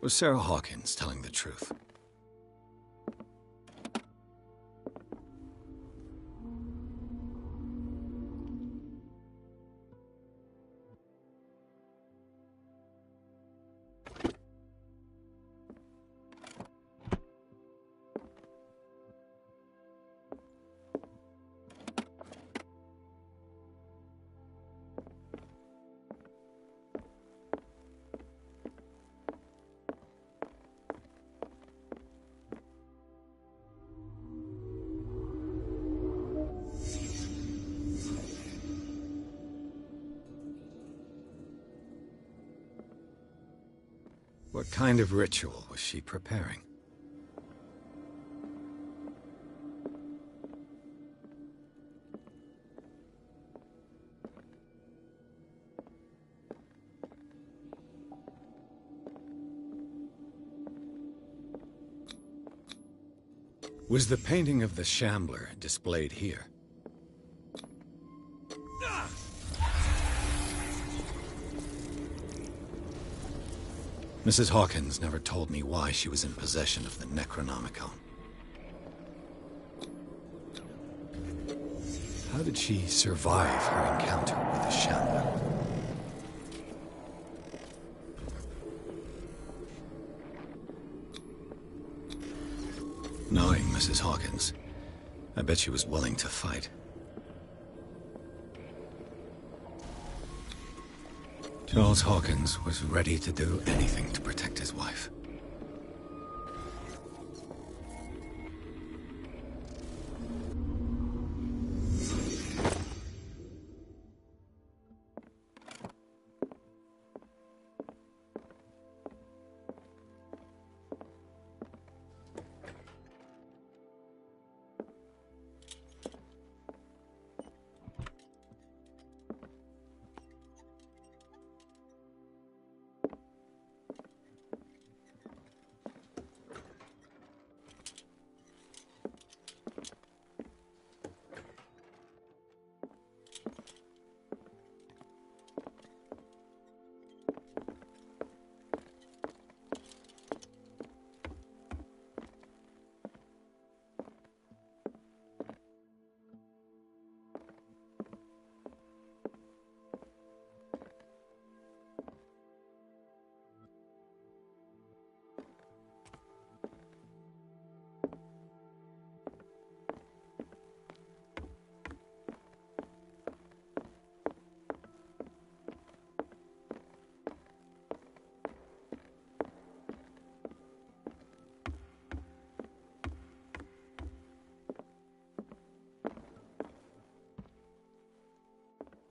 Was Sarah Hawkins telling the truth? What kind of ritual was she preparing? Was the painting of the Shambler displayed here? Mrs. Hawkins never told me why she was in possession of the Necronomicon. How did she survive her encounter with the Shambler? Knowing Mrs. Hawkins, I bet she was willing to fight. Charles Hawkins was ready to do anything to protect his wife.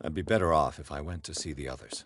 I'd be better off if I went to see the others.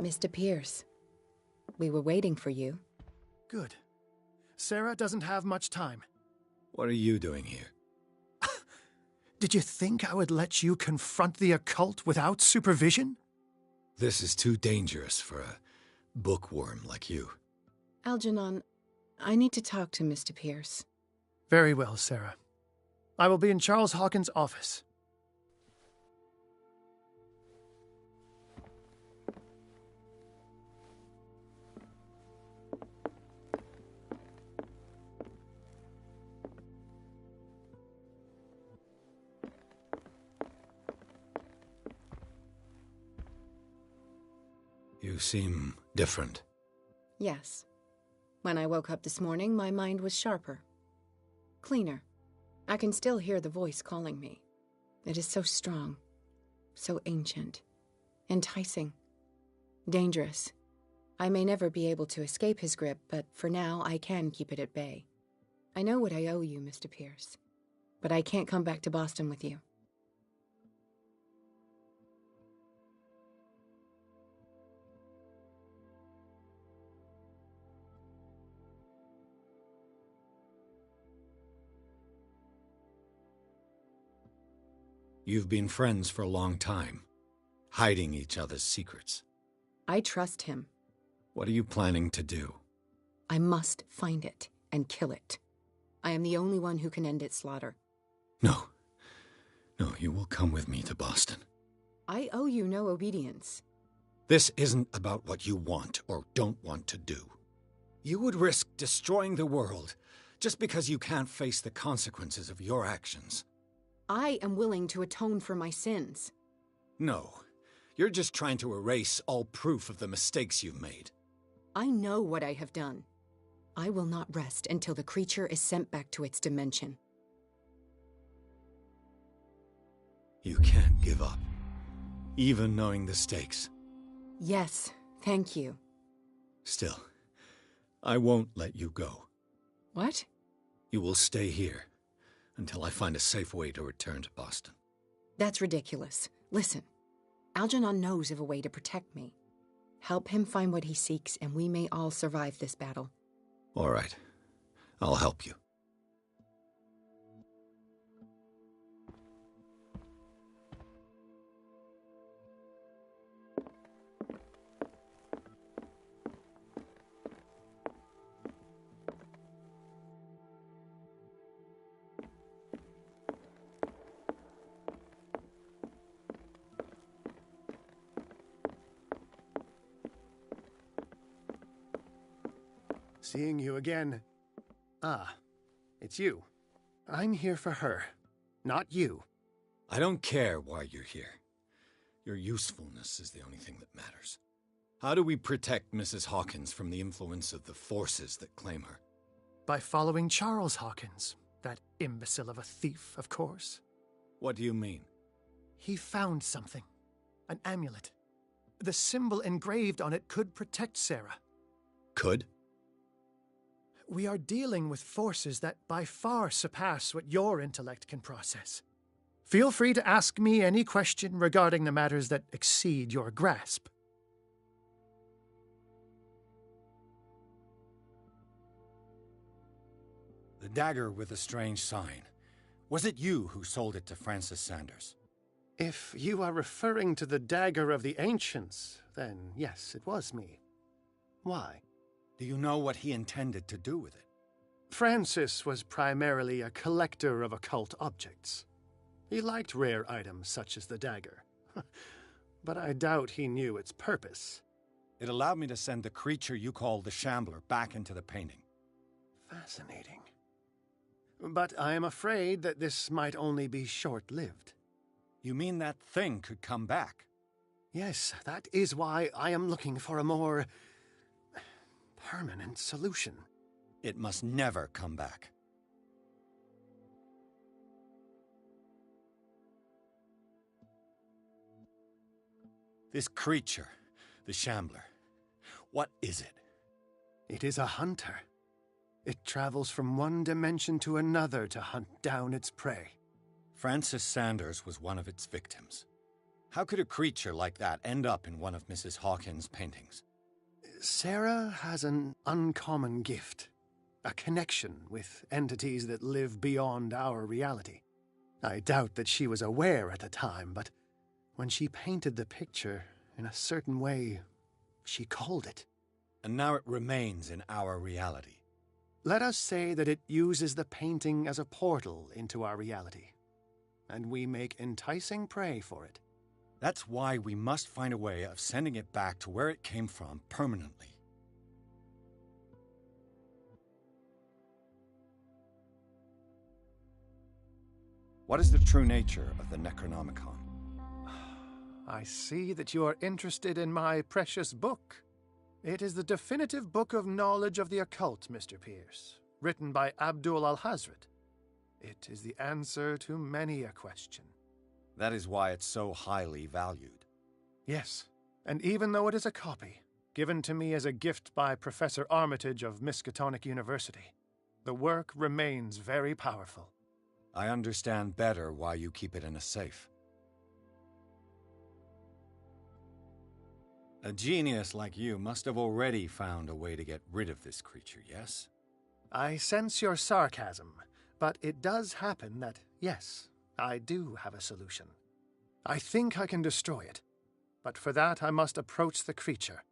Mr. Pierce, we were waiting for you. Good. Sarah doesn't have much time. What are you doing here? Did you think I would let you confront the occult without supervision? This is too dangerous for a bookworm like you. Algernon, I need to talk to Mr. Pierce. Very well, Sarah. I will be in Charles Hawkins' office. You seem different. Yes. When I woke up this morning, my mind was sharper. Cleaner. I can still hear the voice calling me. It is so strong. So ancient. Enticing. Dangerous. I may never be able to escape his grip, but for now I can keep it at bay. I know what I owe you, Mr. Pierce. But I can't come back to Boston with you. You've been friends for a long time, hiding each other's secrets. I trust him. What are you planning to do? I must find it and kill it. I am the only one who can end its slaughter. No. No, you will come with me to Boston. I owe you no obedience. This isn't about what you want or don't want to do. You would risk destroying the world just because you can't face the consequences of your actions. I am willing to atone for my sins. No. You're just trying to erase all proof of the mistakes you've made. I know what I have done. I will not rest until the creature is sent back to its dimension. You can't give up, even knowing the stakes. Yes, Thank you. Still, I won't let you go. What? You will stay here until I find a safe way to return to Boston. That's ridiculous. Listen, Algernon knows of a way to protect me. Help him find what he seeks, and we may all survive this battle. All right. I'll help you. Seeing you again. Ah, it's you. I'm here for her, not you. I don't care why you're here. Your usefulness is the only thing that matters. How do we protect Mrs. Hawkins from the influence of the forces that claim her? By following Charles Hawkins, that imbecile of a thief, of course. What do you mean? He found something. An amulet. The symbol engraved on it could protect Sarah. Could? We are dealing with forces that by far surpass what your intellect can process. Feel free to ask me any question regarding the matters that exceed your grasp. The dagger with the strange sign. Was it you who sold it to Francis Sanders? If you are referring to the dagger of the ancients, then yes, it was me. Why? Do you know what he intended to do with it? Francis was primarily a collector of occult objects. He liked rare items such as the dagger. But I doubt he knew its purpose. It allowed me to send the creature you call the Shambler back into the painting. Fascinating. But I am afraid that this might only be short-lived. You mean that thing could come back? Yes, that is why I am looking for a more permanent solution. It must never come back. This creature, the Shambler, what is it? It is a hunter. It travels from one dimension to another to hunt down its prey. Francis Sanders was one of its victims. How could a creature like that end up in one of Mrs. Hawkins' paintings? Sarah has an uncommon gift. A connection with entities that live beyond our reality. I doubt that she was aware at the time, but when she painted the picture in a certain way, she called it. And now it remains in our reality. Let us say that it uses the painting as a portal into our reality, and we make enticing prey for it. That's why we must find a way of sending it back to where it came from permanently. What is the true nature of the Necronomicon? I see that you are interested in my precious book. It is the definitive book of knowledge of the occult, Mr. Pierce, written by Abdul al-Hazred. It is the answer to many a question. That is why it's so highly valued. Yes, and even though it is a copy, given to me as a gift by Professor Armitage of Miskatonic University, the work remains very powerful. I understand better why you keep it in a safe. A genius like you must have already found a way to get rid of this creature, yes? I sense your sarcasm, but it does happen that, yes, I do have a solution. I think I can destroy it, but for that I must approach the creature,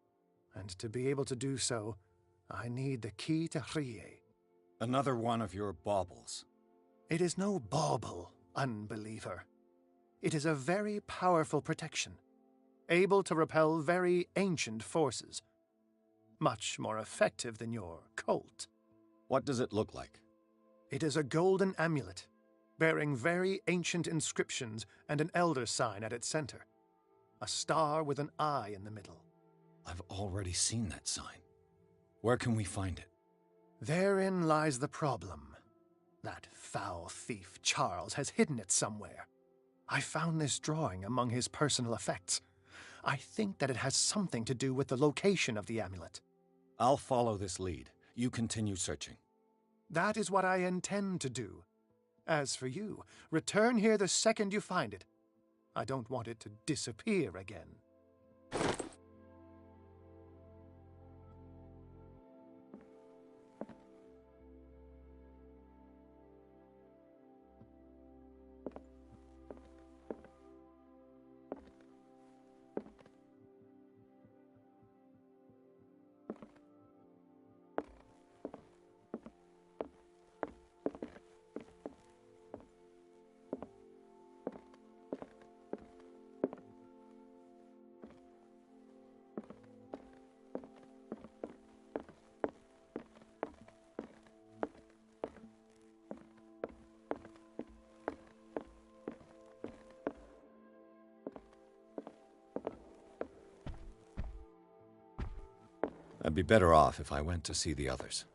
and to be able to do so, I need the key to Rie. Another one of your baubles. It is no bauble, unbeliever. It is a very powerful protection, able to repel very ancient forces. Much more effective than your Colt. What does it look like? It is a golden amulet, bearing very ancient inscriptions and an elder sign at its center. A star with an eye in the middle. I've already seen that sign. Where can we find it? Therein lies the problem. That foul thief Charles has hidden it somewhere. I found this drawing among his personal effects. I think that it has something to do with the location of the amulet. I'll follow this lead. You continue searching. That is what I intend to do. As for you, return here the second you find it. I don't want it to disappear again. I'd be better off if I went to see the others.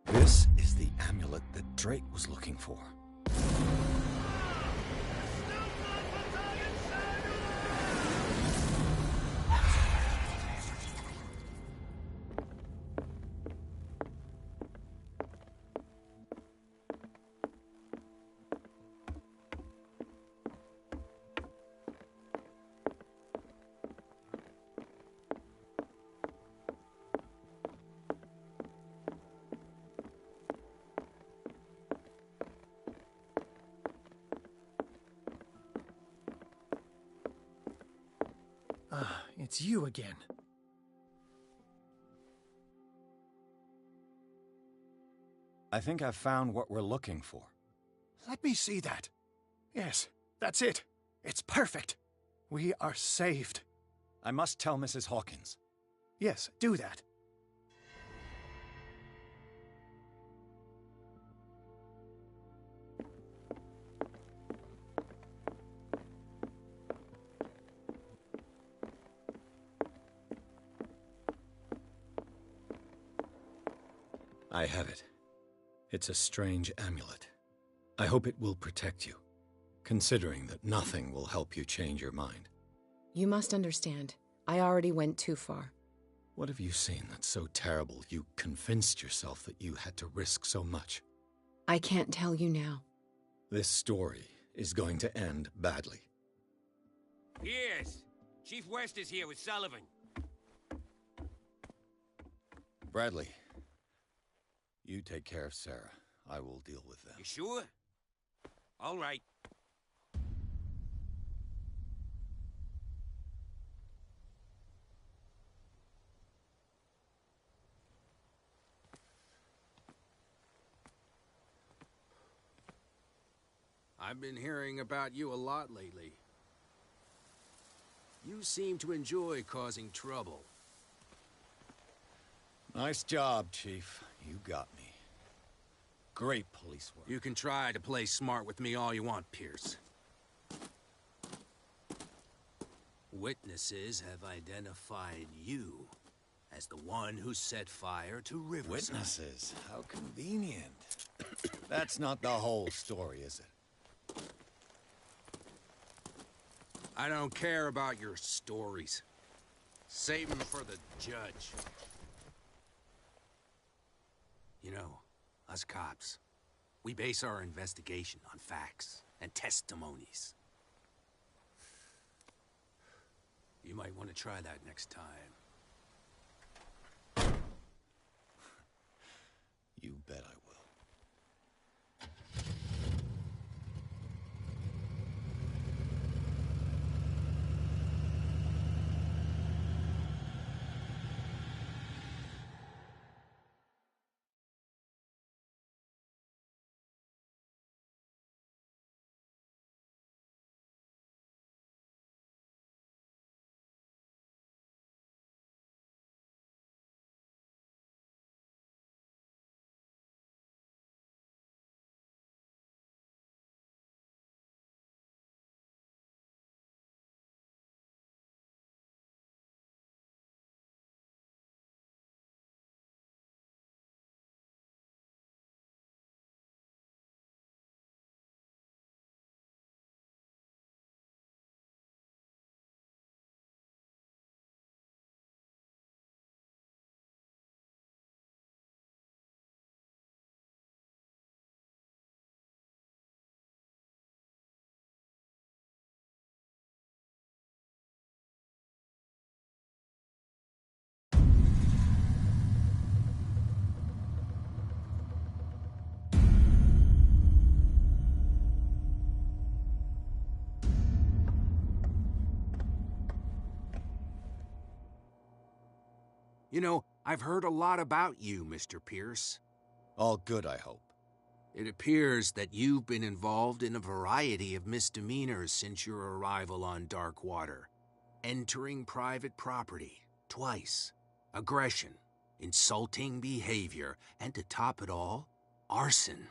This is the amulet that Drake was looking for. Ah, it's you again. I think I've found what we're looking for. Let me see that. Yes, that's it. It's perfect. We are saved. I must tell Mrs. Hawkins. Yes, do that. I have it. It's a strange amulet. I hope it will protect you, considering that nothing will help you change your mind. You must understand, I already went too far. What have you seen that's so terrible you convinced yourself that you had to risk so much? I can't tell you now. This story is going to end badly. Yes. Chief West is here with Sullivan. Bradley, you take care of Sarah. I will deal with them. You sure? All right. I've been hearing about you a lot lately. You seem to enjoy causing trouble. Nice job, Chief. You got me. Great police work. You can try to play smart with me all you want, Pierce. Witnesses have identified you as the one who set fire to Riverside. Witnesses? How convenient. That's not the whole story, is it? I don't care about your stories. Save them for the judge. You know, Us cops, we base our investigation on facts and testimonies. You might want to try that next time. You bet I will. You know, I've heard a lot about you, Mr. Pierce. All good, I hope. It appears that you've been involved in a variety of misdemeanors since your arrival on Darkwater. Entering private property, twice. Aggression, insulting behavior, and to top it all, arson.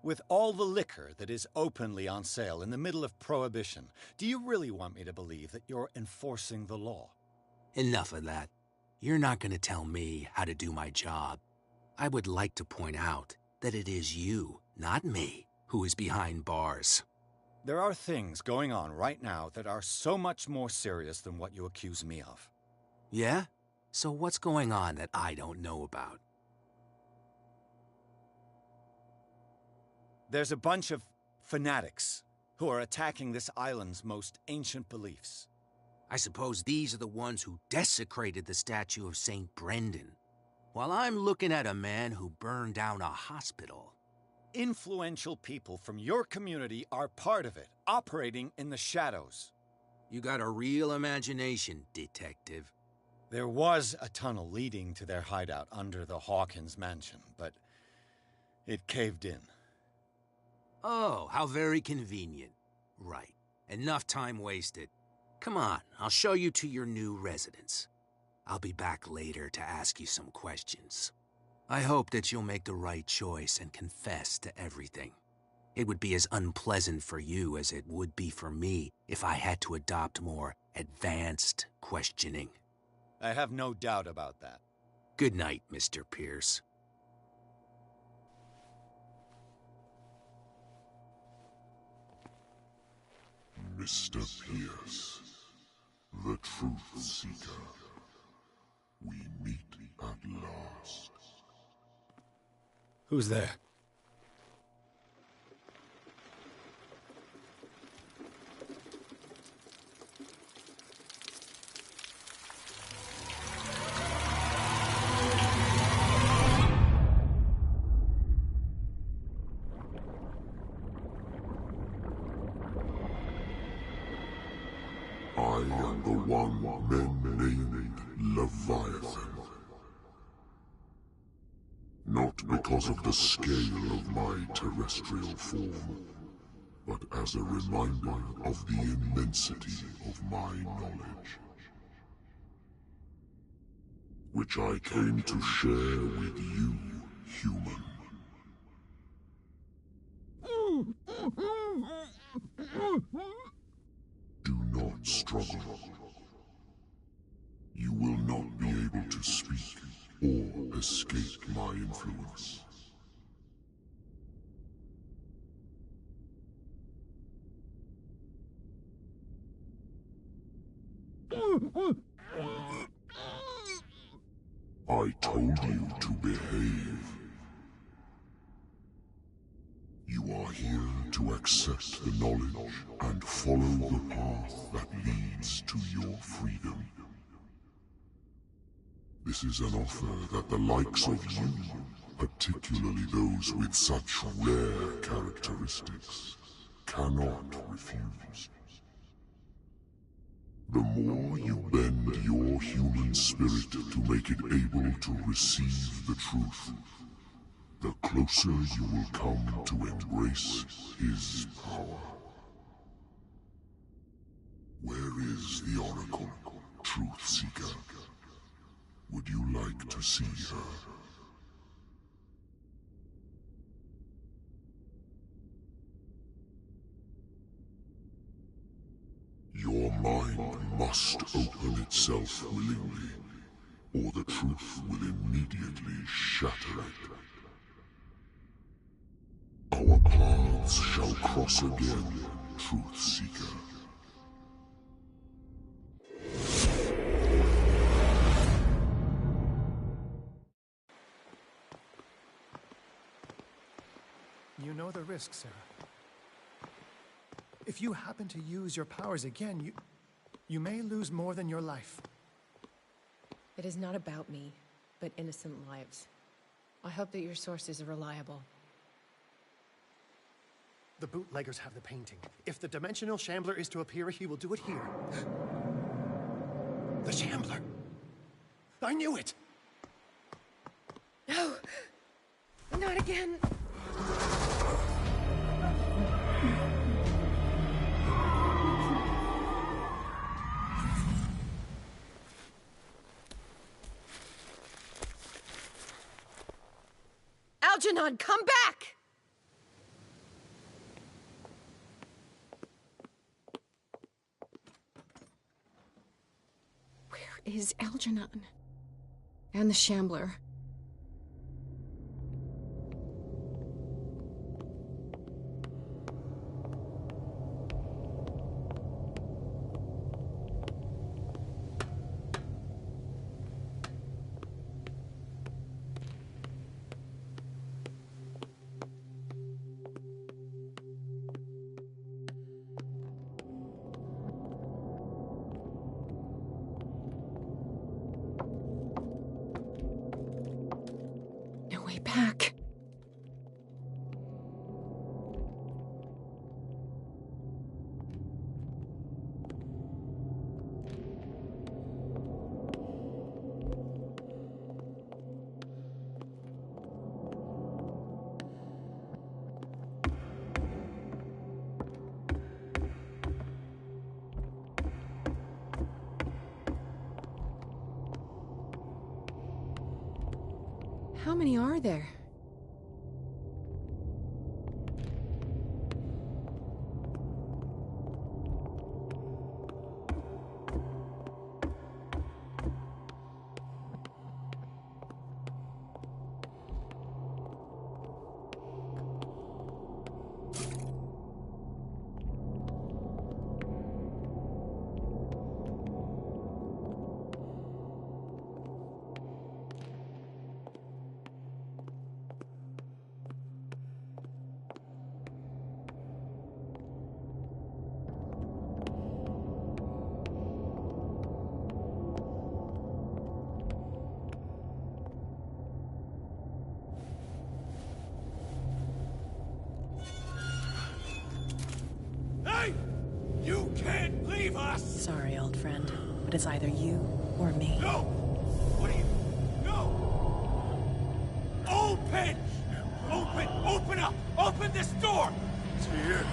With all the liquor that is openly on sale in the middle of Prohibition, do you really want me to believe that you're enforcing the law? Enough of that. You're not going to tell me how to do my job. I would like to point out that it is you, not me, who is behind bars. There are things going on right now that are so much more serious than what you accuse me of. Yeah? So what's going on that I don't know about? There's a bunch of fanatics who are attacking this island's most ancient beliefs. I suppose these are the ones who desecrated the statue of St. Brendan, while I'm looking at a man who burned down a hospital. Influential people from your community are part of it, operating in the shadows. You got a real imagination, detective. There was a tunnel leading to their hideout under the Hawkins mansion, but it caved in. Oh, how very convenient. Right. Enough time wasted. Come on, I'll show you to your new residence. I'll be back later to ask you some questions. I hope that you'll make the right choice and confess to everything. It would be as unpleasant for you as it would be for me if I had to adopt more advanced questioning. I have no doubt about that. Good night, Mr. Pierce. Mr. Pierce, the Truth Seeker. We meet at last. Who's there? I am the one men named Leviathan. Not because of the scale of my terrestrial form, but as a reminder of the immensity of my knowledge, which I came to share with you, human. Do not struggle. You will not be able to speak or escape my influence. I told you to behave. You are here to accept the knowledge and follow the path that leads to your freedom. This is an offer that the likes of you, particularly those with such rare characteristics, cannot refuse. The more you bend your human spirit to make it able to receive the truth, the closer you will come to embrace his power. Where is the Oracle, Truth Seeker? Would you like to see her? Your mind must open itself willingly, or the truth will immediately shatter it. Our paths shall cross again, Truth Seeker. You know the risk, Sarah. If you happen to use your powers again, you may lose more than your life. It is not about me, but innocent lives. I hope that your sources are reliable. The bootleggers have the painting. If the Dimensional Shambler is to appear, he will do it here. The Shambler! I knew it! No! Not again! Algernon, come back! Where is Algernon? And the Shambler? Back. How many are there? You can't leave us! Sorry, old friend, but it's either you or me. No! What do you... No! Open! Open up! Open this door! It's here.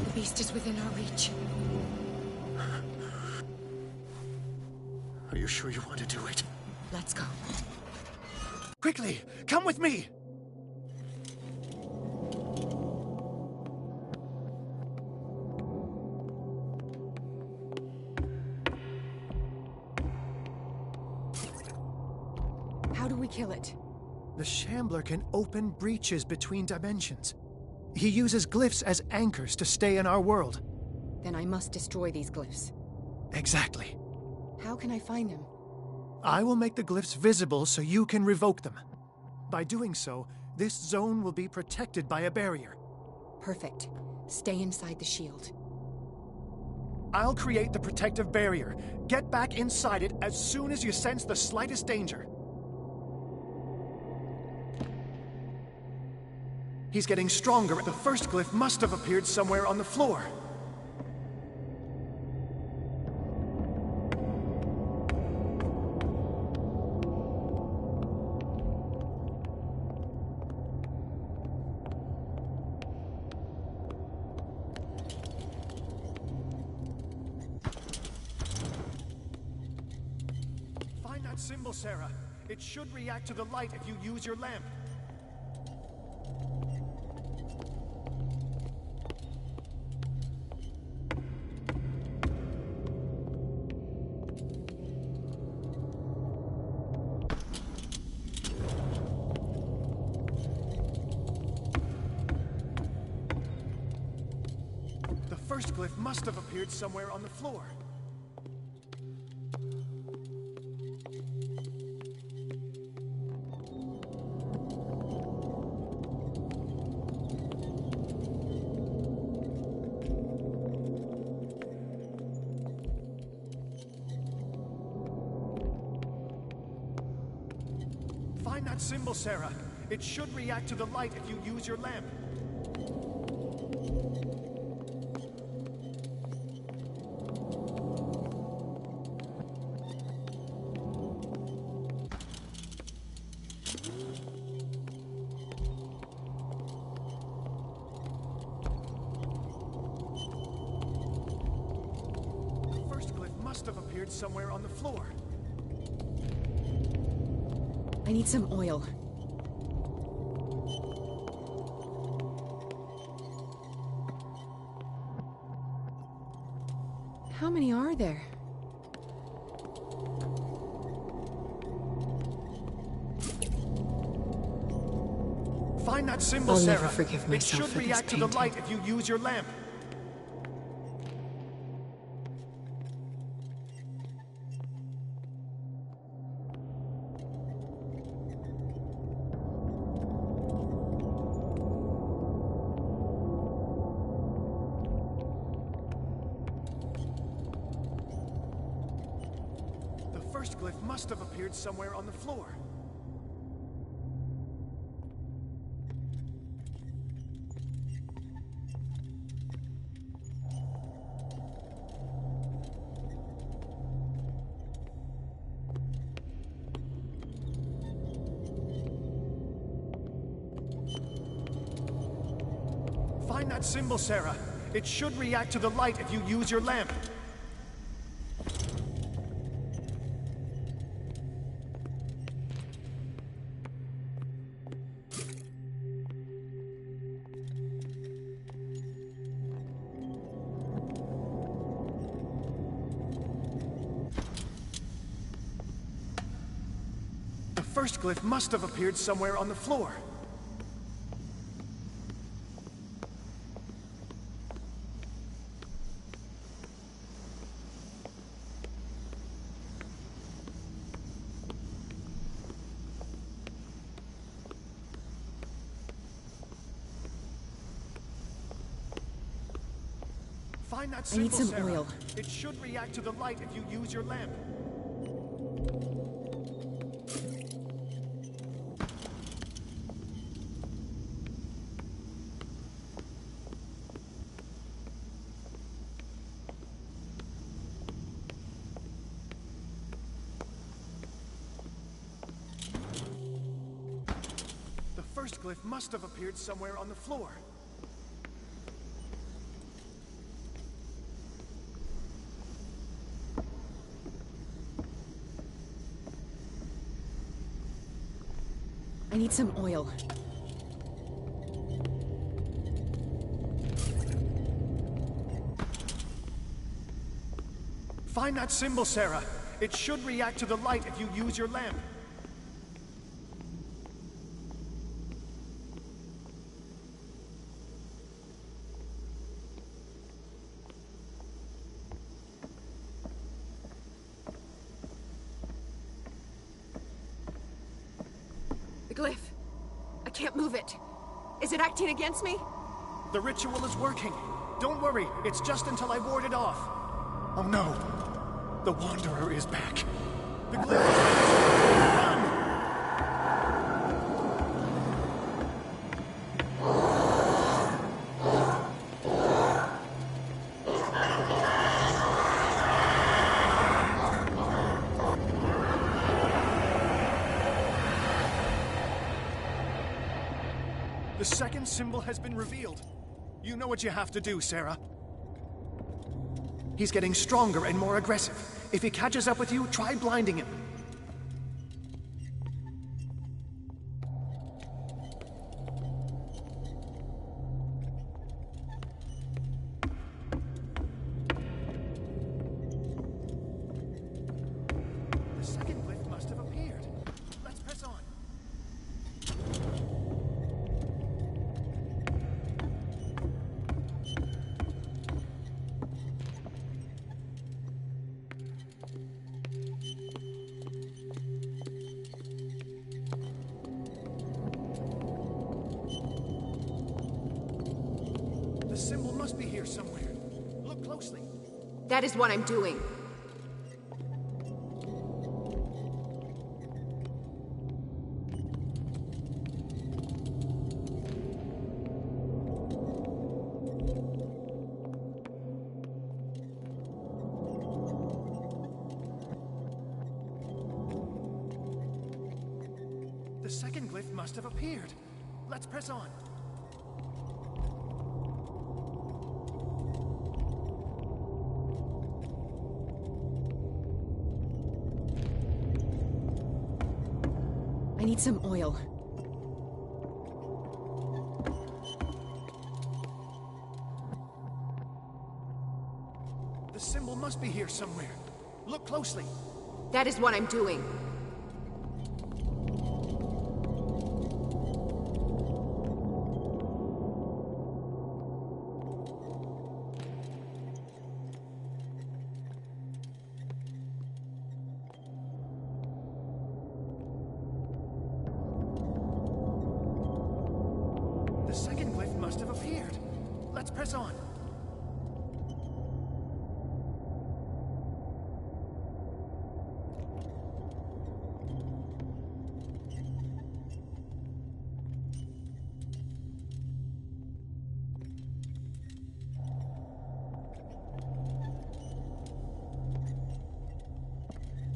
The beast is within our reach. sure you want to do it? Let's go. Quickly, come with me! How do we kill it? The Shambler can open breaches between dimensions. He uses glyphs as anchors to stay in our world. Then I must destroy these glyphs. Exactly. How can I find them? I will make the glyphs visible so you can revoke them. By doing so, this zone will be protected by a barrier. Perfect. Stay inside the shield. I'll create the protective barrier. Get back inside it as soon as you sense the slightest danger. He's getting stronger. The first glyph must have appeared somewhere on the floor. Find that symbol, Sarah. It should react to the light if you use your lamp. The first glyph must have appeared somewhere on the floor. Find that symbol, Sarah. It should react to the light if you use your lamp. The first glyph must have appeared somewhere on the floor. I need some oil. How many are there? Find that symbol, I'll Sarah. never forgive It myself should for this react to the painting. light if you use your lamp. The first glyph must have appeared somewhere on the floor. Find that symbol, Sarah. It should react to the light if you use your lamp. The first glyph must have appeared somewhere on the floor. Find that I need symbol, some Sarah. oil. It should react to the light if you use your lamp. The first glyph must have appeared somewhere on the floor. I need some oil. Find that symbol, Sarah. It should react to the light if you use your lamp. The glyph. I can't move it. Is it acting against me? The ritual is working. Don't worry, it's just until I ward it off. Oh no! The Wanderer is back. The glyph. Run! The second symbol has been revealed. You know what you have to do, Sarah. He's getting stronger and more aggressive. If he catches up with you, try blinding him. The second glyph must have appeared. Let's press on. The symbol must be here somewhere. Look closely. That is what I'm doing. The second glyph must have appeared. Let's press on. I need some oil. The symbol must be here somewhere. Look closely. That is what I'm doing. The second glyph must have appeared. Let's press on.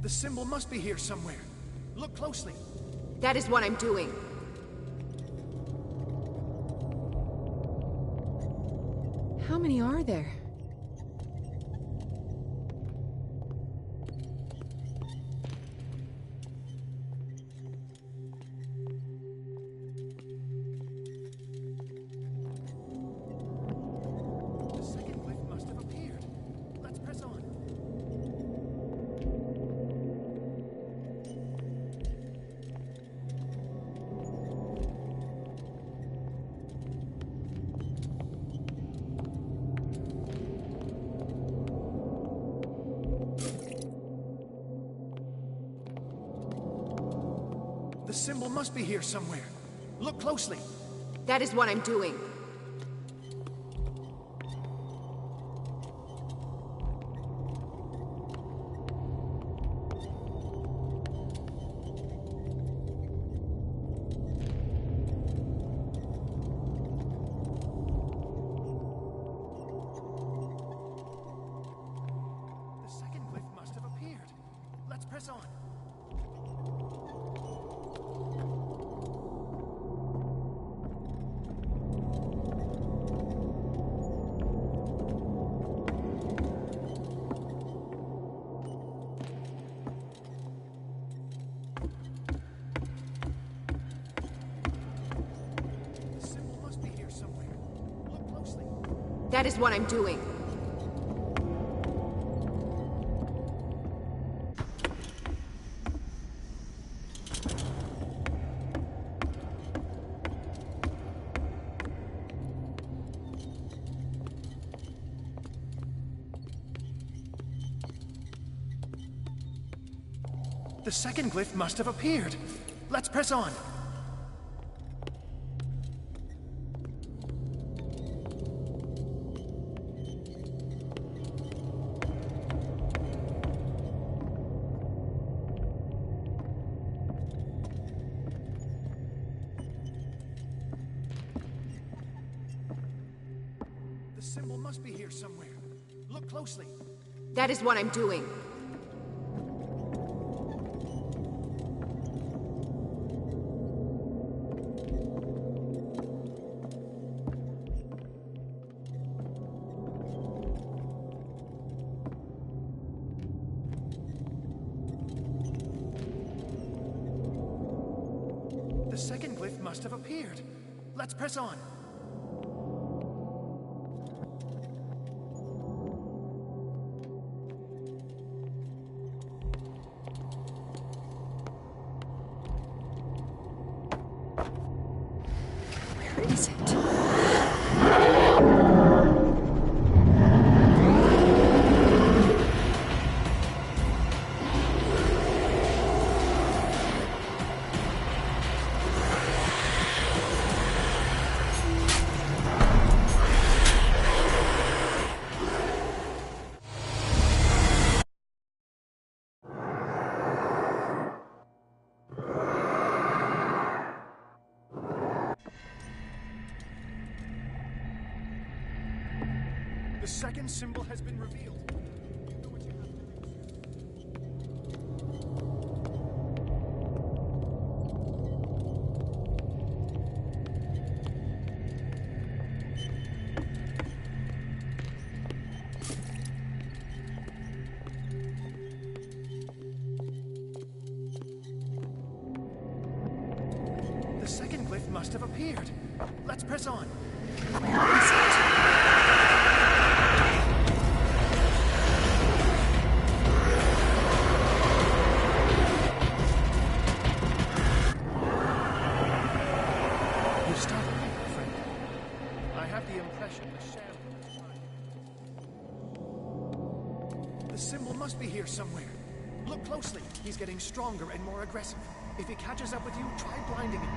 The symbol must be here somewhere. Look closely. That is what I'm doing. How many are there? The second glyph must have appeared. Let's press on. The symbol must be here somewhere. Look closely. That is what I'm doing. The second glyph must have appeared. Let's press on. That is what I'm doing. The second glyph must have appeared. Let's press on. The symbol must be here somewhere. Look closely. That is what I'm doing. The second glyph must have appeared. Let's press on. Where is it? The second symbol has been revealed. The second glyph must have appeared. Let's press on. Where is it? You startled me, my friend. I have the impression the sham is mine. The symbol must be here somewhere. Look closely. He's getting stronger and more aggressive. If he catches up with you, try blinding him.